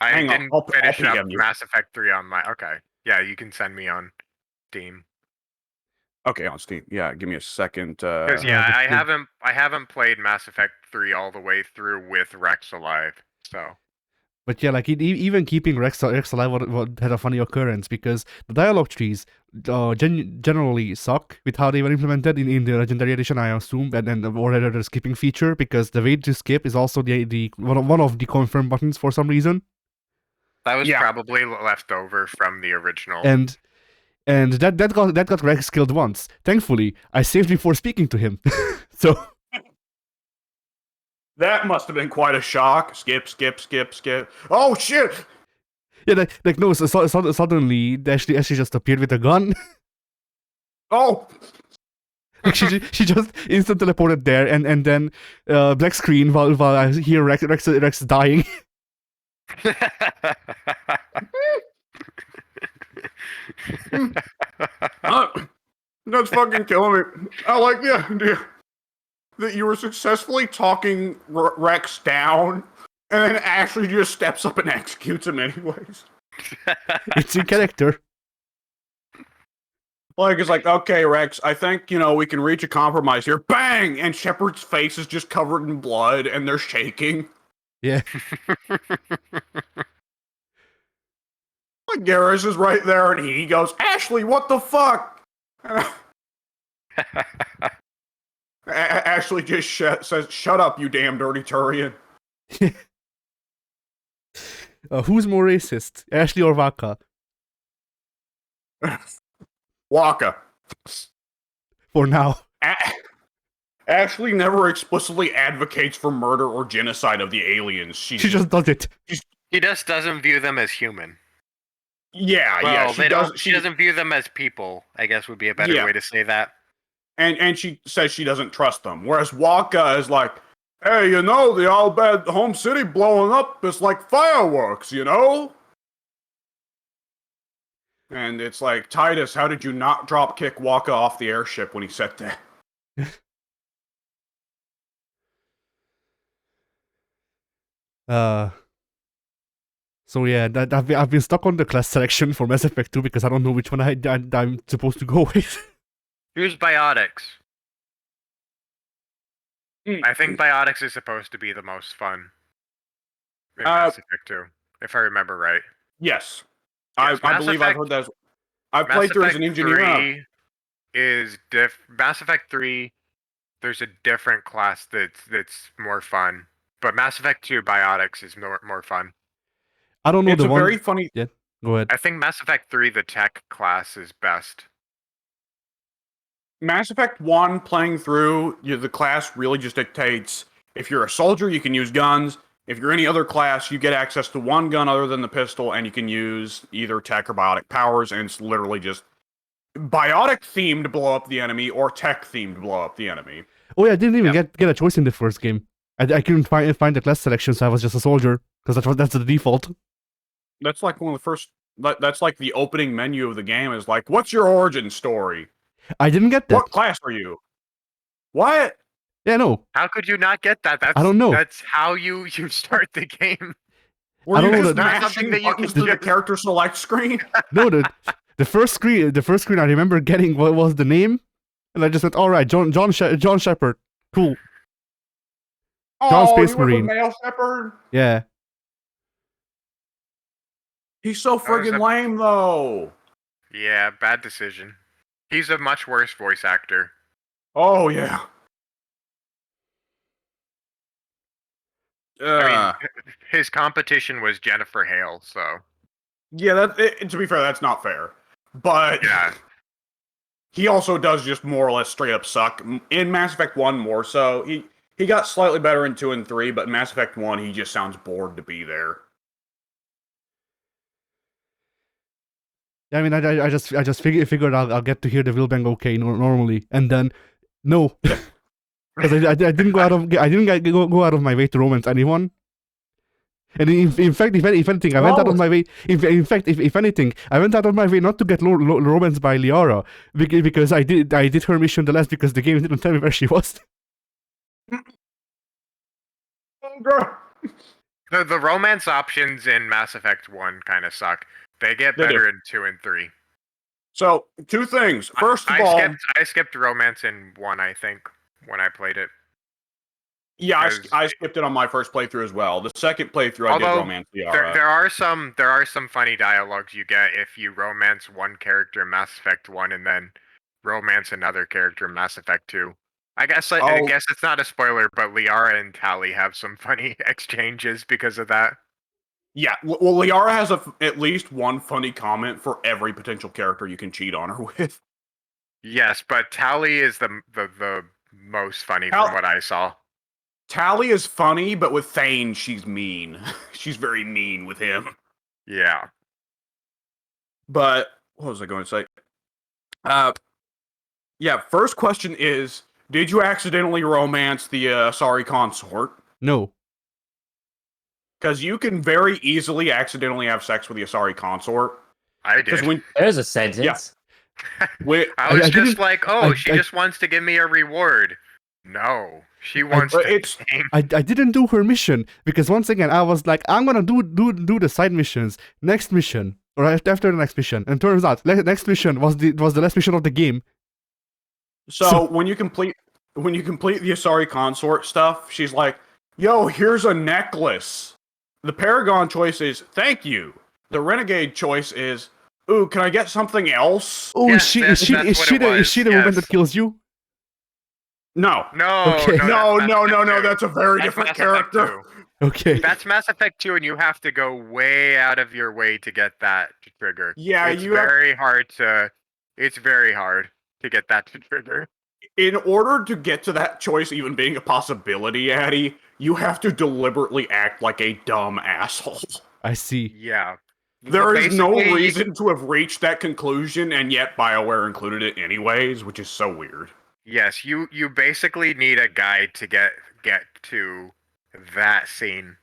Speaker 1: I'll
Speaker 4: finish up
Speaker 1: PM you.
Speaker 4: Mass Effect 3 on my. Okay. Yeah, you can send me on Steam.
Speaker 1: Okay, on Steam. Yeah, give me a second.
Speaker 4: Because I haven't played Mass Effect 3 all the way through with Rex alive. So
Speaker 2: But yeah, like even keeping Rex alive had a funny occurrence because the dialogue trees generally suck with how they were implemented in the Legendary Edition, I assume, or rather the skipping feature, because the way to skip is also the one of the confirm buttons for some reason.
Speaker 4: that was probably left over from the original.
Speaker 2: And that got Rex killed once. Thankfully, I saved before speaking to him. So
Speaker 1: that must have been quite a shock. Skip. Oh shit!
Speaker 2: yeah, no. Suddenly, Ashley just appeared with a gun.
Speaker 1: Oh,
Speaker 2: Like she just instant teleported there, and then black screen while I hear Rex dying.
Speaker 1: That's fucking killing me. I like the idea that you were successfully talking Rex down, and then Ashley just steps up and executes him anyways.
Speaker 2: It's in character.
Speaker 1: Like, it's like, okay, Rex, I think, we can reach a compromise here. Bang! And Shepard's face is just covered in blood, and they're shaking.
Speaker 2: Yeah.
Speaker 1: Like, Garrus is right there, and he goes, Ashley, what the fuck? Ashley just says, shut up, you damn dirty Turian.
Speaker 2: Who's more racist, Ashley or Vaka?
Speaker 1: Waka.
Speaker 2: For now.
Speaker 1: Ashley never explicitly advocates for murder or genocide of the aliens. She
Speaker 2: just does it.
Speaker 4: She just doesn't view them as human.
Speaker 1: Yeah.
Speaker 4: She doesn't view them as people, I guess would be a better way to say that.
Speaker 1: And she says she doesn't trust them. Whereas Waka is like, hey, the All Bad home city blowing up is like fireworks, And it's like, Titus, how did you not drop kick Waka off the airship when he said that?
Speaker 2: So yeah, I've been stuck on the class selection for Mass Effect 2 because I don't know which one I'm supposed to go with.
Speaker 4: Choose Biotics. I think Biotics is supposed to be the most fun in Mass Effect 2, if I remember right.
Speaker 1: Yes.
Speaker 4: Yes,
Speaker 1: I believe I've heard that. I've played through as an engineer.
Speaker 4: Mass Effect 3, there's a different class that's more fun. But Mass Effect 2 Biotics is more fun.
Speaker 2: I don't know
Speaker 1: it's
Speaker 2: the
Speaker 1: a
Speaker 2: one.
Speaker 1: Very funny.
Speaker 2: Yeah, go ahead.
Speaker 4: I think Mass Effect 3, the tech class, is best.
Speaker 1: Mass Effect 1 playing through, the class really just dictates if you're a soldier, you can use guns. If you're any other class, you get access to one gun other than the pistol, and you can use either tech or biotic powers, and it's literally just biotic themed blow up the enemy or tech themed blow up the enemy.
Speaker 2: Oh yeah, I didn't even get a choice in the first game. I couldn't find the class selection, so I was just a soldier because that's the default.
Speaker 1: That's like one of the first. That's like the opening menu of the game is like, what's your origin story?
Speaker 2: I didn't get that.
Speaker 1: What class are you? What?
Speaker 2: Yeah, no.
Speaker 4: How could you not get that?
Speaker 2: I don't know.
Speaker 4: That's how you start the game.
Speaker 1: I don't know. That's something that you can do the character select screen.
Speaker 2: No, the first screen I remember getting what was the name, and I just went, all right, John Shepard, cool. John Space Marine.
Speaker 1: Male Shepard.
Speaker 2: Yeah.
Speaker 1: He's so friggin' lame, though.
Speaker 4: Yeah, bad decision. He's a much worse voice actor.
Speaker 1: Oh, yeah.
Speaker 4: I mean, his competition was Jennifer Hale, so...
Speaker 1: Yeah, to be fair, that's not fair. But...
Speaker 4: Yeah.
Speaker 1: he also does just more or less straight up suck. In Mass Effect 1 more so. He got slightly better in 2 and 3, but in Mass Effect 1 he just sounds bored to be there.
Speaker 2: Yeah, I mean, I just figured I'll get to hear the Wilbang okay normally, and then no, because I didn't go out of go out of my way to romance anyone. And in fact, if anything, I went out of my way. In fact, if anything, I went out of my way not to get romance by Liara because I did her mission the last because the game didn't tell me where she was.
Speaker 4: The romance options in Mass Effect 1 kind of suck. They get
Speaker 1: They do.
Speaker 4: better in 2 and 3.
Speaker 1: So, two things. First of
Speaker 4: I
Speaker 1: all,
Speaker 4: skipped romance in 1, I think, when I played it.
Speaker 1: yeah, I
Speaker 4: 'Cause
Speaker 1: skipped it on my first playthrough as well. The second playthrough, I did
Speaker 4: Although,
Speaker 1: romance Liara.
Speaker 4: there are some funny dialogues you get if you romance one character in Mass Effect 1 and then romance another character in Mass Effect 2. I guess it's not a spoiler, but Liara and Tali have some funny exchanges because of that.
Speaker 1: Yeah, well, Liara has at least one funny comment for every potential character you can cheat on her with.
Speaker 4: Yes, but Tali is the most funny from what I saw.
Speaker 1: Tali is funny, but with Thane, she's mean. She's very mean with him.
Speaker 4: Yeah.
Speaker 1: But what was I going to say? Yeah. First question is: did you accidentally romance the Asari consort?
Speaker 2: No.
Speaker 1: Because you can very easily accidentally have sex with the Asari consort.
Speaker 4: I did.
Speaker 3: There's a sentence.
Speaker 4: I was
Speaker 2: I
Speaker 4: just
Speaker 2: didn't-
Speaker 4: like, oh, she just wants to give me a reward. No, she wants to.
Speaker 2: I didn't do her mission because once again I was like, I'm gonna do the side missions next mission or after the next mission, and turns out next mission was the last mission of the game.
Speaker 1: So when you complete the Asari consort stuff, she's like, "Yo, here's a necklace." The Paragon choice is "Thank you." The Renegade choice is, "Ooh, can I get something else?"
Speaker 2: Oh,
Speaker 4: Yes,
Speaker 2: is she the woman that kills you?
Speaker 1: No.
Speaker 4: No,
Speaker 2: Okay.
Speaker 1: No. That's a very
Speaker 4: That's
Speaker 1: different
Speaker 4: Mass Effect
Speaker 1: character.
Speaker 4: 2.
Speaker 2: Okay.
Speaker 4: That's Mass Effect 2, and you have to go way out of your way to get that to trigger.
Speaker 1: Yeah,
Speaker 4: it's very hard to get that to trigger.
Speaker 1: In order to get to that choice even being a possibility, Addy, you have to deliberately act like a dumb asshole.
Speaker 2: I see.
Speaker 4: Yeah.
Speaker 1: There is no
Speaker 4: Basically,
Speaker 1: reason to have reached that conclusion, and yet BioWare included it anyways, which is so weird.
Speaker 4: Yes, you basically need a guide to get to that scene.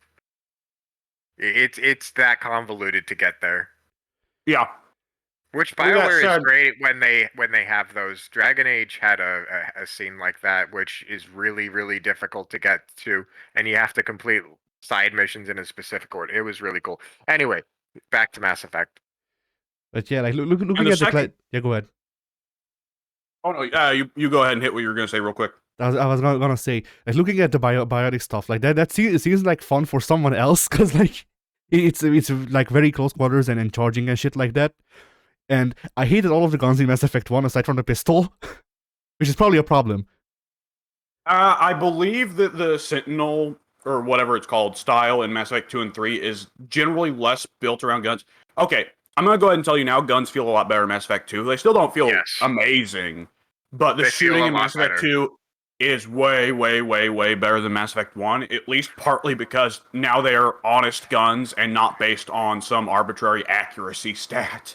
Speaker 4: It's that convoluted to get there.
Speaker 1: Yeah.
Speaker 4: Which
Speaker 1: With that
Speaker 4: BioWare is
Speaker 1: said-
Speaker 4: great when they have those. Dragon Age had a scene like that, which is really, really difficult to get to, and you have to complete side missions in a specific order. It was really cool. Anyway, back to Mass Effect.
Speaker 2: But yeah, like looking at the yeah, go ahead.
Speaker 1: Oh no, you go ahead and hit what you were gonna say real quick.
Speaker 2: I was gonna say, like looking at the biotic stuff, like that seems like fun for someone else, because like it's like very close quarters and charging and shit like that. And I hated all of the guns in Mass Effect 1 aside from the pistol, which is probably a problem.
Speaker 1: I believe that the Sentinel, or whatever it's called, style in Mass Effect 2 and 3 is generally less built around guns. Okay, I'm going to go ahead and tell you now, guns feel a lot better in Mass Effect 2. They still don't feel amazing, but the shooting in Mass Effect 2 is way, way, way, way better than Mass Effect 1, at least partly because now they are honest guns and not based on some arbitrary accuracy stat.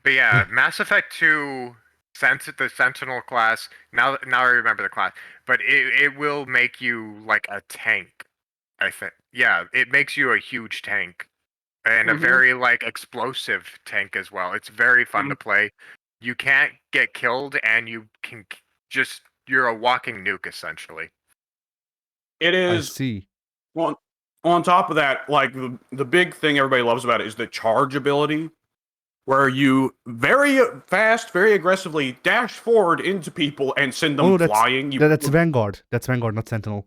Speaker 4: But yeah, Mass Effect 2, the Sentinel class. Now I remember the class, but it will make you like a tank. I think. Yeah, it makes you a huge tank and a very like explosive tank as well. It's very fun to play. You can't get killed, and you can you're a walking nuke essentially.
Speaker 1: It is.
Speaker 2: I see.
Speaker 1: Well, on top of that, like the big thing everybody loves about it is the charge ability, where you very fast, very aggressively dash forward into people and send them flying.
Speaker 2: That's Vanguard. That's Vanguard, not Sentinel.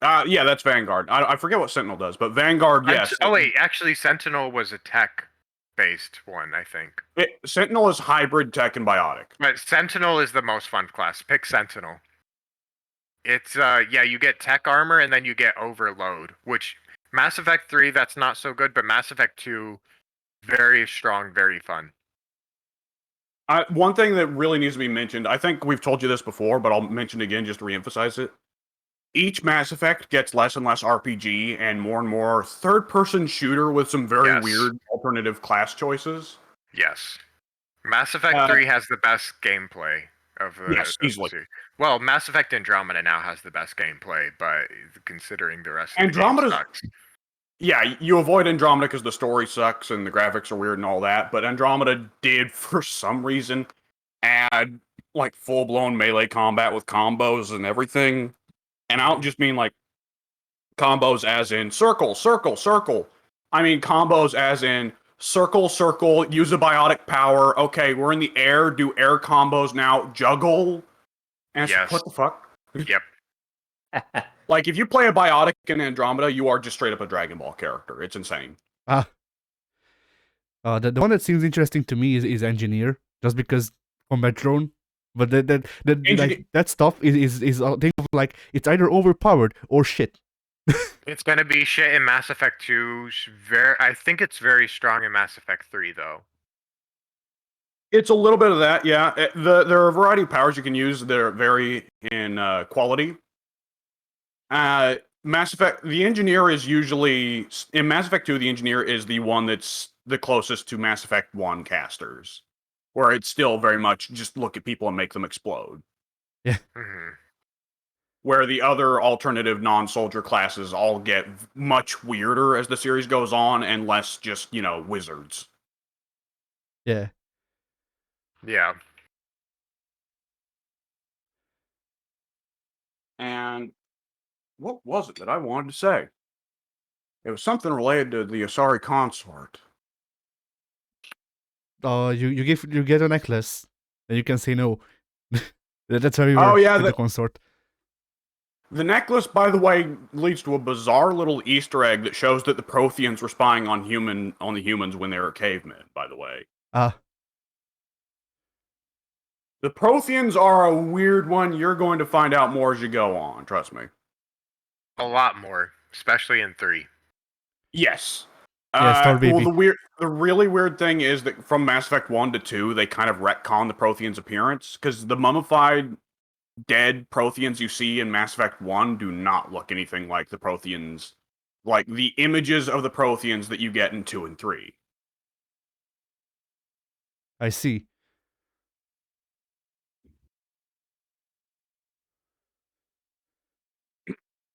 Speaker 1: Yeah, that's Vanguard. I forget what Sentinel does, but Vanguard, yes.
Speaker 4: Oh wait, actually, Sentinel was a tech-based one, I think.
Speaker 1: Sentinel is hybrid tech and biotic.
Speaker 4: But Sentinel is the most fun class. Pick Sentinel. It's yeah, you get tech armor and then you get overload, which Mass Effect 3 that's not so good, but Mass Effect 2 very strong, very fun.
Speaker 1: One thing that really needs to be mentioned, I think we've told you this before, but I'll mention it again just to reemphasize it. Each Mass Effect gets less and less RPG and more third-person shooter with some very
Speaker 4: Yes.
Speaker 1: weird alternative class choices.
Speaker 4: Yes. Mass Effect 3 has the best gameplay of the,
Speaker 1: Yes,
Speaker 4: of the
Speaker 1: easily.
Speaker 4: series. Well, Mass Effect Andromeda now has the best gameplay, but considering the rest of the
Speaker 1: Andromeda's
Speaker 4: game sucks.
Speaker 1: Yeah, you avoid Andromeda because the story sucks and the graphics are weird and all that, but Andromeda did, for some reason, add, like, full-blown melee combat with combos and everything. And I don't just mean, like, combos as in circle, circle, circle. I mean combos as in circle, circle, use a biotic power. Okay, we're in the air, do air combos now, juggle. And it's
Speaker 4: Yes.
Speaker 1: what the fuck?
Speaker 4: Yep.
Speaker 1: Like, if you play a biotic in Andromeda, you are just straight up a Dragon Ball character. It's insane.
Speaker 2: The one that seems interesting to me is engineer, just because combat drone. But like that stuff is think of like it's either overpowered or shit.
Speaker 4: It's gonna be shit in Mass Effect 2. I think it's very strong in Mass Effect 3, though.
Speaker 1: It's a little bit of that, yeah. There are a variety of powers you can use that vary in quality. Mass Effect, the engineer is usually in Mass Effect 2. The engineer is the one that's the closest to Mass Effect 1 casters, where it's still very much just look at people and make them explode.
Speaker 2: Yeah.
Speaker 4: Mm-hmm.
Speaker 1: Where the other alternative non-soldier classes all get much weirder as the series goes on, and less just wizards.
Speaker 2: Yeah.
Speaker 4: Yeah.
Speaker 1: And what was it that I wanted to say? It was something related to the Asari consort.
Speaker 2: You get a necklace, and you can say no. That's how you
Speaker 1: Oh,
Speaker 2: work
Speaker 1: yeah,
Speaker 2: with the consort.
Speaker 1: The necklace, by the way, leads to a bizarre little Easter egg that shows that the Protheans were spying on the humans when they were cavemen, by the way. The Protheans are a weird one. You're going to find out more as you go on, trust me.
Speaker 4: A lot more, especially in 3.
Speaker 1: Yes.
Speaker 2: Star Baby.
Speaker 1: Well, the really weird thing is that from Mass Effect 1 to 2, they kind of retcon the Protheans' appearance, because the mummified dead Protheans you see in Mass Effect 1 do not look anything like the Protheans, like the images of the Protheans that you get in 2 and 3.
Speaker 2: I see.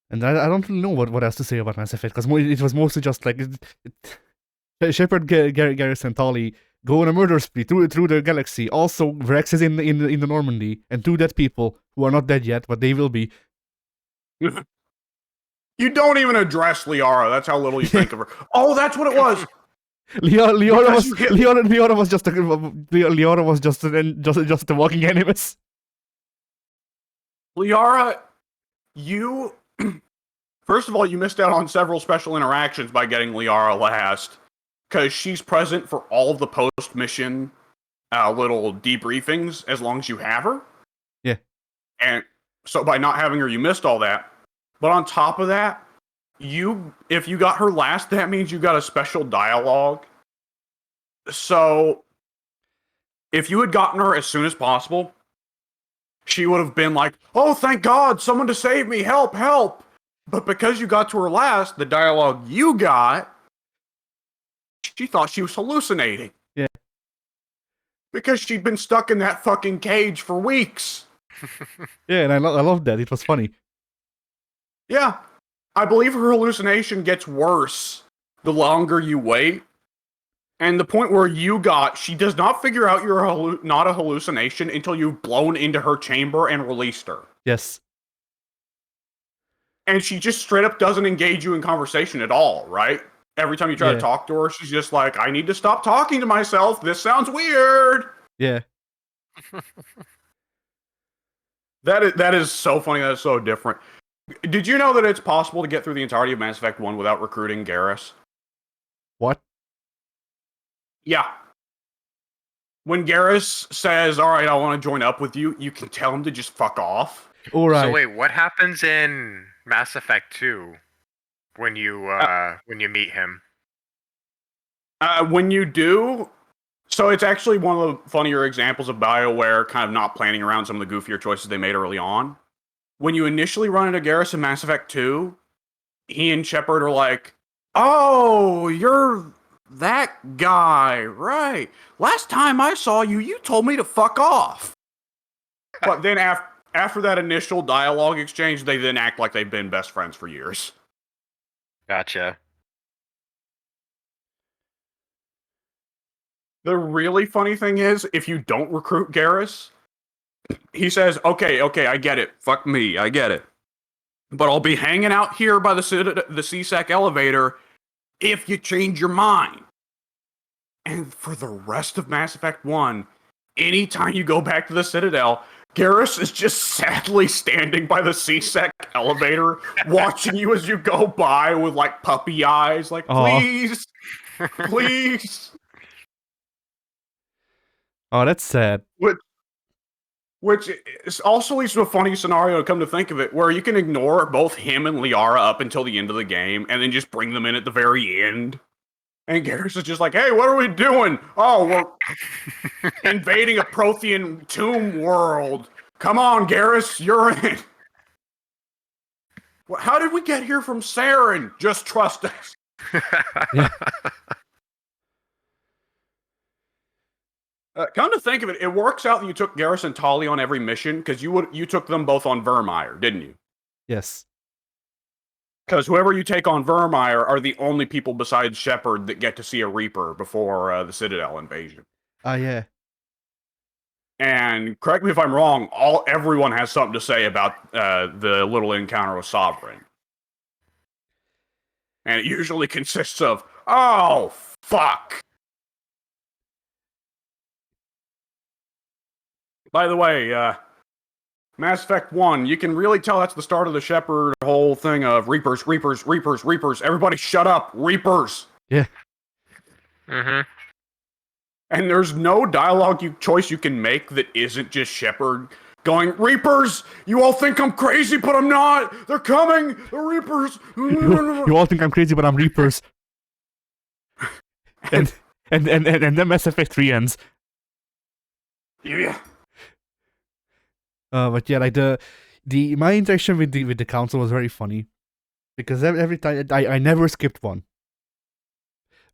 Speaker 2: And I don't really know what else to say about Mass Effect, because it was mostly just like Shepard, Garrus, and Tali go on a murder spree through the galaxy. Also, Rex is in the Normandy, and 2 dead people who are not dead yet, but they will be.
Speaker 1: You don't even address Liara. That's how little you think of her. Oh, that's what it was.
Speaker 2: Liara was just a walking animus.
Speaker 1: Liara, you first of all, you missed out on several special interactions by getting Liara last, because she's present for all of the post-mission little debriefings as long as you have her.
Speaker 2: Yeah.
Speaker 1: And so by not having her, you missed all that. But on top of that, if you got her last, that means you got a special dialogue. So if you had gotten her as soon as possible, she would have been like, "Oh, thank God, someone to save me, help, help." But because you got to her last, the dialogue you got, she thought she was hallucinating.
Speaker 2: Yeah.
Speaker 1: Because she'd been stuck in that fucking cage for weeks.
Speaker 2: Yeah, and I love that. It was funny.
Speaker 1: Yeah. I believe her hallucination gets worse the longer you wait. And the point where she does not figure out you're not a hallucination until you've blown into her chamber and released her.
Speaker 2: Yes.
Speaker 1: And she just straight up doesn't engage you in conversation at all, right? Every time you try to talk to her, she's just like, I need to stop talking to myself. This sounds weird.
Speaker 2: Yeah.
Speaker 1: That is so funny. That is so different. Did you know that it's possible to get through the entirety of Mass Effect 1 without recruiting Garrus?
Speaker 2: What?
Speaker 1: Yeah. When Garrus says, all right, I want to join up with you, you can tell him to just fuck off.
Speaker 2: All right.
Speaker 4: So wait, what happens in Mass Effect 2 when you meet him?
Speaker 1: When you do, So it's actually one of the funnier examples of BioWare kind of not planning around some of the goofier choices they made early on. When you initially run into Garrus in Mass Effect 2, he and Shepard are like, "Oh, you're that guy, right? Last time I saw you, you told me to fuck off." But then after that initial dialogue exchange, they then act like they've been best friends for years.
Speaker 4: Gotcha.
Speaker 1: The really funny thing is, if you don't recruit Garrus, he says, okay, I get it. Fuck me, I get it. But I'll be hanging out here by the CSEC elevator if you change your mind. And for the rest of Mass Effect 1, anytime you go back to the Citadel, Garrus is just sadly standing by the CSEC elevator, watching you as you go by with like puppy eyes, like, please, please.
Speaker 2: Oh, that's sad.
Speaker 1: Which is also leads to a funny scenario, to come to think of it, where you can ignore both him and Liara up until the end of the game, and then just bring them in at the very end. And Garrus is just like, hey, what are we doing? Oh, we're invading a Prothean tomb world. Come on, Garrus, you're in. How did we get here from Saren? Just trust us.
Speaker 2: Yeah.
Speaker 1: Come to think of it, it works out that you took Garrus and Tali on every mission, because you took them both on Vermeer, didn't you?
Speaker 2: Yes.
Speaker 1: Because whoever you take on Vermeer are the only people besides Shepard that get to see a Reaper before the Citadel invasion.
Speaker 2: Yeah.
Speaker 1: And correct me if I'm wrong, everyone has something to say about the little encounter with Sovereign. And it usually consists of, oh, fuck. By the way, Mass Effect 1, you can really tell that's the start of the Shepard whole thing of Reapers, Reapers, Reapers, Reapers. Everybody shut up, Reapers!
Speaker 2: Yeah.
Speaker 4: Mm-hmm.
Speaker 1: And there's no dialogue choice you can make that isn't just Shepard going, Reapers! You all think I'm crazy, but I'm not! They're coming! The Reapers!
Speaker 2: You all think I'm crazy, but I'm Reapers. and then Mass Effect 3 ends.
Speaker 1: Yeah.
Speaker 2: But yeah, like my interaction with the council was very funny, because every time I never skipped one,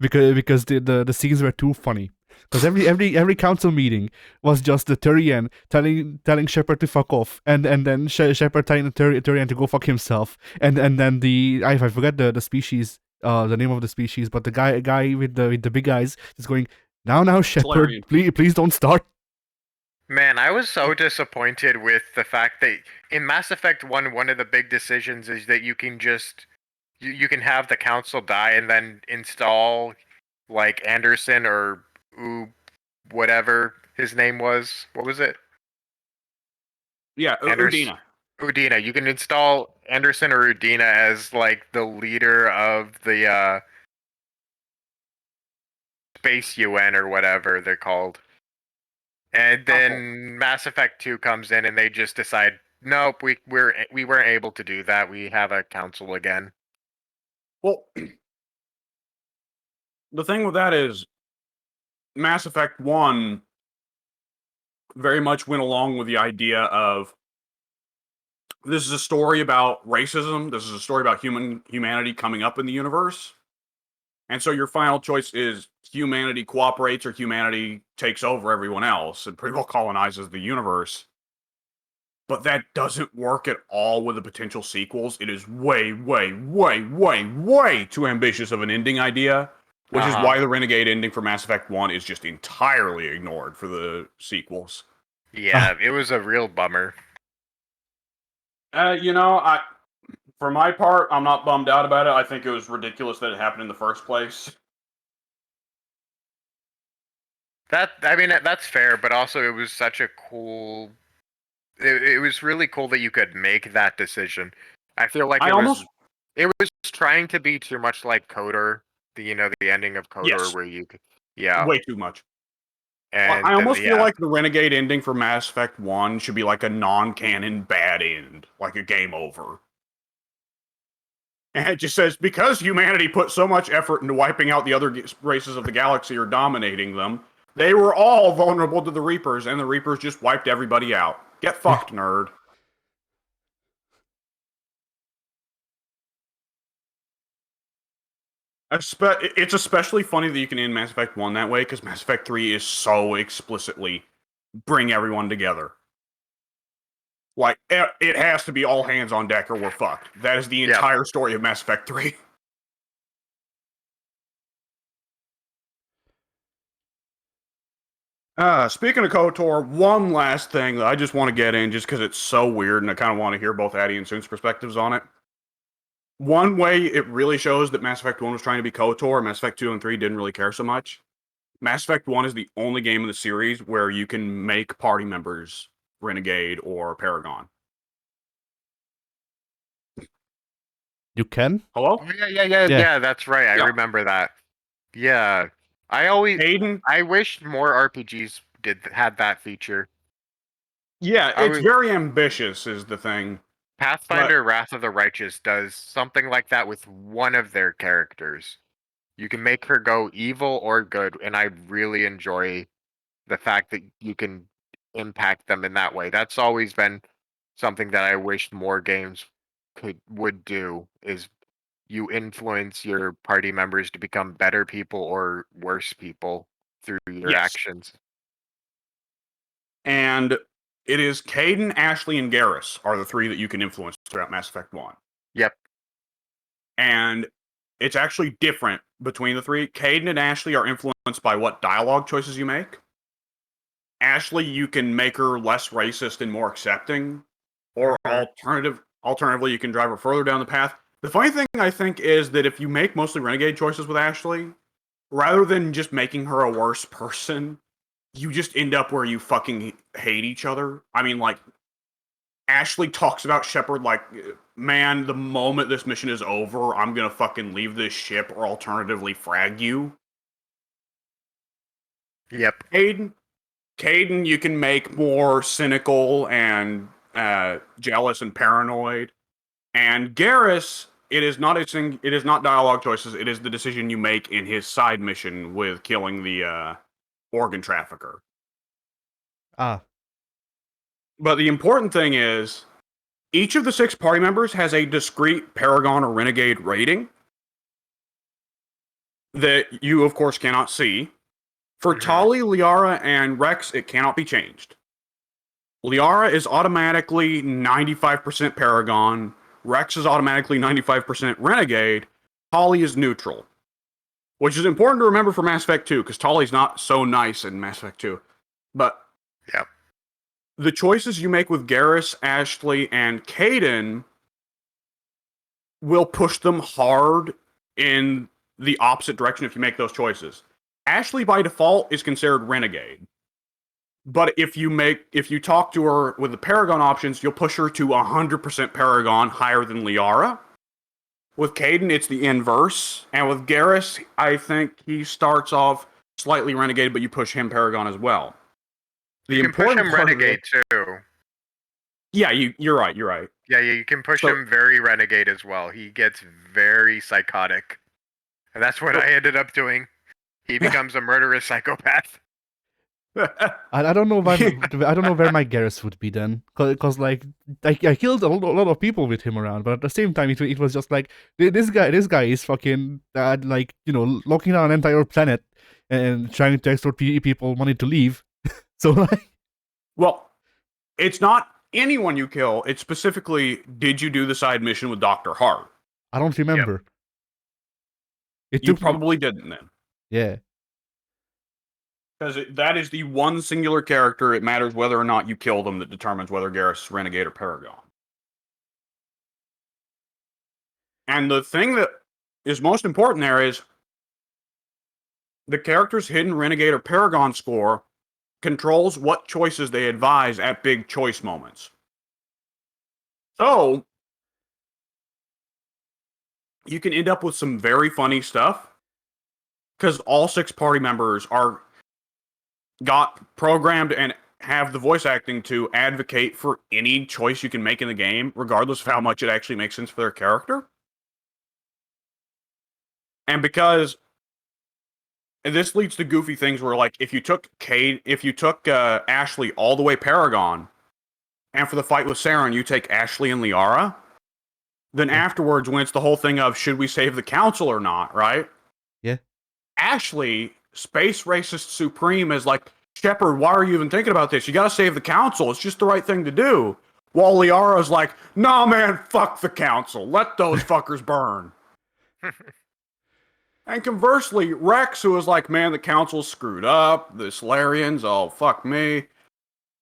Speaker 2: because the scenes were too funny. Because every council meeting was just the Turian telling Shepard to fuck off, and then Shepard telling the Turian to go fuck himself, and then I forget the species, the name of the species, but the guy with the big eyes is going, now Shepard, please don't start.
Speaker 4: Man, I was so disappointed with the fact that in Mass Effect 1, one of the big decisions is that you can just you can have the council die and then install like Anderson or whatever his name was. What was it?
Speaker 1: Yeah, Udina.
Speaker 4: Udina. You can install Anderson or Udina as like the leader of the Space UN or whatever they're called. And then Mass Effect 2 comes in and they just decide, nope, we weren't able to do that. We have a council again.
Speaker 1: Well, the thing with that is Mass Effect 1 very much went along with the idea of this is a story about racism, this is a story about humanity coming up in the universe. And so your final choice is humanity cooperates or humanity takes over everyone else and pretty well colonizes the universe. But that doesn't work at all with the potential sequels. It is way, way, way, way, way too ambitious of an ending idea, which is why the Renegade ending for Mass Effect 1 is just entirely ignored for the sequels.
Speaker 4: Yeah, it was a real bummer.
Speaker 1: For my part, I'm not bummed out about it. I think it was ridiculous that it happened in the first place.
Speaker 4: That's fair, but also it was such a cool. It was really cool that you could make that decision. I feel like it was trying to be too much like Coder, the ending of Coder,
Speaker 1: Yes.
Speaker 4: where you could,
Speaker 1: way too much.
Speaker 4: And
Speaker 1: I almost feel like the Renegade ending for Mass Effect 1 should be like a non-canon bad end, like a game over. And it just says, because humanity put so much effort into wiping out the other races of the galaxy or dominating them, They were all vulnerable to the Reapers, and the Reapers just wiped everybody out. Get fucked, nerd. It's especially funny that you can end Mass Effect 1 that way, because Mass Effect 3 is so explicitly bring everyone together. Like, it has to be all hands on deck or we're fucked. That is the entire story of Mass Effect 3. Speaking of KOTOR, one last thing that I just want to get in just because it's so weird and I kind of want to hear both Addy and Soon's perspectives on it. One way it really shows that Mass Effect 1 was trying to be KOTOR, Mass Effect 2 and 3 didn't really care so much. Mass Effect 1 is the only game in the series where you can make party members Renegade or Paragon.
Speaker 2: You can?
Speaker 1: Hello?
Speaker 4: Oh, yeah, that's right. I
Speaker 1: Yeah.
Speaker 4: remember that. Yeah.
Speaker 1: Aiden?
Speaker 4: I wish more RPGs had that feature.
Speaker 1: Yeah,
Speaker 4: I
Speaker 1: it's
Speaker 4: would-
Speaker 1: very ambitious is the thing.
Speaker 4: Pathfinder Wrath of the Righteous does something like that with one of their characters. You can make her go evil or good, and I really enjoy the fact that you can impact them in that way. That's always been something that I wish more games would do, is you influence your party members to become better people or worse people through your
Speaker 1: Yes.
Speaker 4: actions.
Speaker 1: And it is Caden, Ashley, and Garrus are the three that you can influence throughout Mass Effect 1.
Speaker 4: Yep.
Speaker 1: And it's actually different between the three. Caden and Ashley are influenced by what dialogue choices you make. Ashley, you can make her less racist and more accepting. Or alternatively, you can drive her further down the path. The funny thing, I think, is that if you make mostly Renegade choices with Ashley, rather than just making her a worse person, you just end up where you fucking hate each other. I mean, like, Ashley talks about Shepard like, man, the moment this mission is over, I'm gonna fucking leave this ship or alternatively frag you.
Speaker 4: Yep.
Speaker 1: Caden, you can make more cynical and jealous and paranoid. And Garrus, it is not dialogue choices. It is the decision you make in his side mission with killing the organ trafficker.
Speaker 2: Ah.
Speaker 1: But the important thing is, each of the 6 party members has a discrete Paragon or Renegade rating that you, of course, cannot see. For Tali, Liara, and Rex, it cannot be changed. Liara is automatically 95% Paragon. Rex is automatically 95% Renegade. Tali is neutral. Which is important to remember for Mass Effect 2, because Tali's not so nice in Mass Effect 2. But
Speaker 4: Yep.
Speaker 1: the choices you make with Garrus, Ashley, and Caden will push them hard in the opposite direction if you make those choices. Ashley, by default, is considered Renegade. But if you talk to her with the Paragon options, you'll push her to 100% Paragon, higher than Liara. With Caden, it's the inverse. And with Garrus, I think he starts off slightly Renegade, but you push him Paragon as well.
Speaker 4: You can push him Renegade too.
Speaker 1: Yeah, you're right. You're right.
Speaker 4: Yeah, you can push him very Renegade as well. He gets very psychotic. And that's what I ended up doing. He becomes a murderous psychopath.
Speaker 2: I don't know I don't know where my Garrus would be then, cause like I killed a lot of people with him around, but at the same time it was just like this guy is fucking like, you know, locking down an entire planet and trying to extort people money to leave. So like,
Speaker 1: well, it's not anyone you kill. It's specifically, did you do the side mission with Dr. Hart?
Speaker 2: I don't remember. It
Speaker 1: You
Speaker 2: took
Speaker 1: probably didn't then.
Speaker 2: Yeah.
Speaker 1: Because that is the one singular character, it matters whether or not you kill them, that determines whether Garrus is Renegade or Paragon. And the thing that is most important there is the character's hidden Renegade or Paragon score controls what choices they advise at big choice moments. So, you can end up with some very funny stuff because all 6 party members got programmed and have the voice acting to advocate for any choice you can make in the game, regardless of how much it actually makes sense for their character. And because And this leads to goofy things where, like, if you took Ashley all the way Paragon, and for the fight with Saren, you take Ashley and Liara, then afterwards, when it's the whole thing of should we save the council or not, right?
Speaker 2: Yeah.
Speaker 1: Ashley, space racist supreme, is like, Shepard, why are you even thinking about this? You gotta save the council. It's just the right thing to do. While Liara's like, nah, man, fuck the council. Let those fuckers burn. And conversely, Rex, who is like, man, the council's screwed up. The Solarians, oh, fuck me.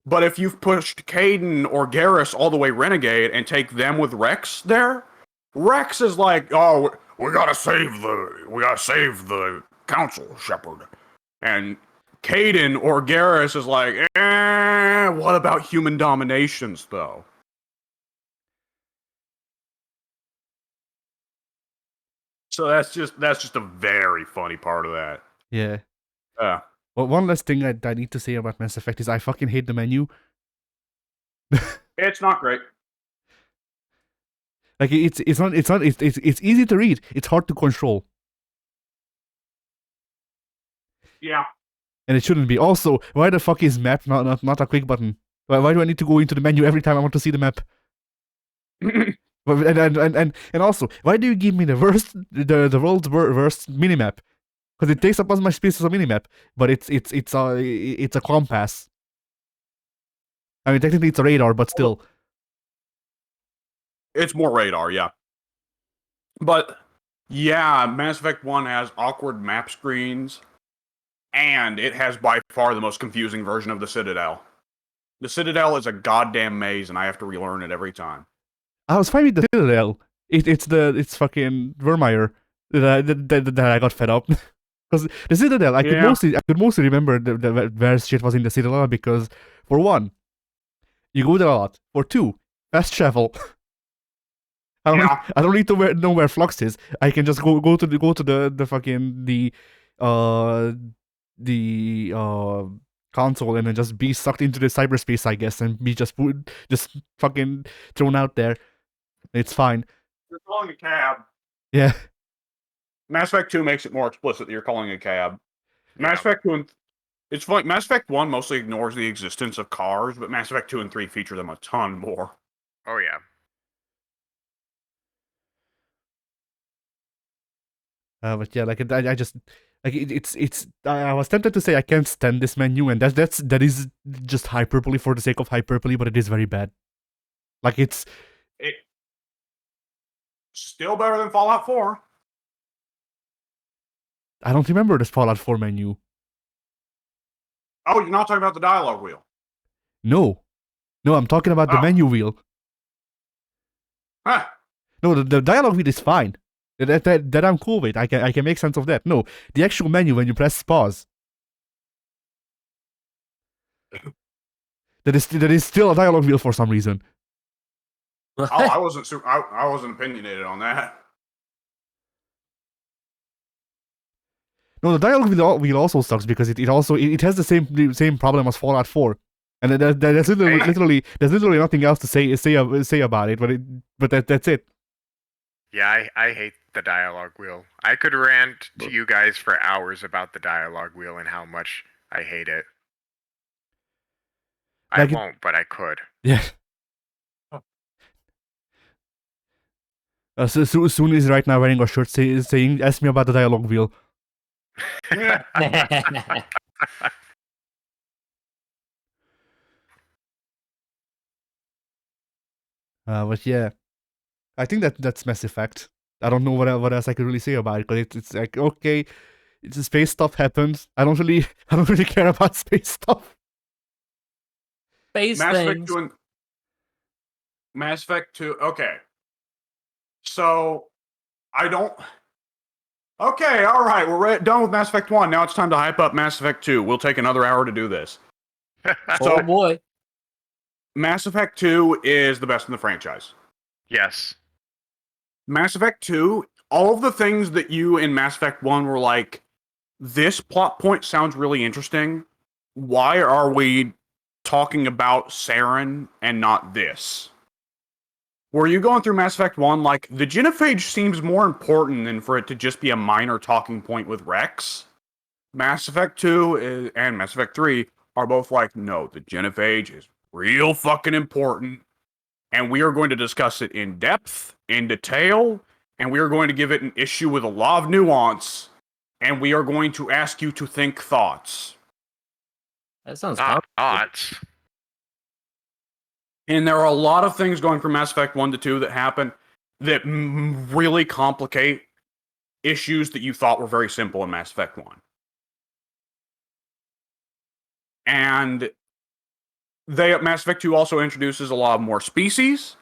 Speaker 1: But if you've pushed Caden or Garrus all the way Renegade and take them with Rex there, Rex is like, oh, we gotta save the council, Shepard. And Caden or Garrus is like, what about human dominations, though? So that's just a very funny part of that.
Speaker 2: Yeah.
Speaker 1: Yeah.
Speaker 2: Well, one last thing I need to say about Mass Effect is I fucking hate the menu.
Speaker 1: It's not great.
Speaker 2: Like it's easy to read. It's hard to control.
Speaker 1: Yeah.
Speaker 2: And it shouldn't be. Also, why the fuck is map not a quick button? Why do I need to go into the menu every time I want to see the map? and also, why do you give me the world's worst minimap? Because it takes up as much space as a minimap, but it's a compass. I mean, technically it's a radar, but still.
Speaker 1: It's more radar, yeah. But yeah, Mass Effect 1 has awkward map screens, and it has by far the most confusing version of the Citadel. The Citadel is a goddamn maze, and I have to relearn it every time.
Speaker 2: I was fine with the Citadel. It's fucking Vermeer that I got fed up. Because the Citadel, I could mostly remember where shit was in the Citadel because, for one, you go there a lot. For two, fast travel. I don't need to know where Flux is. I can just go to the fucking console and then just be sucked into the cyberspace, I guess, and be just fucking thrown out there. It's fine.
Speaker 1: You're calling a cab.
Speaker 2: Yeah.
Speaker 1: Mass Effect 2 makes it more explicit that you're calling a cab. Mass Effect 2 and it's funny. Mass Effect 1 mostly ignores the existence of cars, but Mass Effect 2 and 3 feature them a ton more.
Speaker 4: Oh yeah.
Speaker 2: But yeah, like I just like it's. I was tempted to say I can't stand this menu, and that is just hyperbole for the sake of hyperbole, but it is very bad. Like it's
Speaker 1: still better than Fallout 4.
Speaker 2: I don't remember this Fallout 4 menu.
Speaker 1: Oh, you're not talking about the dialogue wheel?
Speaker 2: No, I'm talking about the menu wheel.
Speaker 1: Huh.
Speaker 2: No, the dialogue wheel is fine. That I'm cool with. I can make sense of that. No, the actual menu when you press pause. That is still a dialogue wheel for some reason.
Speaker 1: I wasn't opinionated on that.
Speaker 2: No, the dialogue wheel also sucks because it has the same problem as Fallout 4, and there's literally nothing else to say about it. But that's it.
Speaker 4: Yeah, I hate the dialogue wheel. I could rant to you guys for hours about the dialogue wheel and how much I hate it. I won't, but I could.
Speaker 2: Yeah. Soon is right now wearing a shirt saying, "Ask me about the dialogue wheel." But yeah, I think that's Mass Effect. I don't know what else I could really say about it, but it's like, okay, it's space stuff happens. I don't really care about space stuff.
Speaker 3: Space
Speaker 1: Mass
Speaker 3: things.
Speaker 1: Effect 2 and Mass Effect 2. Okay. So I don't. Okay, all right, we're done with Mass Effect 1. Now it's time to hype up Mass Effect 2. We'll take another hour to do this.
Speaker 3: Oh boy.
Speaker 1: Mass Effect 2 is the best in the franchise.
Speaker 4: Yes.
Speaker 1: Mass Effect 2, all of the things that you in Mass Effect 1 were like, this plot point sounds really interesting. Why are we talking about Saren and not this? Were you going through Mass Effect 1 like, the genophage seems more important than for it to just be a minor talking point with Rex? Mass Effect 2 and Mass Effect 3 are both like, no, the genophage is real fucking important, and we are going to discuss it in depth, in detail, and we are going to give it an issue with a lot of nuance, and we are going to ask you to think thoughts.
Speaker 3: That sounds
Speaker 4: Not
Speaker 3: complicated.
Speaker 4: thoughts.
Speaker 1: And there are a lot of things going from Mass Effect 1 to 2 that happen that really complicate issues that you thought were very simple in Mass Effect 1. And Mass Effect 2 also introduces a lot more species.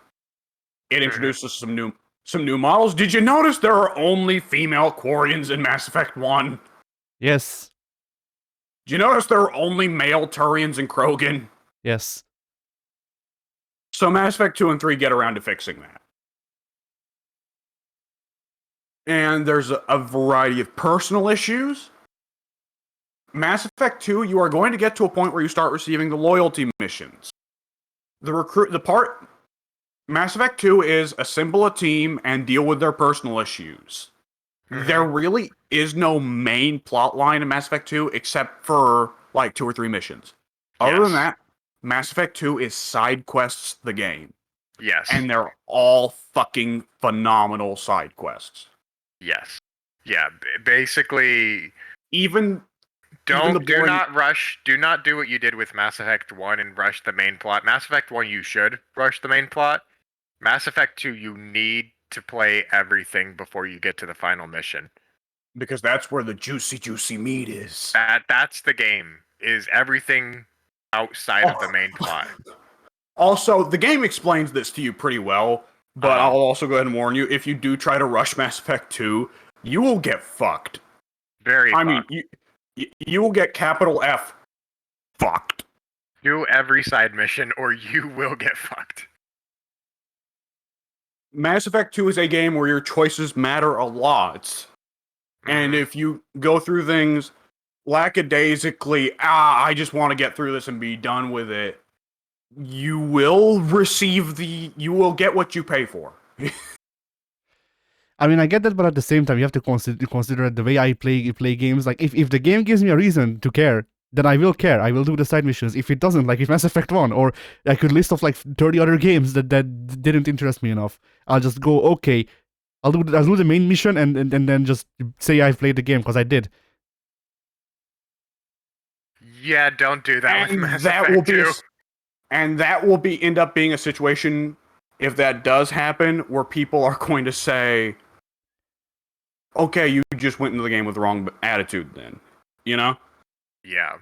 Speaker 1: It introduces some new models. Did you notice there are only female Quarians in Mass Effect 1?
Speaker 2: Yes.
Speaker 1: Did you notice there are only male Turians in Krogan?
Speaker 2: Yes.
Speaker 1: So Mass Effect 2 and 3 get around to fixing that. And there's a variety of personal issues. Mass Effect 2, you are going to get to a point where you start receiving the loyalty missions. Mass Effect 2 is assemble a team and deal with their personal issues. There really is no main plot line in Mass Effect 2 except for like 2 or 3 missions. Other than that, Mass Effect 2 is side quests the game.
Speaker 4: Yes.
Speaker 1: And they're all fucking phenomenal side quests.
Speaker 4: Yes. Yeah, basically
Speaker 1: Do
Speaker 4: not rush. Do not do what you did with Mass Effect 1 and rush the main plot. Mass Effect 1 you should rush the main plot. Mass Effect 2 you need to play everything before you get to the final mission.
Speaker 1: Because that's where the juicy meat is.
Speaker 4: That's the game. Is everything outside of the main plot.
Speaker 1: Also, the game explains this to you pretty well, but I'll also go ahead and warn you, if you do try to rush Mass Effect 2, you will get fucked. I mean, you will get capital F fucked.
Speaker 4: Do every side mission or you will get fucked.
Speaker 1: Mass Effect 2 is a game where your choices matter a lot. And if you go through things lackadaisically, I just want to get through this and be done with it, you will get what you pay for.
Speaker 2: I mean, I get that, but at the same time, you have to consider the way I play games. Like, if the game gives me a reason to care, then I will care. I will do the side missions. If it doesn't, like if Mass Effect 1, or I could list off like 30 other games that didn't interest me enough, I'll just go, okay, I'll do the main mission and then just say I played the game because I did.
Speaker 4: Yeah, don't do that with Mass
Speaker 1: that
Speaker 4: Effect 2.
Speaker 1: And that will end up being a situation, if that does happen, where people are going to say, okay, you just went into the game with the wrong attitude then. You know?
Speaker 4: Yeah.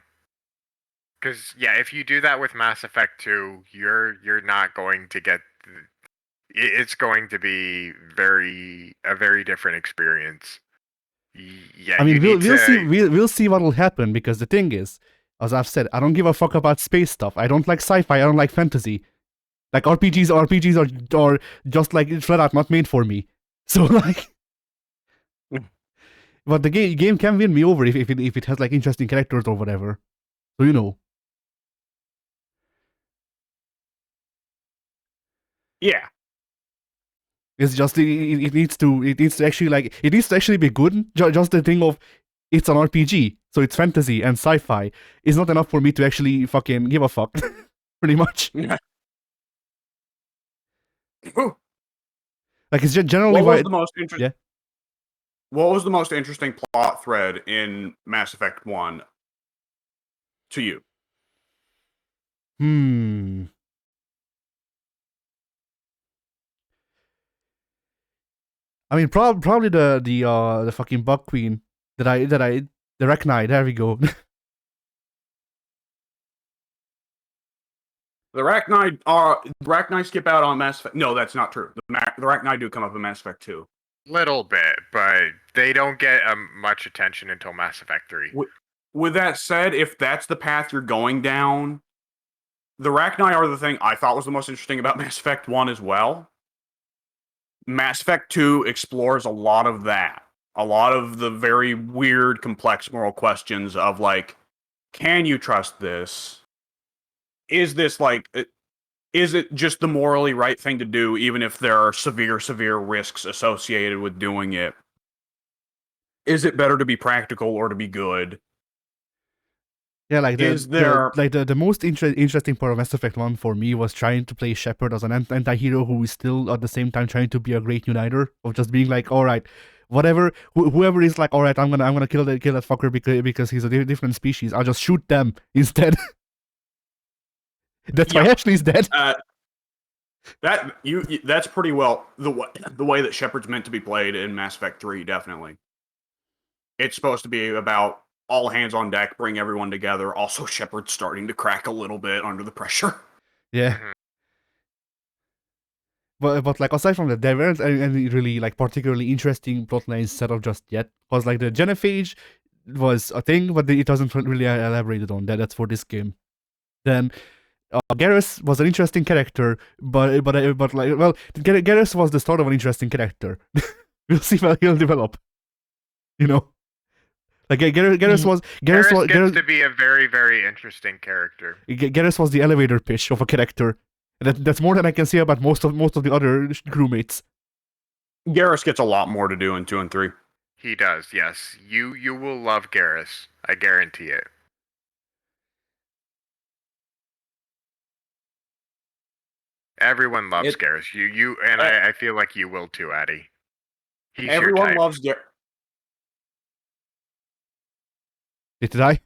Speaker 4: Because, if you do that with Mass Effect 2, you're not going to get... It's going to be a very different experience. Yeah,
Speaker 2: I mean, we'll see what will happen, because the thing is, as I've said, I don't give a fuck about space stuff. I don't like sci-fi. I don't like fantasy. Like RPGs are just like flat out not made for me. So like, but the game can win me over if it has like interesting characters or whatever. So you know.
Speaker 1: Yeah.
Speaker 2: It's just it needs to actually be good. Just the thing of it's an RPG, so it's fantasy and sci-fi is not enough for me to actually fucking give a fuck. Pretty much. Like it's just generally
Speaker 1: What was the most interesting plot thread in Mass Effect 1 to you?
Speaker 2: I mean, probably the fucking Bug Queen the Rek'Nai. There we go.
Speaker 1: The Rachni skip out on Mass Effect. No, that's not true. The Rachni do come up in Mass Effect 2.
Speaker 4: Little bit, but they don't get much attention until Mass Effect 3.
Speaker 1: With that said, if that's the path you're going down, the Rachni are the thing I thought was the most interesting about Mass Effect 1 as well. Mass Effect 2 explores a lot of that. A lot of the very weird, complex moral questions of, like, can you trust this? Is this, like, is it just the morally right thing to do, even if there are severe risks associated with doing it? Is it better to be practical or to be good?
Speaker 2: Yeah, like
Speaker 1: Is there-
Speaker 2: the most interesting part of Mass Effect 1 for me was trying to play Shepard as an anti-hero who is still at the same time trying to be a great uniter, of just being like, all right, whatever, whoever is like, all right, I'm gonna kill that fucker because he's a different species. I'll just shoot them instead. That's why
Speaker 1: Yeah.
Speaker 2: Ashley's dead.
Speaker 1: That's pretty well the way that Shepard's meant to be played in Mass Effect 3, definitely. It's supposed to be about all hands on deck, bring everyone together. Also, Shepard's starting to crack a little bit under the pressure.
Speaker 2: Yeah.
Speaker 4: Mhm.
Speaker 2: But like aside from that, there weren't any really like particularly interesting plot lines set up just yet. Because like the genophage was a thing, but it doesn't really elaborated on that. That's for this game. Then Garrus was an interesting character, but like, well, Garrus was the start of an interesting character. We'll see how he'll develop. You know, like Garrus was
Speaker 4: Garrus gets to be a very, very interesting character.
Speaker 2: Garrus was the elevator pitch of a character. That's more than I can say about most of the other crewmates.
Speaker 1: Garrus gets a lot more to do in 2 and 3.
Speaker 4: He does, yes. You will love Garrus. I guarantee it. Everyone loves Garrus. I feel like you will too, Addy. He's
Speaker 1: Everyone
Speaker 4: your type.
Speaker 1: loves Garrus.
Speaker 2: Did I?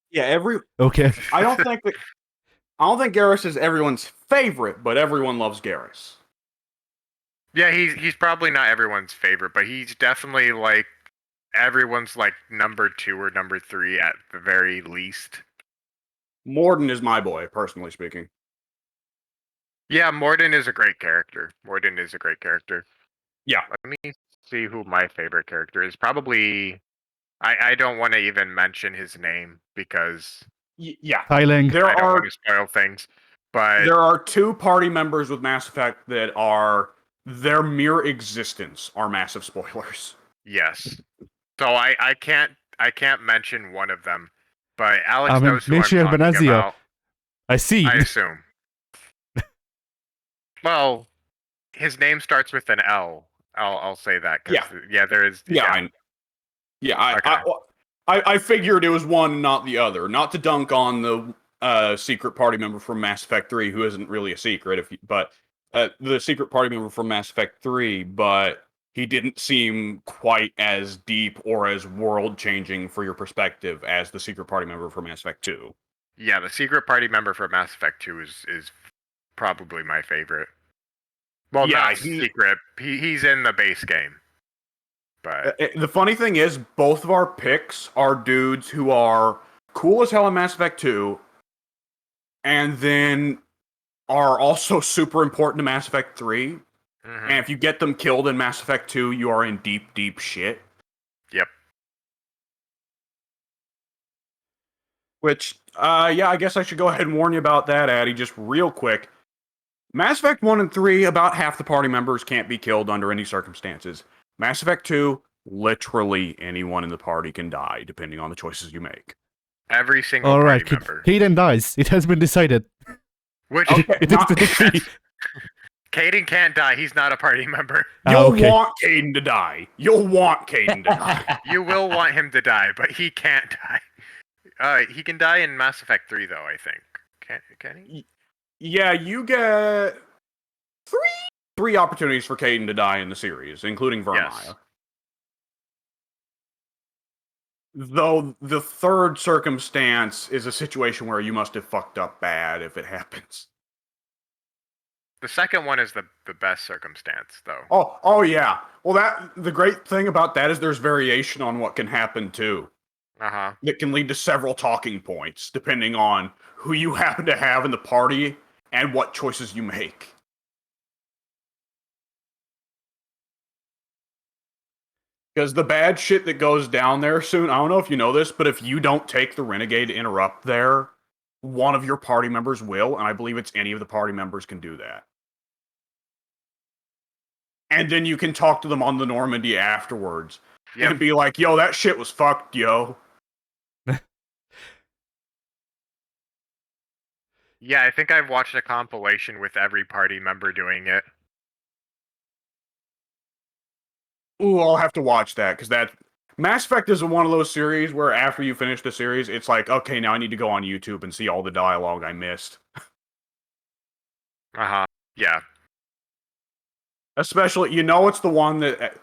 Speaker 1: Yeah,
Speaker 2: Okay.
Speaker 1: I don't think Garrus is everyone's favorite, but everyone loves Garrus.
Speaker 4: Yeah, he's probably not everyone's favorite, but he's definitely like everyone's like number 2 or number 3 at the very least.
Speaker 1: Morden is my boy, personally speaking.
Speaker 4: Yeah, Morden is a great character.
Speaker 1: Yeah.
Speaker 4: Let me see who my favorite character is. Probably, I don't want to even mention his name because
Speaker 1: Yeah.
Speaker 2: Thailand.
Speaker 4: I don't want to spoil things. But
Speaker 1: there are 2 party members with Mass Effect that are their mere existence are massive spoilers.
Speaker 4: yes, so I can't mention one of them. But Alex knows who I'm
Speaker 2: Mention
Speaker 4: talking
Speaker 2: Benazia.
Speaker 4: about.
Speaker 2: I see.
Speaker 4: I assume. Well, his name starts with an L. I'll say that because there is.
Speaker 1: I figured it was one, not the other. Not to dunk on the secret party member from Mass Effect 3, who isn't really a secret, but the secret party member from Mass Effect 3, but he didn't seem quite as deep or as world-changing for your perspective as the secret party member from Mass Effect 2.
Speaker 4: Yeah, the secret party member from Mass Effect 2 is probably my favorite. Well,
Speaker 1: Yeah,
Speaker 4: not secret. He's in the base game. But
Speaker 1: the funny thing is, both of our picks are dudes who are cool as hell in Mass Effect 2, and then are also super important to Mass Effect 3. And if you get them killed in Mass Effect 2, you are in deep, deep shit.
Speaker 4: Yep.
Speaker 1: Which, I guess I should go ahead and warn you about that, Addy, just real quick. Mass Effect 1 and 3, about half the party members can't be killed under any circumstances. Mass Effect 2, literally anyone in the party can die, depending on the choices you make.
Speaker 4: Every single
Speaker 2: All right,
Speaker 4: party member.
Speaker 2: Kaden dies. It has been decided.
Speaker 4: Which
Speaker 2: It is the decree.
Speaker 4: Caden can't die. He's not a party member.
Speaker 1: You'll want Caden to die. You'll want Caden to die.
Speaker 4: You will want him to die, but he can't die. He can die in Mass Effect 3, though, I think. Can he?
Speaker 1: Yeah, you get three opportunities for Caden to die in the series, including Vermaya.
Speaker 4: Yes.
Speaker 1: Though the third circumstance is a situation where you must have fucked up bad if it happens.
Speaker 4: The second one is the best circumstance, though.
Speaker 1: Oh yeah. Well, the great thing about that is there's variation on what can happen too.
Speaker 4: Uh-huh.
Speaker 1: That can lead to several talking points depending on who you happen to have in the party and what choices you make. Because the bad shit that goes down there soon, I don't know if you know this, but if you don't take the Renegade to interrupt there, one of your party members will, and I believe it's any of the party members can do that. And then you can talk to them on the Normandy afterwards. And be like, yo, that shit was fucked, yo.
Speaker 4: Yeah, I think I've watched a compilation with every party member doing it.
Speaker 1: Ooh, I'll have to watch that, because Mass Effect is one of those series where after you finish the series, it's like, okay, now I need to go on YouTube and see all the dialogue I missed.
Speaker 4: Uh-huh. Yeah.
Speaker 1: Especially, it's the one that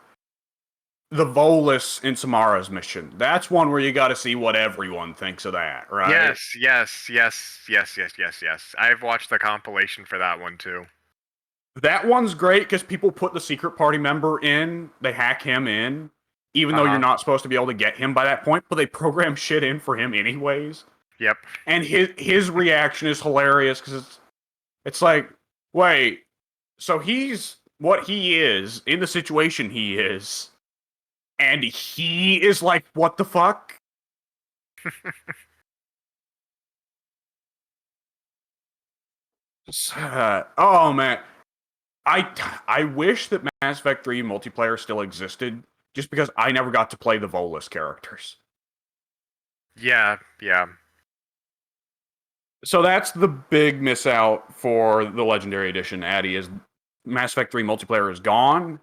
Speaker 1: the Volus in Samara's mission. That's one where you got to see what everyone thinks of that, right?
Speaker 4: Yes. I've watched the compilation for that one too.
Speaker 1: That one's great because people put the secret party member in, they hack him in, even though you're not supposed to be able to get him by that point, but they program shit in for him anyways.
Speaker 4: Yep.
Speaker 1: And his reaction is hilarious because it's like, wait, so he's what he is in the situation he is, and he is like, what the fuck? Oh man, I wish that Mass Effect 3 multiplayer still existed, just because I never got to play the Volus characters.
Speaker 4: Yeah.
Speaker 1: So that's the big miss out for the Legendary Edition, Addy, is Mass Effect 3 multiplayer is gone.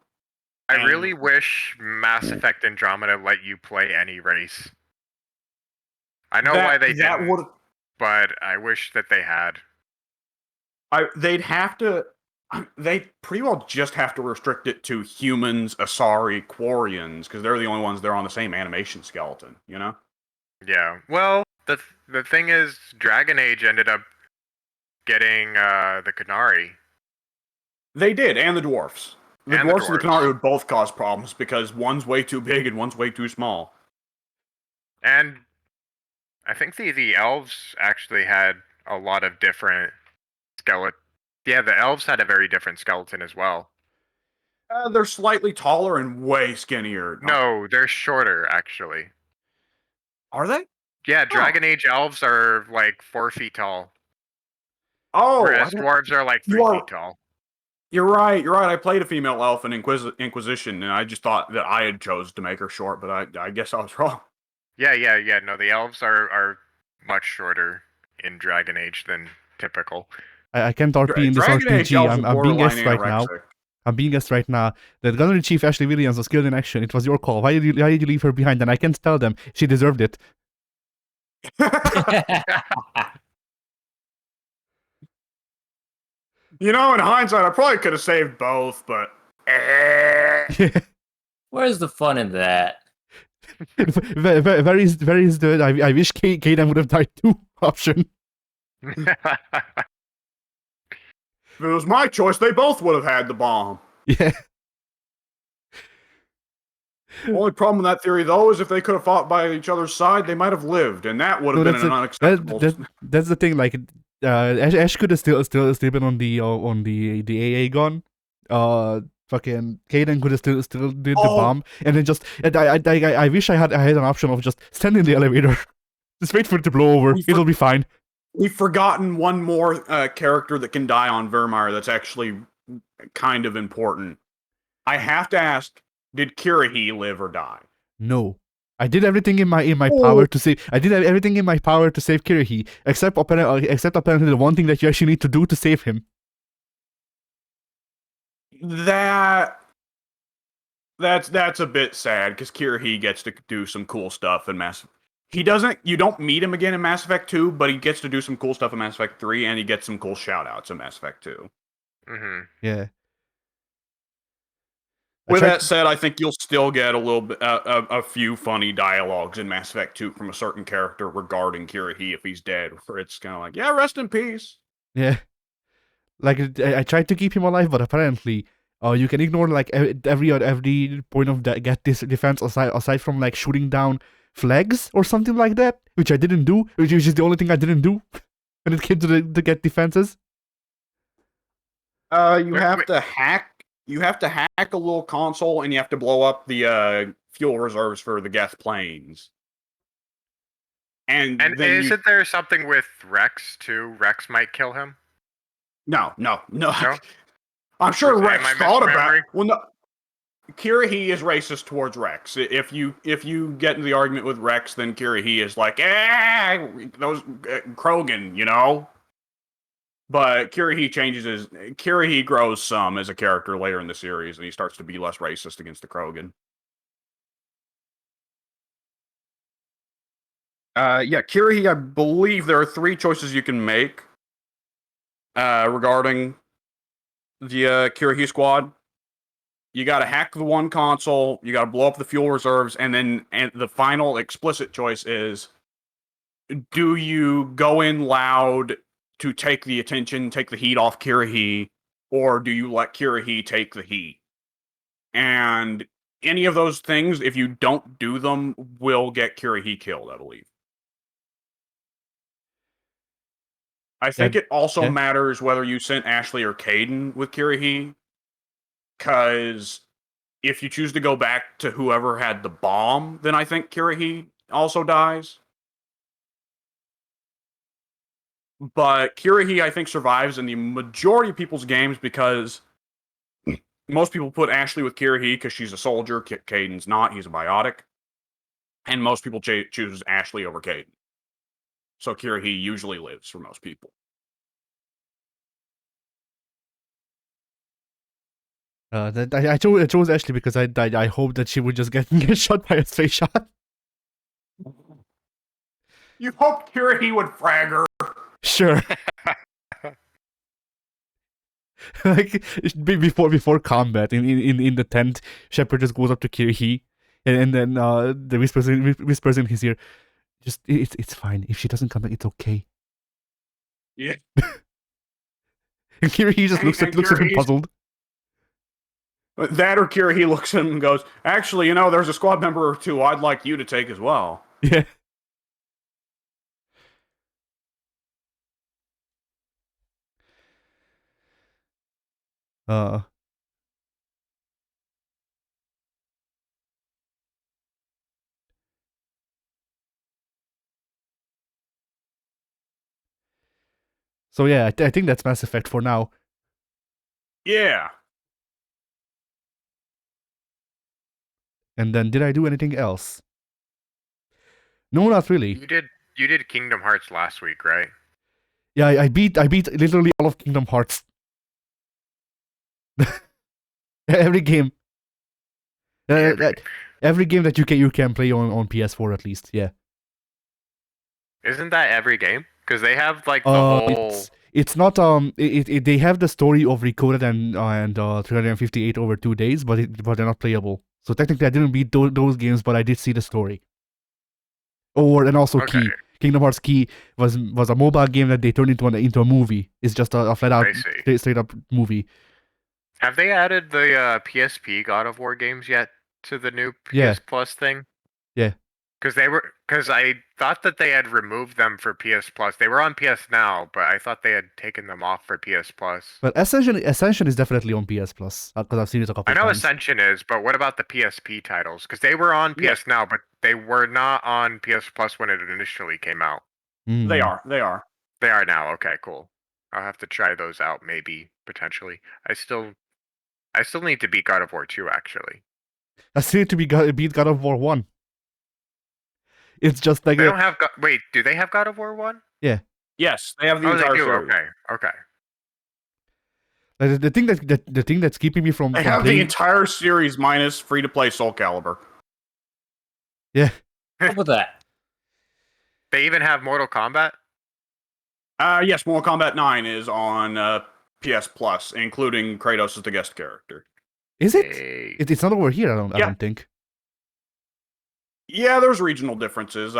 Speaker 4: I really wish Mass Effect Andromeda let you play any race. I know why they didn't, but I wish that they had.
Speaker 1: They'd have to. They pretty well just have to restrict it to humans, Asari, Quarians, because they're the only ones that are on the same animation skeleton, you know?
Speaker 4: Yeah. Well, the thing is, Dragon Age ended up getting the Canary.
Speaker 1: They did, and the dwarfs. The
Speaker 4: And the
Speaker 1: dwarfs and the
Speaker 4: dwarves.
Speaker 1: Canary would both cause problems because one's way too big and one's way too small.
Speaker 4: And I think the elves actually had a lot of different skeleton. Yeah, the elves had a very different skeleton as well.
Speaker 1: They're slightly taller and way skinnier.
Speaker 4: No, they're shorter actually.
Speaker 1: Are they?
Speaker 4: Yeah, Dragon Age elves are like 4 feet tall.
Speaker 1: Oh,
Speaker 4: whereas dwarves are like 3 feet tall.
Speaker 1: You're right. I played a female elf in Inquisition, and I just thought that I had chose to make her short, but I guess I was wrong.
Speaker 4: Yeah. No, the elves are much shorter in Dragon Age than typical.
Speaker 2: I can't RP in this
Speaker 1: Dragon Age
Speaker 2: RPG.
Speaker 1: elves are
Speaker 2: I'm being
Speaker 1: borderline
Speaker 2: guessed right now.
Speaker 1: anorexic.
Speaker 2: I'm being guessed right now. The Gunnery Chief Ashley Williams was killed in action. It was your call. Why did you leave her behind? And I can't tell them. She deserved it.
Speaker 1: In hindsight, I probably could have saved both, but.
Speaker 3: Where's the fun in that?
Speaker 2: Where is the I wish Kaden would have died too option.
Speaker 1: If it was my choice, they both would have had the bomb.
Speaker 2: Yeah.
Speaker 1: Only problem with that theory, though, is if they could have fought by each other's side, they might have lived, and that would have been an unacceptable.
Speaker 2: That's the thing. Like, Ash could have still been on the AA gun. Fucking Kaden could have still did the bomb, and then just. And I wish I had an option of just stand in the elevator, just wait for it to blow over. It'll be fine.
Speaker 1: We've forgotten one more character that can die on Vermeer that's actually kind of important. I have to ask, did Kirrahe live or die?
Speaker 2: No. I did everything in my power to save. I did everything in my power to save Kirrahe, except apparently the one thing that you actually need to do to save him.
Speaker 1: That's a bit sad because Kirrahe gets to do some cool stuff in Mass. He doesn't. You don't meet him again in Mass Effect 2, but he gets to do some cool stuff in Mass Effect 3, and he gets some cool shoutouts in Mass Effect 2.
Speaker 4: Mm-hmm.
Speaker 2: Yeah.
Speaker 1: With that said, I think you'll still get a little bit, a few funny dialogues in Mass Effect 2 from a certain character regarding Kirrahe if he's dead, where it's kind of like, yeah, rest in peace.
Speaker 2: Yeah. Like, I tried to keep him alive, but apparently, you can ignore like every point of get this defense aside from like shooting down flags or something like that, which I didn't do, which is the only thing I didn't do when it came to get defenses.
Speaker 1: You have to hack a little console, and you have to blow up the fuel reserves for the Geth planes. And
Speaker 4: isn't there something with Rex too? Rex might kill him.
Speaker 1: No. I'm sure Rex thought about it. Well, no. Kirrahe is racist towards Rex. If you get in the argument with Rex, then Kirrahe is like, those Krogan, But Kirrahe grows some as a character later in the series, and he starts to be less racist against the Krogan. Yeah, Kirihee, I believe there are 3 choices you can make regarding the Kirihee squad. You gotta hack the one console, you gotta blow up the fuel reserves, and the final explicit choice is, do you go in loud to take the attention, take the heat off Kirihee, or do you let Kirihee take the heat? And any of those things, if you don't do them, will get Kirihee killed, I believe. I think it also
Speaker 2: yeah.
Speaker 1: matters whether you sent Ashley or Caden with Kirihee, because if you choose to go back to whoever had the bomb, then I think Kirihee also dies. But Kirihee, I think, survives in the majority of people's games because most people put Ashley with Kirihee because she's a soldier. Caden's not; he's a biotic, and most people choose Ashley over Caden. So Kirihee usually lives for most people.
Speaker 2: I chose Ashley because I hope that she would just get shot by a stray shot.
Speaker 1: You hoped Kirihee would frag her.
Speaker 2: Sure. Like before combat in the tent, Shepard just goes up to Kirihee, and then the whispers in his ear, just it's fine. If she doesn't come back, it's okay.
Speaker 1: Yeah.
Speaker 2: And Kirihee just looks at him puzzled.
Speaker 1: That or Kirihee looks at him and goes, actually, there's a squad member or 2 I'd like you to take as well.
Speaker 2: Yeah. So yeah, I think that's Mass Effect for now.
Speaker 1: Yeah.
Speaker 2: And then did I do anything else? No, not really.
Speaker 4: You did Kingdom Hearts last week, right?
Speaker 2: Yeah, I beat literally all of Kingdom Hearts. Every game. Every game that you can play on PS4 at least. Yeah.
Speaker 4: Isn't that every game? Because they have like the whole.
Speaker 2: It's not they have the story of Recoded and 358 over 2 days, but they're not playable. So technically, I didn't beat those games, but I did see the story. And also
Speaker 4: Okay.
Speaker 2: Key. Kingdom Hearts Key was a mobile game that they turned into a movie. It's just a flat out straight up movie.
Speaker 4: Have they added the PSP God of War games yet to the new PS Plus thing?
Speaker 2: Yeah.
Speaker 4: Because I thought that they had removed them for PS Plus. They were on PS Now, but I thought they had taken them off for PS Plus.
Speaker 2: But Ascension is definitely on PS Plus because I've seen it a couple
Speaker 4: I know
Speaker 2: times.
Speaker 4: Ascension is, but what about the PSP titles? Because they were on PS Now, but they were not on PS Plus when it initially came out.
Speaker 1: They are.
Speaker 4: They are now. Okay, cool. I'll have to try those out, maybe, potentially. I still need to beat God of War 2, actually.
Speaker 2: I still need to beat God of War 1. It's just like
Speaker 4: they don't have. Wait, do they have God of War 1?
Speaker 2: Yeah.
Speaker 1: Yes, they have the entire series.
Speaker 4: Okay.
Speaker 2: The thing that's keeping me from.
Speaker 1: They have the entire series minus free-to-play Soul Calibur.
Speaker 2: Yeah.
Speaker 3: What with that?
Speaker 4: They even have Mortal Kombat?
Speaker 1: Yes, Mortal Kombat 9 is on PS Plus, including Kratos as the guest character.
Speaker 2: Is it? It's not over here, I don't think.
Speaker 1: Yeah, there's regional differences.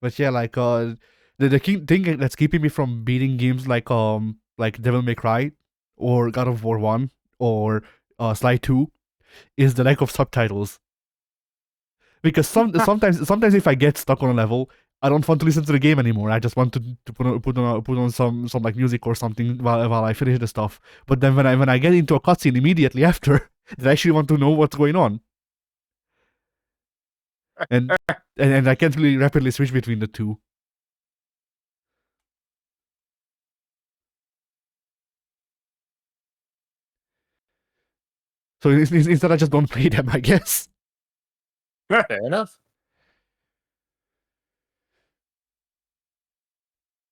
Speaker 2: But yeah, like the thing that's keeping me from beating games like Devil May Cry or God of War 1 or Sly 2 is the lack of subtitles. Because sometimes if I get stuck on a level, I don't want to listen to the game anymore. I just want to put on some like music or something while I finish the stuff. But then when I get into a cutscene immediately after, I actually want to know what's going on. And I can't really rapidly switch between the two. So instead I just don't play them, I guess.
Speaker 3: Fair enough.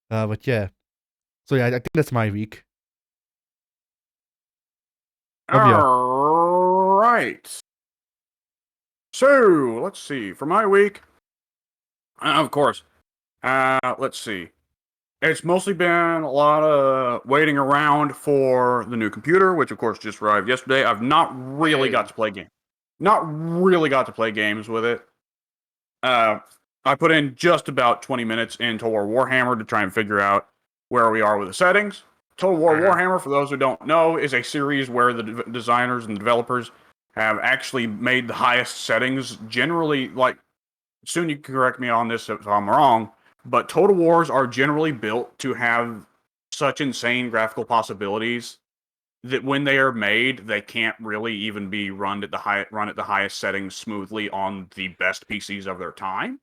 Speaker 2: But yeah. So yeah, I think that's my week.
Speaker 1: All right. So, let's see. For my week, of course, let's see. It's mostly been a lot of waiting around for the new computer, which of course just arrived yesterday. I've not really got to play games. Not really got to play games with it. I put in just about 20 minutes in Total War Warhammer to try and figure out where we are with the settings. Total War Warhammer, for those who don't know, is a series where the designers and developers have actually made the highest settings. Generally, like, soon you can correct me on this if I'm wrong, but Total Wars are generally built to have such insane graphical possibilities that when they are made, they can't really even be run at the highest settings smoothly on the best PCs of their time.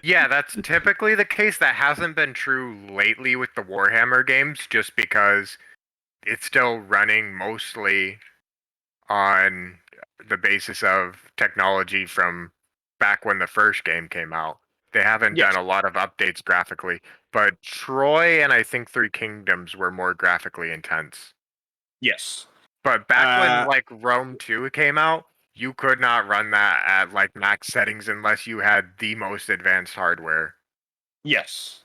Speaker 4: Yeah, that's typically the case. That hasn't been true lately with the Warhammer games, just because it's still running mostly on the basis of technology from back when the first game came out. They haven't
Speaker 1: Yes.
Speaker 4: done a lot of updates graphically, but Troy and I think Three Kingdoms were more graphically intense.
Speaker 1: Yes.
Speaker 4: But back when like Rome 2 came out, you could not run that at like max settings unless you had the most advanced hardware.
Speaker 1: Yes.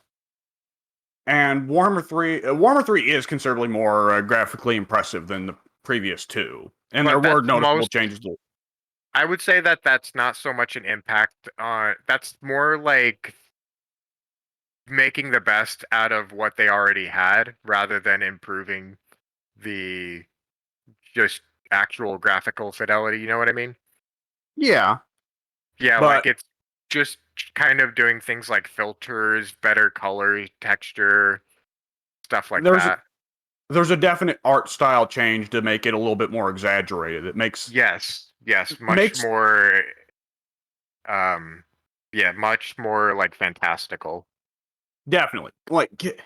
Speaker 1: And Warhammer 3 is considerably more graphically impressive than the previous two. And there
Speaker 4: But
Speaker 1: were
Speaker 4: that's
Speaker 1: noticeable changes.
Speaker 4: I would say that that's not so much an impact on, that's more like making the best out of what they already had rather than improving the just actual graphical fidelity, you know what I mean?
Speaker 1: Yeah.
Speaker 4: Yeah,
Speaker 1: But
Speaker 4: like it's just kind of doing things like filters, better color, texture, stuff like
Speaker 1: there's
Speaker 4: that.
Speaker 1: there's a definite art style change to make it a little bit more exaggerated. It
Speaker 4: Yes, much
Speaker 1: makes
Speaker 4: more yeah, much more like fantastical.
Speaker 1: definitely like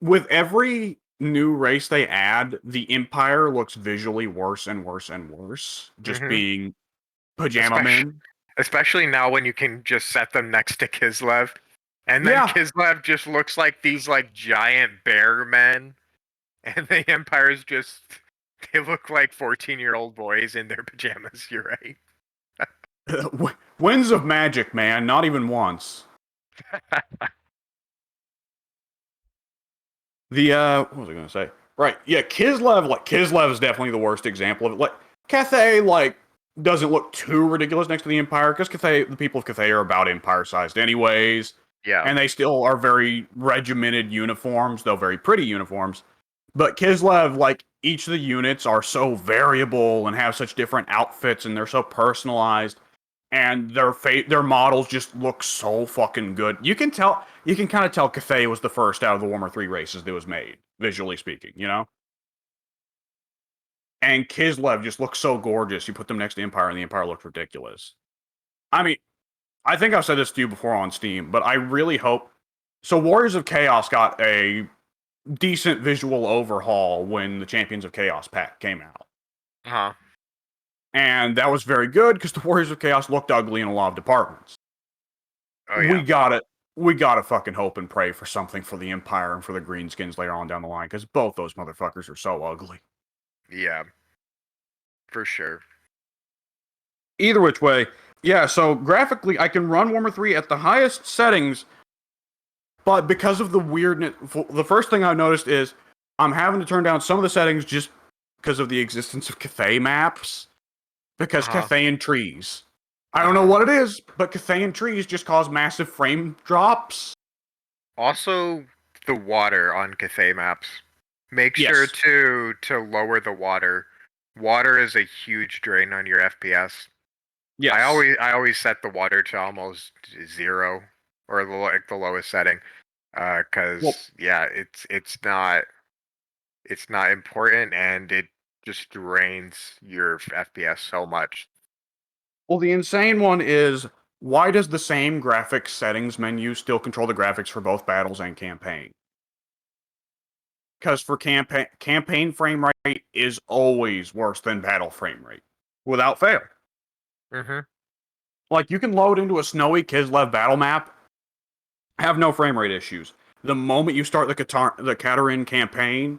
Speaker 1: with every new race they add, the Empire looks visually worse and worse and worse. Just
Speaker 4: Mhm.
Speaker 1: being pajama
Speaker 4: Especially
Speaker 1: men.
Speaker 4: especially now when you can just set them next to Kislev. And then
Speaker 1: Yeah.
Speaker 4: Kislev just looks like these like giant bear men. And the Empire's just they look like 14-year-old boys in their pajamas, you're right.
Speaker 1: Winds of magic, man. Not even once. The what was I gonna say? Right, yeah, Kislev is definitely the worst example of it. Like Cathay, like doesn't look too ridiculous next to the Empire because Cathay, the people of Cathay are about Empire-sized anyways,
Speaker 4: Yeah.
Speaker 1: and they still are very regimented uniforms, though very pretty uniforms. But Kislev, like each of the units are so variable and have such different outfits, and they're so personalized and their models just look so fucking good. You can kind of tell Cathay was the first out of the Warhammer 3 races that was made, visually speaking, you know? And Kislev just looks so gorgeous. You put them next to Empire, and the Empire looked ridiculous. I mean, I think I've said this to you before on Steam, but I really hope. So, Warriors of Chaos got a decent visual overhaul when the Champions of Chaos pack came out.
Speaker 4: Uh-huh.
Speaker 1: And that was very good because the Warriors of Chaos looked ugly in a lot of departments.
Speaker 4: Oh yeah.
Speaker 1: We gotta fucking hope and pray for something for the Empire and for the Greenskins later on down the line, because both those motherfuckers are so ugly.
Speaker 4: Yeah. For sure.
Speaker 1: Either which way, yeah, so graphically, I can run Warhammer 3 at the highest settings, but because of the weirdness, the first thing I noticed is I'm having to turn down some of the settings just because of the existence of Cathay maps, because Cathayan trees. I don't know what it is, but Cathayan trees just cause massive frame drops.
Speaker 4: Also, the water on Cathay maps. Make sure
Speaker 1: Yes.
Speaker 4: to lower the water. Water is a huge drain on your FPS.
Speaker 1: Yes.
Speaker 4: I always set the water to almost 0 or like the lowest setting. Cause yeah, it's not important and it just drains your FPS so much.
Speaker 1: Well, the insane one is why does the same graphics settings menu still control the graphics for both battles and campaign? Because for campaign frame rate is always worse than battle frame rate, without fail.
Speaker 4: Mm-hmm.
Speaker 1: Like you can load into a snowy Kislev battle map, have no frame rate issues. The moment you start the Katarin campaign,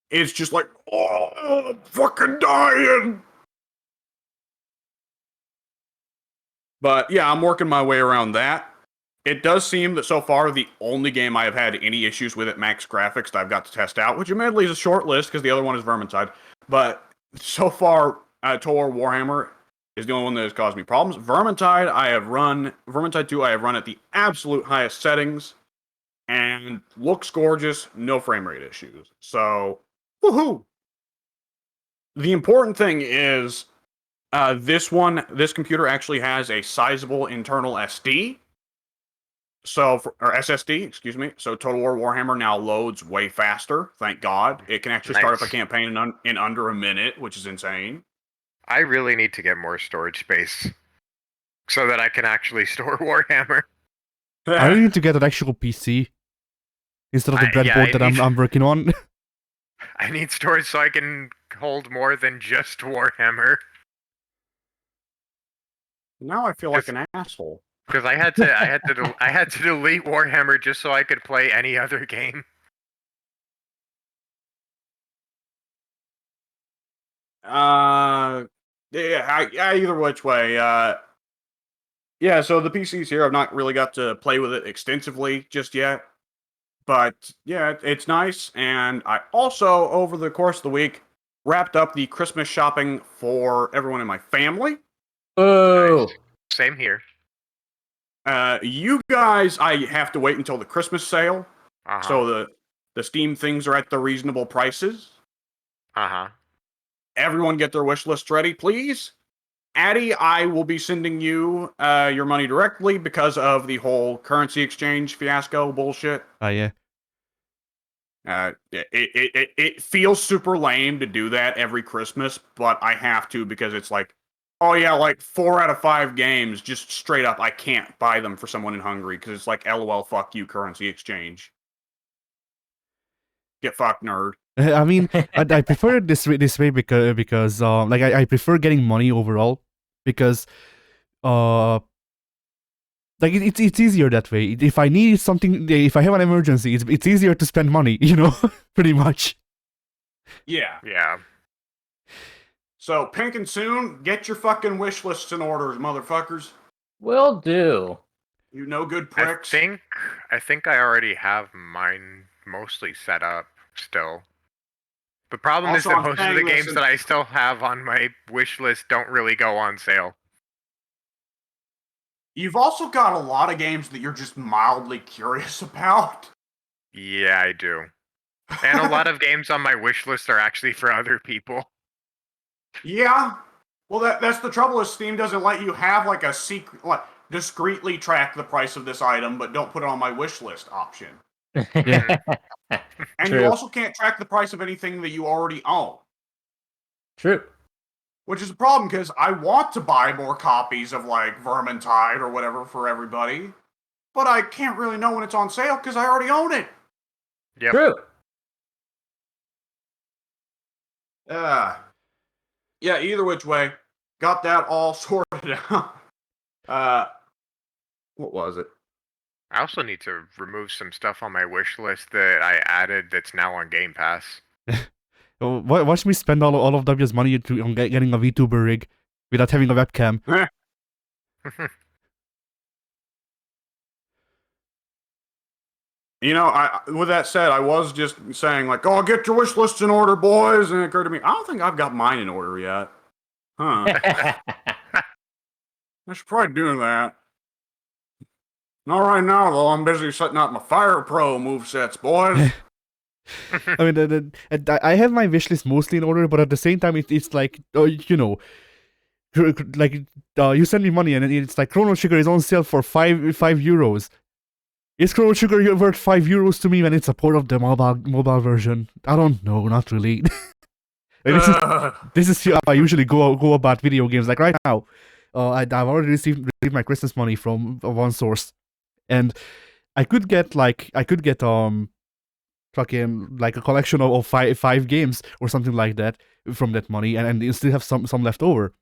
Speaker 1: it's just like, oh, I'm fucking dying. But yeah, I'm working my way around that. It does seem that so far the only game I have had any issues with at max graphics that I've got to test out, which admittedly is a short list because the other one is Vermintide. But so far, Total War Warhammer is the only one that has caused me problems. Vermintide 2 I have run at the absolute highest settings and looks gorgeous, no frame rate issues. So, woohoo! The important thing is this computer actually has a sizable internal SD. Or SSD, excuse me. So Total War Warhammer now loads way faster. Thank God. It can actually start up a
Speaker 4: Nice.
Speaker 1: campaign in under a minute, which is insane.
Speaker 4: I really need to get more storage space so that I can actually store Warhammer.
Speaker 2: I really need to get an actual PC instead of the breadboard that I'm working on.
Speaker 4: I need storage so I can hold more than just Warhammer.
Speaker 1: Now I feel like an asshole.
Speaker 4: Because I had to delete Warhammer just so I could play any other game.
Speaker 1: Either which way. Yeah, so the PC's here. I've not really got to play with it extensively just yet. But yeah, it's nice. And I also, over the course of the week, wrapped up the Christmas shopping for everyone in my family.
Speaker 3: Oh,
Speaker 4: Nice. Same here.
Speaker 1: You guys, I have to wait until the Christmas sale.
Speaker 4: Uh-huh.
Speaker 1: So the Steam things are at the reasonable prices.
Speaker 4: Uh-huh.
Speaker 1: Everyone get their wish list ready, please. Addy, I will be sending you your money directly because of the whole currency exchange fiasco bullshit.
Speaker 2: Yeah.
Speaker 1: It feels super lame to do that every Christmas, but I have to because it's like, oh yeah, like 4 out of 5 games, just straight up, I can't buy them for someone in Hungary because it's like, LOL, fuck you, currency exchange. Get fucked, nerd.
Speaker 2: I mean, I prefer it this way because like I prefer getting money overall because like it's easier that way. If I need something, if I have an emergency, it's easier to spend money, you know, pretty much.
Speaker 1: Yeah.
Speaker 4: Yeah.
Speaker 1: So, Pink and Soon, get your fucking wish lists in orders, motherfuckers.
Speaker 3: will do.
Speaker 1: You no good pricks.
Speaker 4: I think I already have mine mostly set up still. The problem is
Speaker 1: Also,
Speaker 4: that
Speaker 1: I'm
Speaker 4: most of
Speaker 1: saying
Speaker 4: the
Speaker 1: this
Speaker 4: games
Speaker 1: in-
Speaker 4: that I still have on my wish list don't really go on sale.
Speaker 1: You've also got a lot of games that you're just mildly curious about.
Speaker 4: Yeah, I do. And a lot of games on my wish list are actually for other people.
Speaker 1: Yeah. Well, that's the trouble is Steam doesn't let you have like a secret, like discreetly track the price of this item, but don't put it on my wish list option.
Speaker 2: Yeah.
Speaker 1: And
Speaker 3: True.
Speaker 1: you also can't track the price of anything that you already own.
Speaker 3: True.
Speaker 1: Which is a problem because I want to buy more copies of like Vermintide or whatever for everybody, but I can't really know when it's on sale because I already own it.
Speaker 4: Yep.
Speaker 3: True.
Speaker 1: Yeah, either which way, got that all sorted out. What was it?
Speaker 4: I also need to remove some stuff on my wish list that I added that's now on Game Pass.
Speaker 2: Watch me spend all of W's money on getting a VTuber rig without having a webcam.
Speaker 1: You know, with that said, I was just saying like, "Oh, get your wish lists in order, boys," and it occurred to me, I don't think I've got mine in order yet. Huh? I should probably do that. Not right now, though. I'm busy setting up my Fire Pro movesets, boys.
Speaker 2: I mean, I have my wish list mostly in order, but at the same time, it's like, you know, like you send me money and it's like Chrono Trigger is on sale for €5. Is Chrono Trigger worth €5 to me when it's a port of the mobile version? I don't know, not really. This is how I usually go about video games. Like right now, I've already received my Christmas money from one source, and I could get fucking like a collection of five games or something like that from that money, and you still have some left over.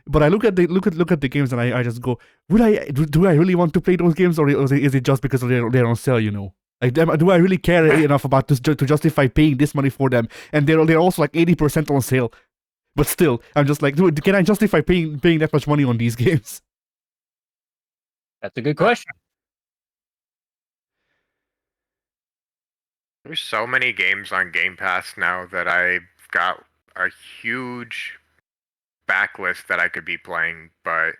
Speaker 2: But I look at the games and I just go, do I really want to play those games, or is it just because they're on sale? You know, like do I really care enough about this to justify paying this money for them? And they're also like 80% on sale. But still, I'm just like, dude, can I justify paying that much money on these games?
Speaker 3: That's a good question.
Speaker 4: There's so many games on Game Pass now that I've got a huge backlist that I could be playing, but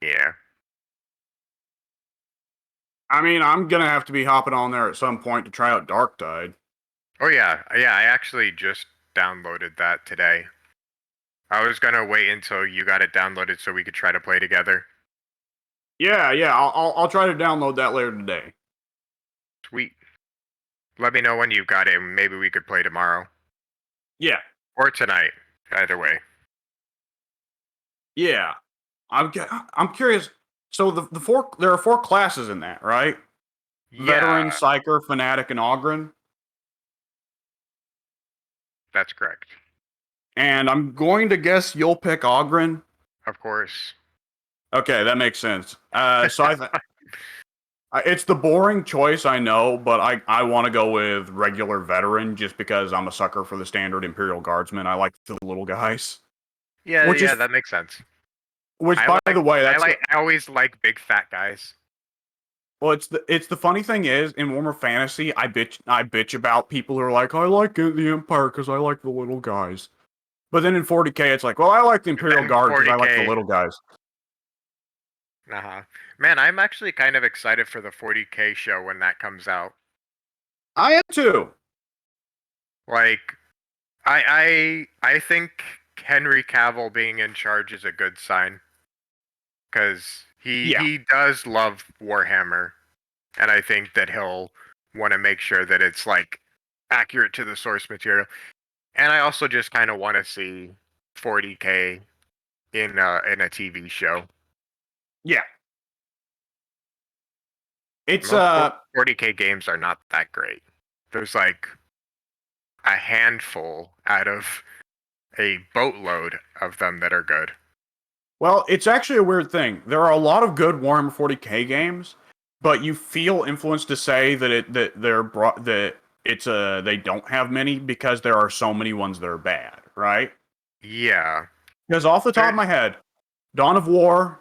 Speaker 4: yeah.
Speaker 1: I mean, I'm gonna have to be hopping on there at some point to try out Dark Tide.
Speaker 4: Oh yeah, yeah, I actually just downloaded that today. I was gonna wait until you got it downloaded so we could try to play together.
Speaker 1: Yeah, I'll try to download that later today.
Speaker 4: Sweet. Let me know when you've got it, and maybe we could play tomorrow.
Speaker 1: Yeah,
Speaker 4: Or tonight. Either way.
Speaker 1: yeah. I'm curious. So there are 4 classes in that, right? Veteran,
Speaker 4: Yeah,
Speaker 1: Psyker, Fanatic, and Ogren.
Speaker 4: that's correct.
Speaker 1: And I'm going to guess you'll pick Ogren.
Speaker 4: Of course.
Speaker 1: Okay, that makes sense. So it's the boring choice, I know, but I want to go with regular veteran just because I'm a sucker for the standard Imperial Guardsman. I like the little guys.
Speaker 4: Yeah,
Speaker 1: Which
Speaker 4: yeah,
Speaker 1: is
Speaker 4: that makes sense.
Speaker 1: by the way,
Speaker 4: I always like big fat guys.
Speaker 1: well, it's the funny thing is in Warhammer Fantasy, I bitch about people who are like, I like the Empire because I like the little guys. But then in 40k, it's like, well, I like the Imperial
Speaker 4: Then
Speaker 1: Guard because I like the
Speaker 4: 40K.
Speaker 1: little guys.
Speaker 4: Uh-huh. Man, I'm actually kind of excited for the 40K show when that comes out.
Speaker 1: I am too.
Speaker 4: Like, I think Henry Cavill being in charge is a good sign. Because
Speaker 1: Yeah.
Speaker 4: he does love Warhammer. And I think that he'll want to make sure that it's like accurate to the source material. And I also just kind of want to see 40K in a TV show.
Speaker 1: Yeah. It's
Speaker 4: Most 40K games are not that great. There's like a handful out of a boatload of them that are good.
Speaker 1: well, it's actually a weird thing. There are a lot of good Warhammer 40k games, but you feel influenced to say that they don't have many because there are so many ones that are bad, right?
Speaker 4: Yeah.
Speaker 1: Because off the top
Speaker 4: There-
Speaker 1: of my head, Dawn of War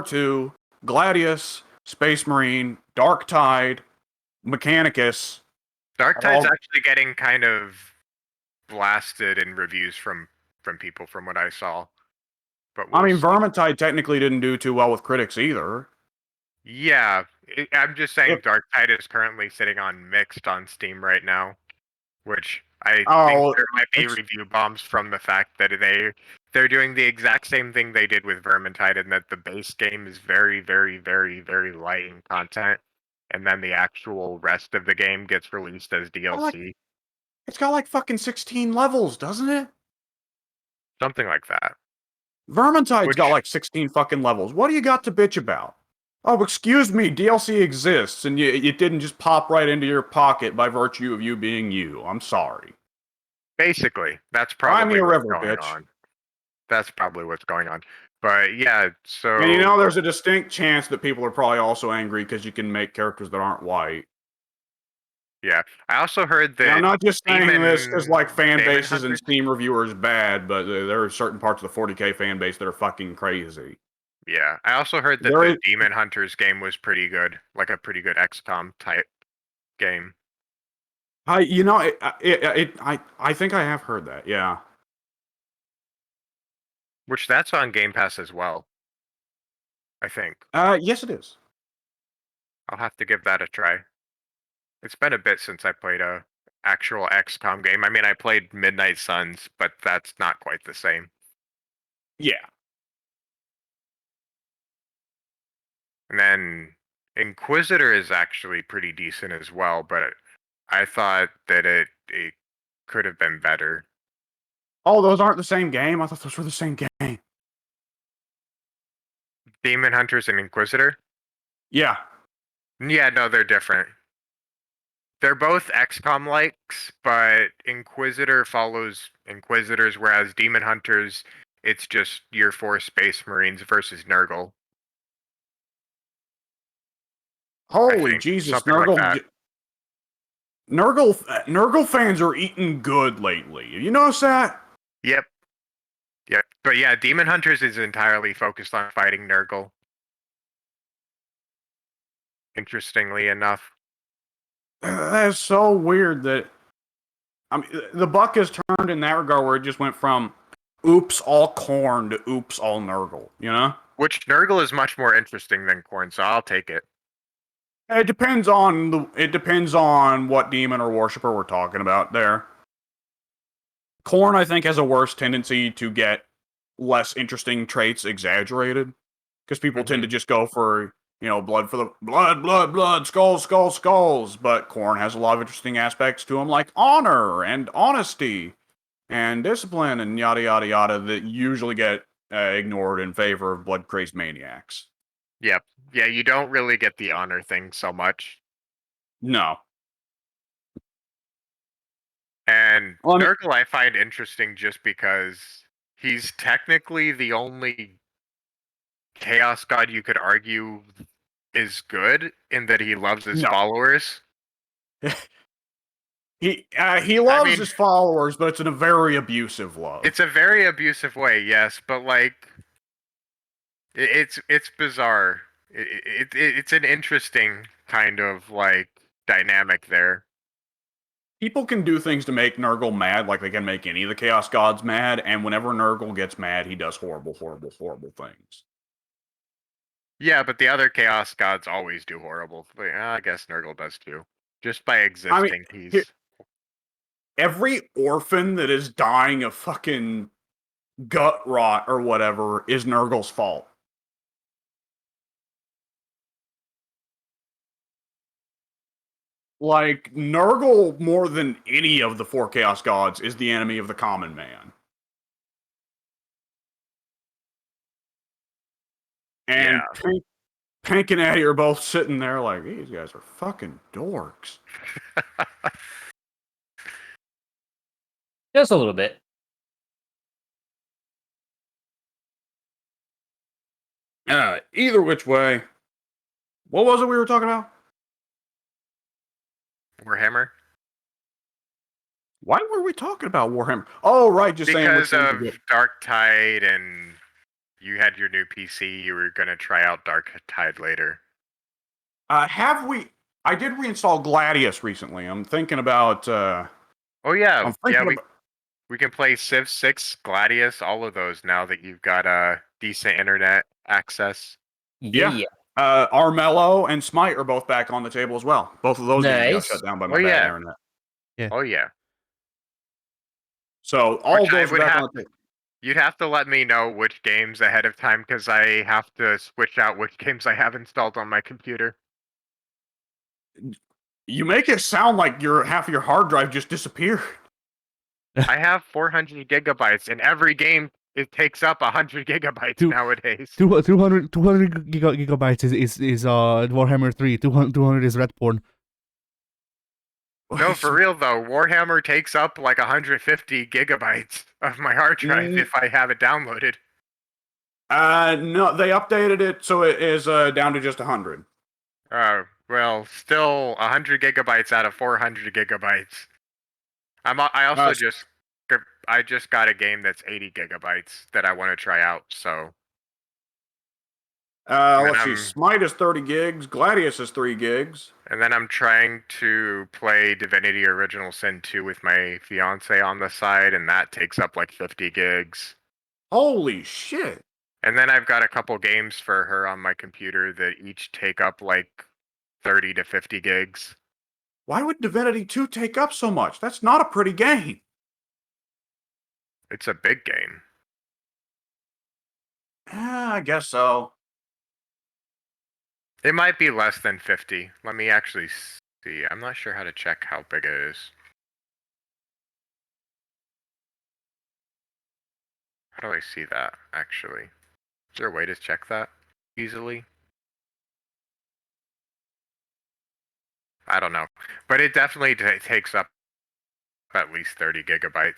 Speaker 1: 2, Gladius, Space Marine, Dark Tide, Mechanicus.
Speaker 4: Dark
Speaker 1: are
Speaker 4: Tide's
Speaker 1: all-
Speaker 4: actually getting kind of blasted in reviews from people from what I saw. But
Speaker 1: I
Speaker 4: we'll
Speaker 1: mean,
Speaker 4: see.
Speaker 1: Vermintide technically didn't do too well with critics either.
Speaker 4: Yeah, I'm just saying
Speaker 1: If,
Speaker 4: Dark Tide is currently sitting on mixed on Steam right now, which I think
Speaker 1: oh,
Speaker 4: there might be
Speaker 1: it's
Speaker 4: review bombs from the fact that they're doing the exact same thing they did with Vermintide, and that the base game is very, very, very, very light in content, and then the actual rest of the game gets released as DLC,
Speaker 1: it's got like fucking 16 levels, doesn't it?
Speaker 4: something like that.
Speaker 1: Vermintide's got
Speaker 4: Which
Speaker 1: like 16 fucking levels. What do you got to bitch about? Oh, excuse me, DLC exists, and it didn't just pop right into your pocket by virtue of you being you. I'm sorry.
Speaker 4: basically that's
Speaker 1: Cry me
Speaker 4: probably
Speaker 1: a
Speaker 4: what's
Speaker 1: river,
Speaker 4: going
Speaker 1: bitch.
Speaker 4: on. That's probably what's going on. But yeah,
Speaker 1: And you know,
Speaker 4: so
Speaker 1: there's a distinct chance that people are probably also angry because you can make characters that aren't white.
Speaker 4: yeah, I also heard
Speaker 1: And I'm
Speaker 4: that
Speaker 1: not just saying this because like fan
Speaker 4: Demon
Speaker 1: bases and
Speaker 4: Hunters.
Speaker 1: Steam reviewers bad, but there are certain parts of the 40k fan base that are fucking crazy.
Speaker 4: Yeah, I also heard that
Speaker 1: There
Speaker 4: the
Speaker 1: is,
Speaker 4: Demon Hunters game was pretty good, like a pretty good XCOM type game.
Speaker 1: you know, I think I have heard that. Yeah.
Speaker 4: Which that's on Game Pass as well, I think.
Speaker 1: Yes, it is.
Speaker 4: I'll have to give that a try. It's been a bit since I played a actual XCOM game. I mean, I played Midnight Suns, but that's not quite the same.
Speaker 1: Yeah.
Speaker 4: And then Inquisitor is actually pretty decent as well, but I thought that it could have been better.
Speaker 1: Oh, those aren't the same game? I thought those were the same game.
Speaker 4: Demon Hunters and Inquisitor?
Speaker 1: Yeah.
Speaker 4: Yeah, no, they're different. They're both XCOM likes, but Inquisitor follows Inquisitors, whereas Demon Hunters, it's just your 4 Space Marines versus Nurgle.
Speaker 1: Holy
Speaker 4: think,
Speaker 1: Jesus,
Speaker 4: something like that.
Speaker 1: Nurgle fans are eating good lately. You notice that?
Speaker 4: Yep. Yeah, but yeah, Demon Hunters is entirely focused on fighting Nurgle. Interestingly enough.
Speaker 1: That's so weird that I mean the buck has turned in that regard where it just went from oops all corn to oops all Nurgle, you know?
Speaker 4: Which Nurgle is much more interesting than Corn, so I'll take it.
Speaker 1: It depends on what demon or worshiper we're talking about there. Corn, I think, has a worse tendency to get less interesting traits exaggerated. Because people tend to just go for, blood for the blood, skulls, skulls, skulls. But Corn has a lot of interesting aspects to him, like honor and honesty and discipline and yada yada yada that usually get ignored in favor of blood crazed maniacs.
Speaker 4: Yep. Yeah, you don't really get the honor thing so much.
Speaker 1: No.
Speaker 4: And
Speaker 1: Well, I mean,
Speaker 4: Nurgle I find interesting just because he's technically the only Chaos God you could argue is good in that he loves his
Speaker 1: no.
Speaker 4: followers.
Speaker 1: He
Speaker 4: I
Speaker 1: loves
Speaker 4: mean,
Speaker 1: his followers, but it's in a very abusive love.
Speaker 4: it's a very abusive way, yes, but like it's bizarre. It's an interesting kind of like dynamic there.
Speaker 1: People can do things to make Nurgle mad, like they can make any of the Chaos Gods mad, and whenever Nurgle gets mad, he does horrible, horrible, horrible things.
Speaker 4: Yeah, but the other Chaos Gods always do horrible. I guess Nurgle does too. Just by
Speaker 1: I mean,
Speaker 4: existing,
Speaker 1: here,
Speaker 4: he's
Speaker 1: every orphan that is dying of fucking gut rot or whatever is Nurgle's fault. Like, Nurgle, more than any of the four Chaos Gods, is the enemy of the common man.
Speaker 4: yeah.
Speaker 1: And Pink and Eddie are both sitting there like, these guys are fucking dorks.
Speaker 3: Just a little bit.
Speaker 1: Either which way, what was it we were talking about?
Speaker 4: Warhammer.
Speaker 1: Why were we talking about Warhammer? Oh, right, just saying which
Speaker 4: Because
Speaker 1: ones are
Speaker 4: of
Speaker 1: good.
Speaker 4: Dark Tide and you had your new PC, you were gonna try out Dark Tide later.
Speaker 1: Have we? I did reinstall Gladius recently. I'm thinking about.
Speaker 4: Oh yeah,
Speaker 1: I'm
Speaker 4: yeah.
Speaker 1: thinking about.
Speaker 4: We can play Civ 6, Gladius, all of those now that you've got decent internet access.
Speaker 1: Yeah.
Speaker 3: Yeah.
Speaker 1: Armello and Smite are both back on the table as well. Both of those games got
Speaker 3: Nice.
Speaker 1: shut down by
Speaker 4: Oh
Speaker 1: my bad
Speaker 4: yeah.
Speaker 1: internet.
Speaker 4: Oh yeah.
Speaker 1: So all
Speaker 4: Which
Speaker 1: of
Speaker 4: I
Speaker 1: those are
Speaker 4: would
Speaker 1: back
Speaker 4: have.
Speaker 1: on the table.
Speaker 4: You'd have to let me know which games ahead of time because I have to switch out which games I have installed on my computer.
Speaker 1: You make it sound like half of your hard drive just disappeared.
Speaker 4: I have 400 gigabytes, and every game it takes up 100 gigabytes
Speaker 2: Two-
Speaker 4: nowadays.
Speaker 2: 200 gigabytes is Warhammer 3. 200 is Redborn.
Speaker 4: No, for real though, Warhammer takes up like 150 gigabytes of my hard drive
Speaker 1: Mm.
Speaker 4: if I have it downloaded.
Speaker 1: No, they updated it so it is down to just 100.
Speaker 4: Well, still 100 gigabytes out of 400 gigabytes.
Speaker 1: Uh,
Speaker 4: I just got a game that's 80 gigabytes that I want to try out. So and then
Speaker 1: let's see. Smite is 30 gigs. Gladius is 3 gigs.
Speaker 4: I'm trying to play Divinity Original Sin 2 with my fiance on the side, and that takes up like 50 gigs.
Speaker 1: Holy shit.
Speaker 4: And then I've got a couple games for her on my computer that each take up like 30 to 50 gigs.
Speaker 1: Why would Divinity 2 take up so much? That's not a pretty game.
Speaker 4: It's a big game.
Speaker 1: I guess so.
Speaker 4: It might be less than 50. Let me actually see. I'm not sure how to check how big it is. How do I see that, actually? Is there a way to check that easily? I don't know. But it definitely takes up at least 30 gigabytes.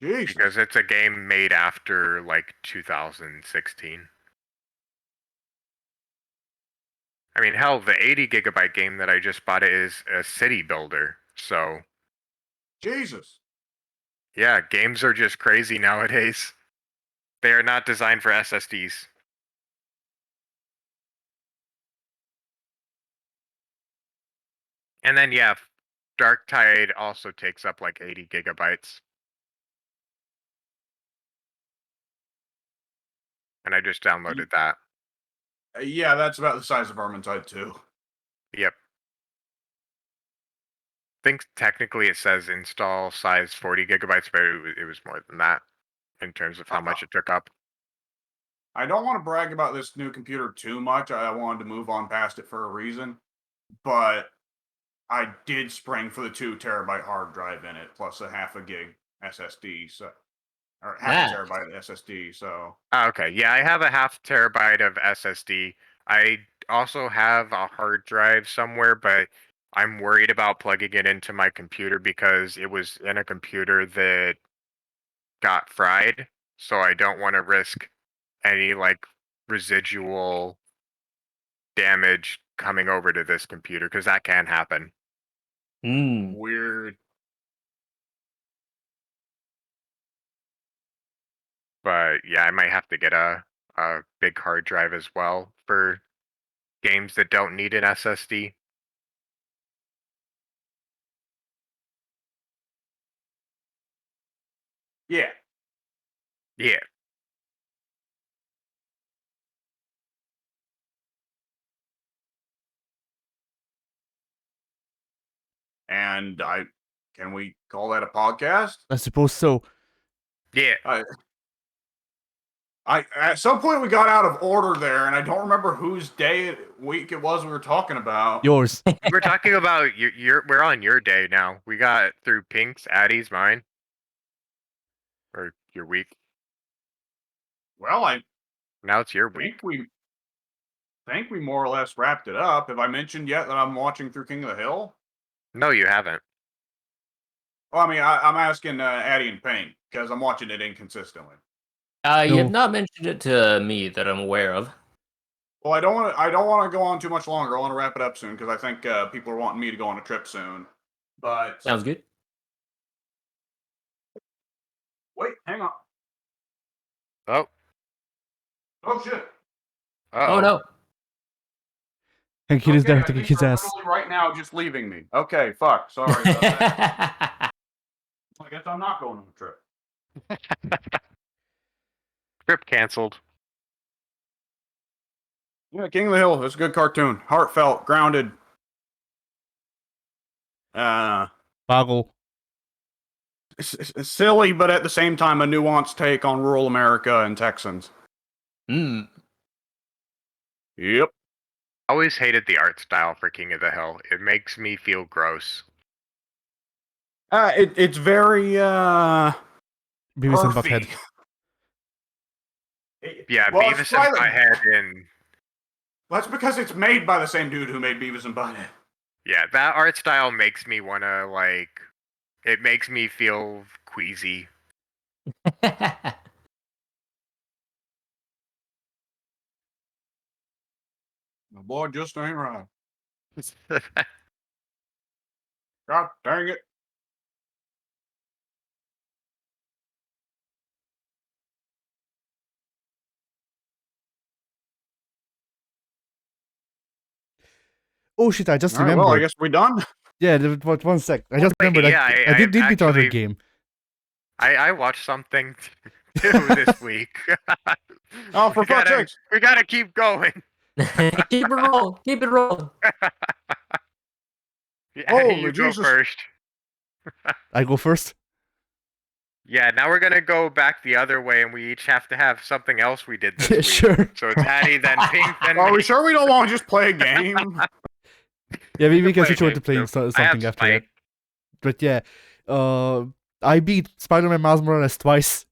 Speaker 1: Jesus.
Speaker 4: Because it's a game made after, like, 2016. I mean, hell, the 80 gigabyte game that I just bought is a city builder. So,
Speaker 1: Jesus.
Speaker 4: Yeah, games are just crazy nowadays. They are not designed for SSDs. And then yeah, Dark Tide also takes up like 80 gigabytes. And I just downloaded that.
Speaker 1: Yeah, that's about the size of Vermintide 2.
Speaker 4: Yep. I think technically it says install size 40 gigabytes, but it was more than that in terms of how much it took up.
Speaker 1: I don't want to brag about this new computer too much. I wanted to move on past it for a reason. But I did spring for the 2 terabyte hard drive in it, plus a half a gig SSD, so or half
Speaker 3: Nice.
Speaker 1: a terabyte SSD. So
Speaker 4: Okay, yeah, I have a half terabyte of SSD. I also have a hard drive somewhere, but I'm worried about plugging it into my computer because it was in a computer that got fried. So I don't want to risk any like residual damage coming over to this computer because that can happen.
Speaker 1: weird.
Speaker 4: But yeah, I might have to get a big hard drive as well for games that don't need an SSD.
Speaker 1: Yeah.
Speaker 4: Yeah.
Speaker 1: And can we call that a podcast?
Speaker 2: I suppose so.
Speaker 4: Yeah.
Speaker 1: I at some point we got out of order there, and I don't remember whose week it was we were talking about.
Speaker 2: Yours.
Speaker 4: We're talking about we're on your day now. We got through Pink's, Addie's, mine. Or your week.
Speaker 1: Well, I
Speaker 4: Now it's your week.
Speaker 1: think we more or less wrapped it up. Have I mentioned yet that I'm watching through King of the Hill?
Speaker 4: No, you haven't.
Speaker 1: Well, I mean, I'm asking Addie and Pink because I'm watching it inconsistently.
Speaker 3: You
Speaker 2: No.
Speaker 3: have not mentioned it to me that I'm aware of.
Speaker 1: Well, I don't want to go on too much longer. I want to wrap it up soon because I think people are wanting me to go on a trip soon. But
Speaker 3: Sounds good.
Speaker 1: wait, hang on.
Speaker 4: Oh.
Speaker 1: Oh shit.
Speaker 4: Uh-oh.
Speaker 3: Oh no.
Speaker 2: And kid is
Speaker 1: Okay,
Speaker 2: there
Speaker 1: I
Speaker 2: to
Speaker 1: think
Speaker 2: kick his
Speaker 1: you're
Speaker 2: ass.
Speaker 1: literally right now just leaving me. Okay, fuck. Sorry about that. I guess I'm not going on a trip.
Speaker 4: Trip canceled.
Speaker 1: Yeah, King of the Hill. It's a good cartoon. Heartfelt, grounded.
Speaker 2: Boggle.
Speaker 1: Silly, but at the same time, a nuanced take on rural America and Texans. Yep.
Speaker 4: I always hated the art style for King of the Hill. It makes me feel gross.
Speaker 1: It's very
Speaker 2: Beavis and
Speaker 1: Earthy.
Speaker 2: Butthead.
Speaker 4: Yeah,
Speaker 1: Well,
Speaker 4: Beavis and Butthead and
Speaker 1: that's because it's made by the same dude who made Beavis and Butthead.
Speaker 4: yeah, that art style makes me wanna like it makes me feel queasy.
Speaker 1: The boy just ain't right. God dang it.
Speaker 2: Oh shit, I just
Speaker 1: All right,
Speaker 2: remembered.
Speaker 1: well, I guess we're done.
Speaker 2: Yeah, one sec. I just remembered
Speaker 4: yeah,
Speaker 2: I did beat another
Speaker 4: actually-
Speaker 2: game.
Speaker 4: I watched something too this week.
Speaker 1: Oh, for fuck's sakes.
Speaker 4: We gotta keep going.
Speaker 3: Keep it rolling. Keep it rolling.
Speaker 4: Yeah,
Speaker 1: Holy
Speaker 4: you go
Speaker 1: Jesus.
Speaker 4: first.
Speaker 2: I go first.
Speaker 4: Yeah, now we're gonna go back the other way, and we each have to have something else we did this week.
Speaker 2: Sure.
Speaker 4: So it's Hattie, then Pink, then
Speaker 1: Are
Speaker 4: me.
Speaker 1: we sure we don't want to just play a game?
Speaker 2: Yeah, we can
Speaker 4: play
Speaker 2: switch over
Speaker 4: games
Speaker 2: to playing
Speaker 4: too. I have
Speaker 2: something after that.
Speaker 4: Spike.
Speaker 2: But yeah, I beat Spider-Man Miles Morales twice.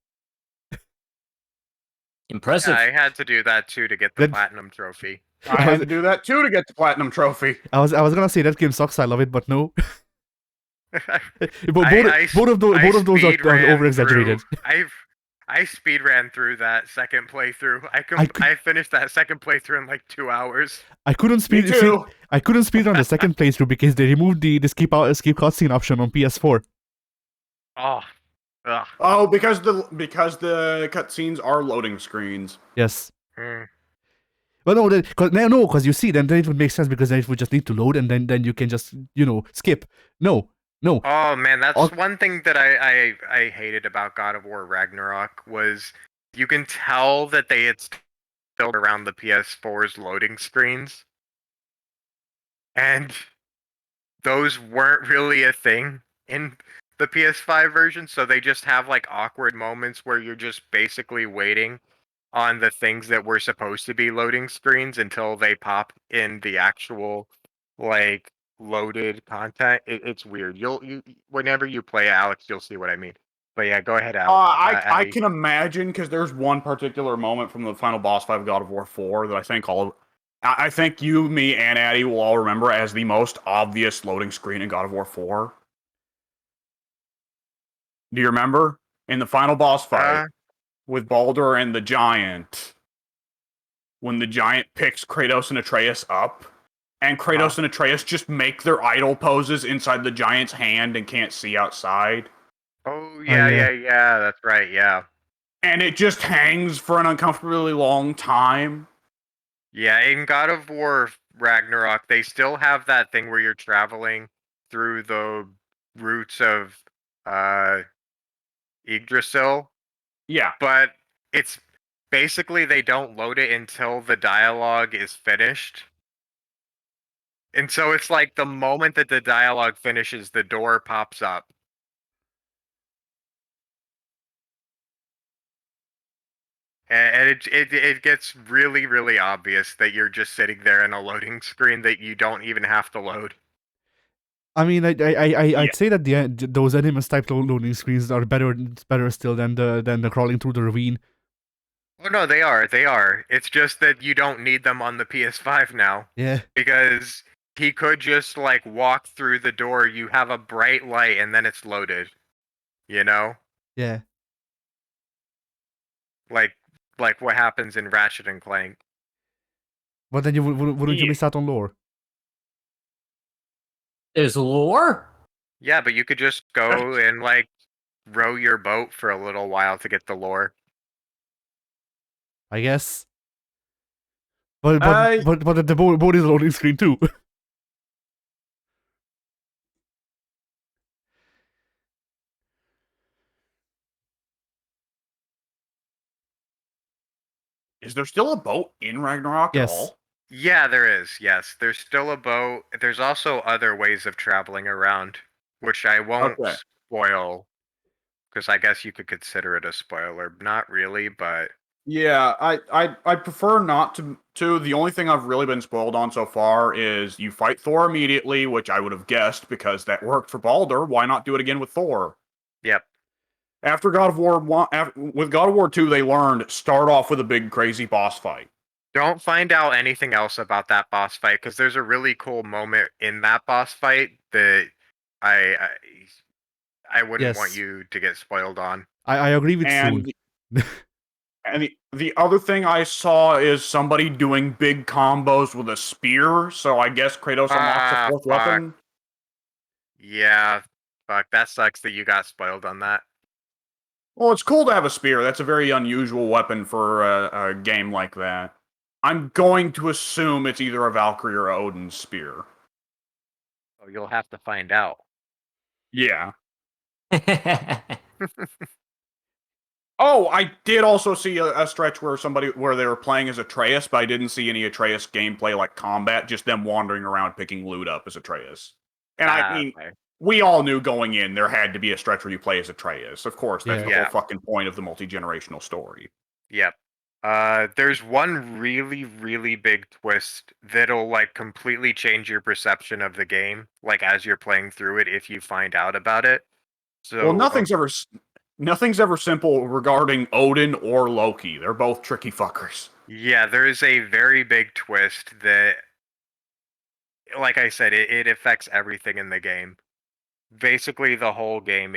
Speaker 3: Impressive.
Speaker 4: Yeah, I had to do that too to get the
Speaker 2: That-
Speaker 4: platinum trophy.
Speaker 1: I had to do that too to get the platinum trophy.
Speaker 2: I was gonna say that game sucks. I love it, but no. Both
Speaker 4: I
Speaker 2: of those are
Speaker 4: speedran
Speaker 2: over exaggerated.
Speaker 4: through- I speed ran through that second playthrough. I finished that second playthrough in like 2 hours.
Speaker 2: I couldn't speed.
Speaker 1: Me too.
Speaker 2: I couldn't speed on the second playthrough because they removed the skip cutscene option on PS4.
Speaker 4: Oh, Ugh.
Speaker 1: Oh, because the cutscenes are loading screens.
Speaker 2: Yes.
Speaker 4: Hmm.
Speaker 2: Well, because you see, then it would make sense because then it would just need to load, and then you can just skip. No, no.
Speaker 4: Oh man, that's
Speaker 2: All-
Speaker 4: one thing that I hated about God of War Ragnarok was you can tell that they had still around the PS4's loading screens, and those weren't really a thing in the PS5 version, so they just have like awkward moments where you're just basically waiting on the things that were supposed to be loading screens until they pop in the actual like loaded content. It's weird. You whenever you play Alex, you'll see what I mean. But yeah, go ahead, Alex.
Speaker 1: I can imagine because there's one particular moment from the final boss fight of God of War 4 that I think you, me, and Addy will all remember as the most obvious loading screen in God of War 4. Do you remember? In the final boss fight with Baldur and the giant, when the giant picks Kratos and Atreus up, and Kratos and Atreus just make their idol poses inside the giant's hand and can't see outside.
Speaker 4: Oh
Speaker 2: yeah.
Speaker 4: yeah, that's right, yeah.
Speaker 1: And it just hangs for an uncomfortably long time.
Speaker 4: Yeah, in God of War Ragnarok, they still have that thing where you're traveling through the roots of uh Yggdrasil,
Speaker 1: Yeah.
Speaker 4: but it's basically they don't load it until the dialogue is finished. And so it's like the moment that the dialogue finishes, the door pops up. And it gets really, really obvious that you're just sitting there in a loading screen that you don't even have to load.
Speaker 2: I mean, I'd
Speaker 1: Yeah.
Speaker 2: say that those Animus type loading screens are better still than the crawling through the ravine.
Speaker 4: Oh no, they are. They are. It's just that you don't need them on the PS5 now.
Speaker 2: Yeah.
Speaker 4: Because he could just like walk through the door, you have a bright light and then it's loaded. You know?
Speaker 2: Yeah.
Speaker 4: Like what happens in Ratchet and Clank.
Speaker 2: But then wouldn't you
Speaker 1: Yeah.
Speaker 2: miss out on lore?
Speaker 3: There's lore?
Speaker 4: Yeah, but you could just go and like row your boat for a little while to get the lore.
Speaker 2: I guess. But
Speaker 1: I-
Speaker 2: the boat is a loading screen too.
Speaker 1: Is there still a boat in Ragnarok at
Speaker 2: Yes.
Speaker 1: all?
Speaker 4: Yeah, there is. Yes, there's still a boat. There's also other ways of traveling around, which I won't
Speaker 1: Okay.
Speaker 4: spoil because I guess you could consider it a spoiler. Not really, but
Speaker 1: Yeah, I prefer not to. The only thing I've really been spoiled on so far is you fight Thor immediately, which I would have guessed because that worked for Baldur. Why not do it again with Thor?
Speaker 4: yep.
Speaker 1: After God of War 1, with God of War 2, they learned start off with a big crazy boss fight.
Speaker 4: Don't find out anything else about that boss fight because there's a really cool moment in that boss fight that I I, I wouldn't want
Speaker 2: Yes.
Speaker 4: you to get spoiled on.
Speaker 2: I agree with
Speaker 1: And
Speaker 2: Soon.
Speaker 1: and the other thing I saw is somebody doing big combos with a spear. So I guess Kratos unlocks a fourth
Speaker 4: Fuck.
Speaker 1: weapon.
Speaker 4: Yeah, fuck. That sucks that you got spoiled on that.
Speaker 1: Well, it's cool to have a spear. That's a very unusual weapon for a game like that. I'm going to assume it's either a Valkyrie or Odin's spear.
Speaker 4: Oh, you'll have to find out.
Speaker 1: Yeah. Oh, I did also see a stretch where they were playing as Atreus, but I didn't see any Atreus gameplay like combat, just them wandering around picking loot up as Atreus. And I mean,
Speaker 4: Okay.
Speaker 1: we all knew going in there had to be a stretch where you play as Atreus. Of course, that's the
Speaker 4: Yeah.
Speaker 1: whole fucking point of the multi-generational story.
Speaker 4: Yep. There's one really, really big twist that'll like completely change your perception of the game, like as you're playing through it, if you find out about it. So,
Speaker 1: Well, nothing's ever simple regarding Odin or Loki. They're both tricky fuckers.
Speaker 4: yeah, there is a very big twist that, like I said, it affects everything in the game. Basically, the whole game,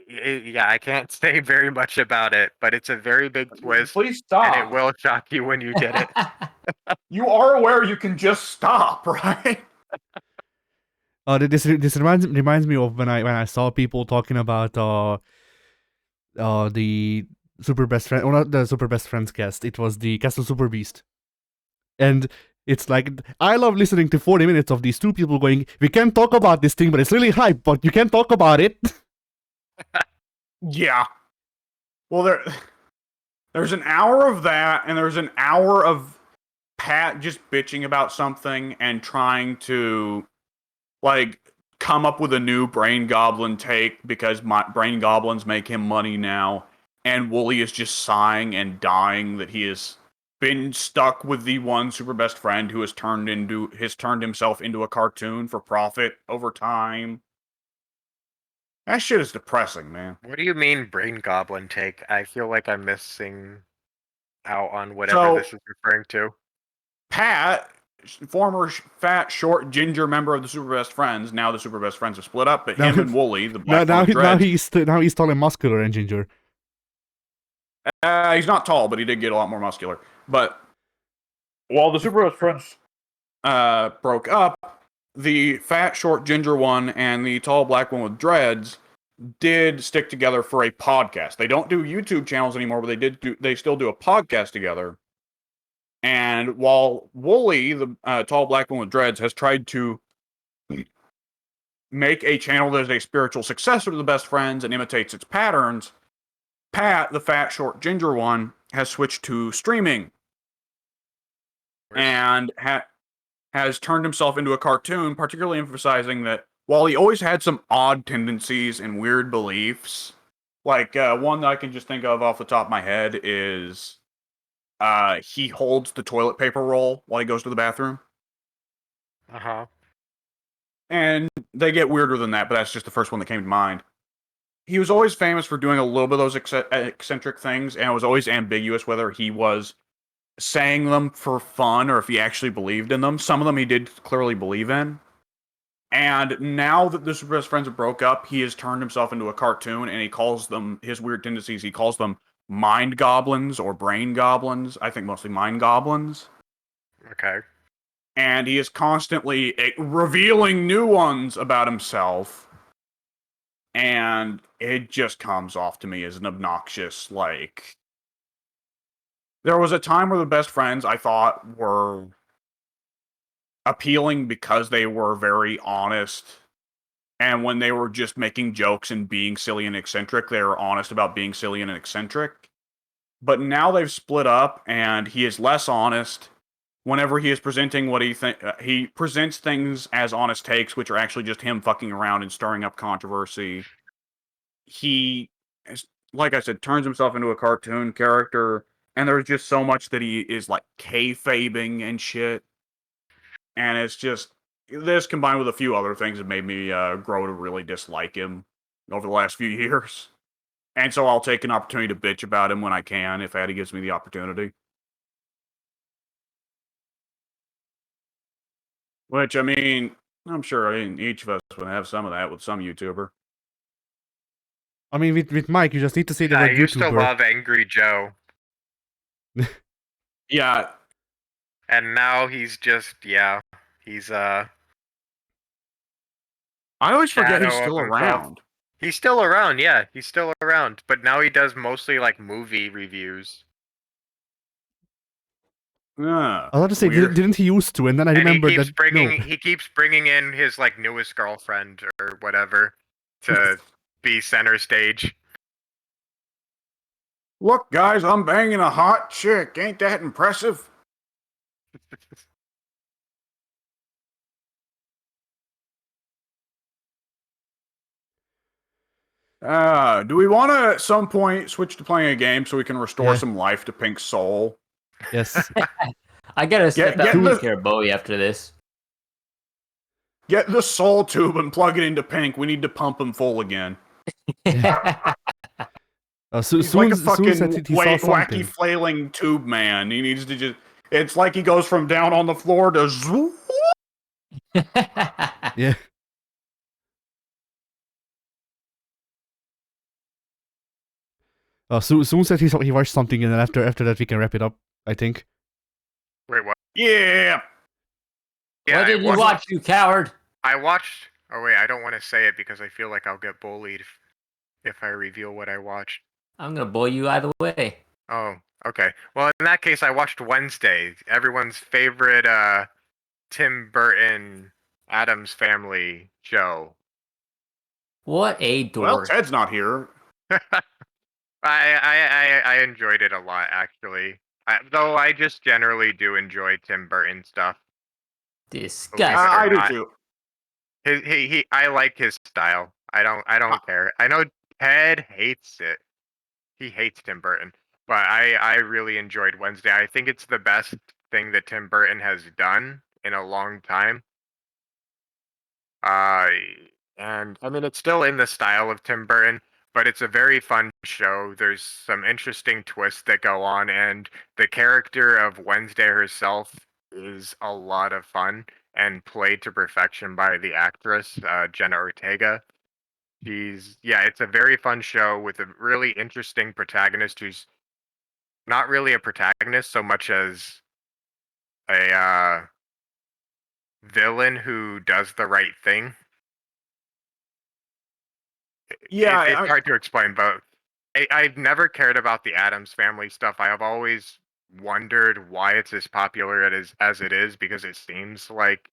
Speaker 4: yeah, I can't say very much about it, but it's a very big twist,
Speaker 1: Please
Speaker 4: and
Speaker 1: stop.
Speaker 4: it will shock you when you get it.
Speaker 1: You are aware you can just stop, right?
Speaker 2: This reminds me of when I saw people talking about the Super Best Friend, or not the Super Best Friends cast. It was the cast of Super Beast, and it's like I love listening to 40 minutes of these two people going, "We can't talk about this thing, but it's really hype, but you can't talk about it."
Speaker 1: Yeah. Well, there's an hour of that, and there's an hour of Pat just bitching about something and trying to like come up with a new Brain Goblin take because my Brain Goblins make him money now, and Wooly is just sighing and dying that he has been stuck with the one super best friend who has turned himself into a cartoon for profit over time. That shit is depressing, man.
Speaker 4: What do you mean, Brain Goblin take? I feel like I'm missing out on whatever this is referring to.
Speaker 1: Pat, former fat, short, ginger member of the Super Best Friends, now the Super Best Friends have split up, but him and Wooly, the black one with dreads,
Speaker 2: now he's tall and muscular and ginger.
Speaker 1: he's not tall, but he did get a lot more muscular. But while the Super Best Friends broke up, the fat, short, ginger one and the tall, black one with dreads did stick together for a podcast. They don't do YouTube channels anymore, but they still do a podcast together. And while Wooly, the tall black one with dreads, has tried to make a channel that is a spiritual successor to the Best Friends and imitates its patterns, Pat, the fat, short, ginger one, has switched to streaming and has turned himself into a cartoon, particularly emphasizing that while he always had some odd tendencies and weird beliefs, like one that I can just think of off the top of my head is he holds the toilet paper roll while he goes to the bathroom.
Speaker 4: Uh-huh.
Speaker 1: And they get weirder than that, but that's just the first one that came to mind. He was always famous for doing a little bit of those eccentric things, and it was always ambiguous whether he was saying them for fun or if he actually believed in them. Some of them he did clearly believe in. And now that the Super Best Friends have broke up, he has turned himself into a cartoon, and he calls them, his weird tendencies, he calls them mind goblins or brain goblins. I think mostly mind goblins.
Speaker 4: Okay.
Speaker 1: And he is constantly revealing new ones about himself. And it just comes off to me as an obnoxious, like... There was a time where the Best Friends, I thought, were appealing because they were very honest. And when they were just making jokes and being silly and eccentric, they were honest about being silly and eccentric. But now they've split up, and he is less honest. Whenever he is presenting what he presents things as honest takes, which are actually just him fucking around and stirring up controversy. He, like I said, turns himself into a cartoon character, and there's just so much that he is like kayfabing and shit. And it's just this combined with a few other things that made me grow to really dislike him over the last few years. And so I'll take an opportunity to bitch about him when I can, if Addy gives me the opportunity. Which, I mean, I'm sure each of us would have some of that with some YouTuber.
Speaker 2: I mean, with Mike, you just need to say the
Speaker 4: I
Speaker 2: word
Speaker 4: used to
Speaker 2: YouTuber.
Speaker 4: love Angry Joe.
Speaker 1: Yeah.
Speaker 4: And now he's just, he's
Speaker 1: I always forget he's
Speaker 4: shadow of
Speaker 1: still
Speaker 4: himself.
Speaker 1: around.
Speaker 4: He's still around, yeah. He's still around. But now he does mostly, like, movie reviews.
Speaker 2: I was about to say, didn't he used to? And then I remembered
Speaker 4: he keeps bringing in his, like, newest girlfriend or whatever to be center stage.
Speaker 1: Look, guys, I'm banging a hot chick. Ain't that impressive? Do we want to at some point switch to playing a game so we can restore some life to Pink's soul?
Speaker 2: Yes.
Speaker 3: I gotta step out and take care of Bowie after this.
Speaker 1: Get the soul tube and plug it into Pink. We need to pump him full again.
Speaker 2: He's
Speaker 1: like a fucking wacky flailing tube man. He needs to just... It's like he goes from down on the floor to...
Speaker 2: Yeah. Soon said he watched something, and then after that we can wrap it up, I think.
Speaker 4: Wait, what?
Speaker 1: Yeah!
Speaker 3: What did you watch, you coward?
Speaker 4: I watched Oh wait, I don't want to say it because I feel like I'll get bullied if I reveal what I watched.
Speaker 3: I'm gonna bully you either way.
Speaker 4: Oh, okay. Well, in that case, I watched Wednesday, everyone's favorite Tim Burton Adams Family show.
Speaker 3: What a
Speaker 1: Well,
Speaker 3: dork.
Speaker 1: Ted's not here.
Speaker 4: I enjoyed it a lot actually. Though I just generally do enjoy Tim Burton stuff, believe it or
Speaker 3: Disgusting.
Speaker 1: I do
Speaker 4: not.
Speaker 1: too.
Speaker 4: I like his style. I don't care. I know Ted hates it. He hates Tim Burton, but I really enjoyed Wednesday. I think it's the best thing that Tim Burton has done in a long time. Uh, and I mean, it's still in the style of Tim Burton, but it's a very fun show. There's some interesting twists that go on, and the character of Wednesday herself is a lot of fun and played to perfection by the actress, Jenna Ortega. Yeah, it's a very fun show with a really interesting protagonist who's not really a protagonist so much as a villain who does the right thing.
Speaker 1: Yeah,
Speaker 4: It's hard to explain, but I've never cared about the Adams Family stuff. I have always wondered why it's as popular as it is because it seems like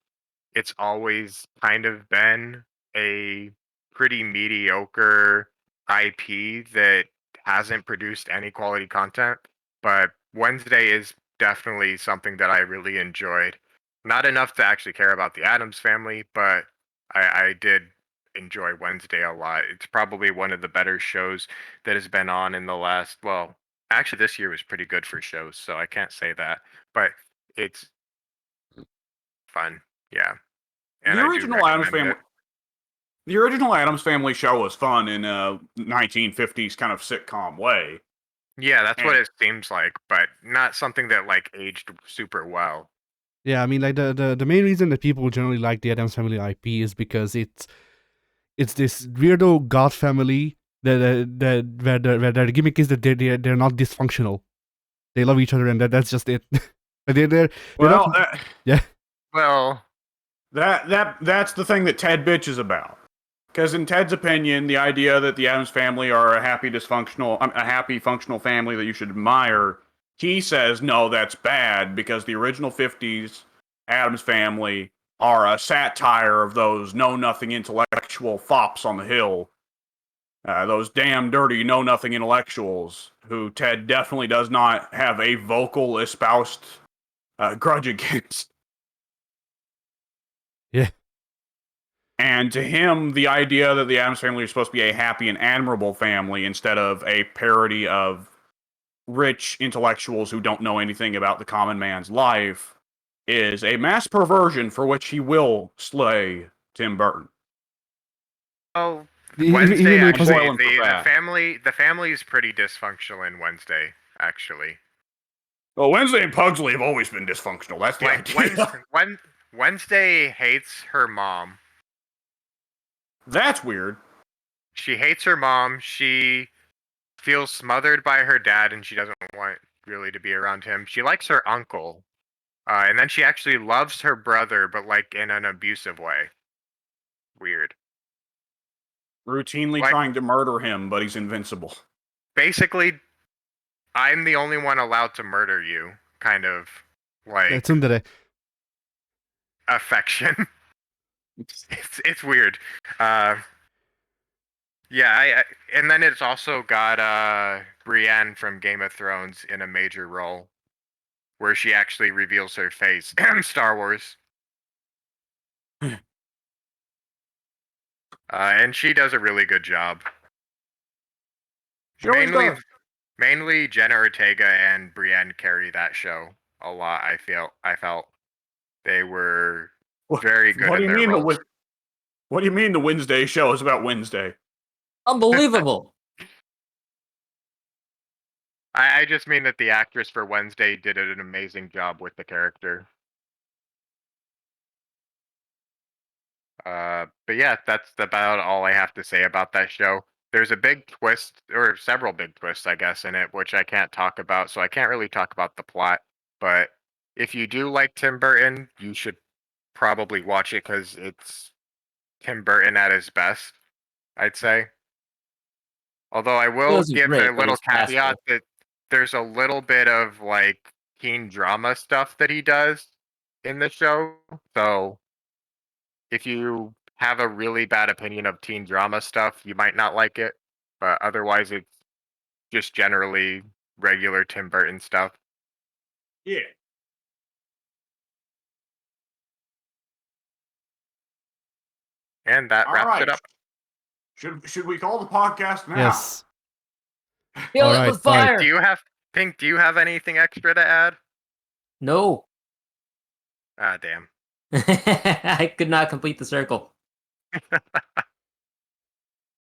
Speaker 4: it's always kind of been a pretty mediocre IP that hasn't produced any quality content. But Wednesday is definitely something that I really enjoyed. Not enough to actually care about the Adams Family, but I did enjoy Wednesday a lot. It's probably one of the better shows that has been on in the last, well, actually this year was pretty good for shows, so I can't say that, but it's fun. Yeah. And
Speaker 1: the
Speaker 4: I do
Speaker 1: original Adams
Speaker 4: recommend
Speaker 1: Family.
Speaker 4: it.
Speaker 1: The original Adams Family show was fun in a 1950s kind of sitcom way.
Speaker 4: Yeah, that's what
Speaker 1: And
Speaker 4: it seems like, but not something that like aged super well.
Speaker 2: Yeah, I mean, like the main reason that people generally like the Adams Family IP is because it's this weirdo god family that where the gimmick is that they're not dysfunctional. They love each other, and that's just it. But they're not.
Speaker 1: well,
Speaker 2: Yeah,
Speaker 4: Well,
Speaker 1: that's the thing that Ted bitches about. Because in Ted's opinion, the idea that the Adams family are a happy functional family that you should admire, he says no, that's bad because the original '50s Adams family are a satire of those know-nothing intellectual fops on the hill, those damn dirty know-nothing intellectuals who Ted definitely does not have a vocal espoused grudge against.
Speaker 2: yeah.
Speaker 1: And to him, the idea that the Addams family is supposed to be a happy and admirable family instead of a parody of rich intellectuals who don't know anything about the common man's life is a mass perversion for which he will slay Tim Burton.
Speaker 4: oh,
Speaker 2: Even
Speaker 4: Wednesday
Speaker 2: though it
Speaker 1: I'm
Speaker 2: wasn't.
Speaker 1: spoiling for that.
Speaker 4: the family is pretty dysfunctional in Wednesday, actually.
Speaker 1: Well, Wednesday and Pugsley have always been dysfunctional. That's the
Speaker 4: Like
Speaker 1: idea.
Speaker 4: Wednesday hates her mom.
Speaker 1: That's weird.
Speaker 4: She hates her mom. She feels smothered by her dad, and she doesn't want really to be around him. She likes her uncle, and then she actually loves her brother, but like in an abusive way. Weird.
Speaker 1: Routinely
Speaker 4: Like
Speaker 1: trying to murder him, but he's invincible.
Speaker 4: basically, I'm the only one allowed to murder you. Kind of like
Speaker 2: Tsundere.
Speaker 4: affection. It's weird. Uh, yeah, and then it's also got Brienne from Game of Thrones in a major role where she actually reveals her face. Star Wars. And she does a really good job.
Speaker 1: She always
Speaker 4: Mainly,
Speaker 1: does.
Speaker 4: mainly Jenna Ortega and Brienne carry that show a lot. I felt they were very good
Speaker 1: What do
Speaker 4: in
Speaker 1: you
Speaker 4: their
Speaker 1: mean
Speaker 4: roles.
Speaker 1: What do you mean the Wednesday show is about Wednesday?
Speaker 3: Unbelievable.
Speaker 4: I just mean that the actress for Wednesday did an amazing job with the character. But yeah, that's about all I have to say about that show. There's a big twist, or several big twists, I guess, in it, which I can't talk about, so I can't really talk about the plot. But if you do like Tim Burton, you should probably watch it because it's Tim Burton at his best, I'd say. Although I
Speaker 3: It
Speaker 4: will
Speaker 3: wasn't
Speaker 4: give
Speaker 3: great,
Speaker 4: the
Speaker 3: but
Speaker 4: little
Speaker 3: it's
Speaker 4: caveat
Speaker 3: passable.
Speaker 4: that there's a little bit of like teen drama stuff that he does in the show. So if you have a really bad opinion of teen drama stuff, you might not like it. But otherwise, it's just generally regular Tim Burton stuff.
Speaker 1: Yeah.
Speaker 4: And that
Speaker 1: All
Speaker 4: wraps it
Speaker 1: right.
Speaker 4: up.
Speaker 1: Should we call the podcast now?
Speaker 2: Yes.
Speaker 3: Fill
Speaker 2: All
Speaker 3: it
Speaker 2: right,
Speaker 3: with
Speaker 2: all right.
Speaker 3: fire.
Speaker 4: Do you have anything extra to add?
Speaker 3: No.
Speaker 4: Ah, damn.
Speaker 3: I could not complete the circle.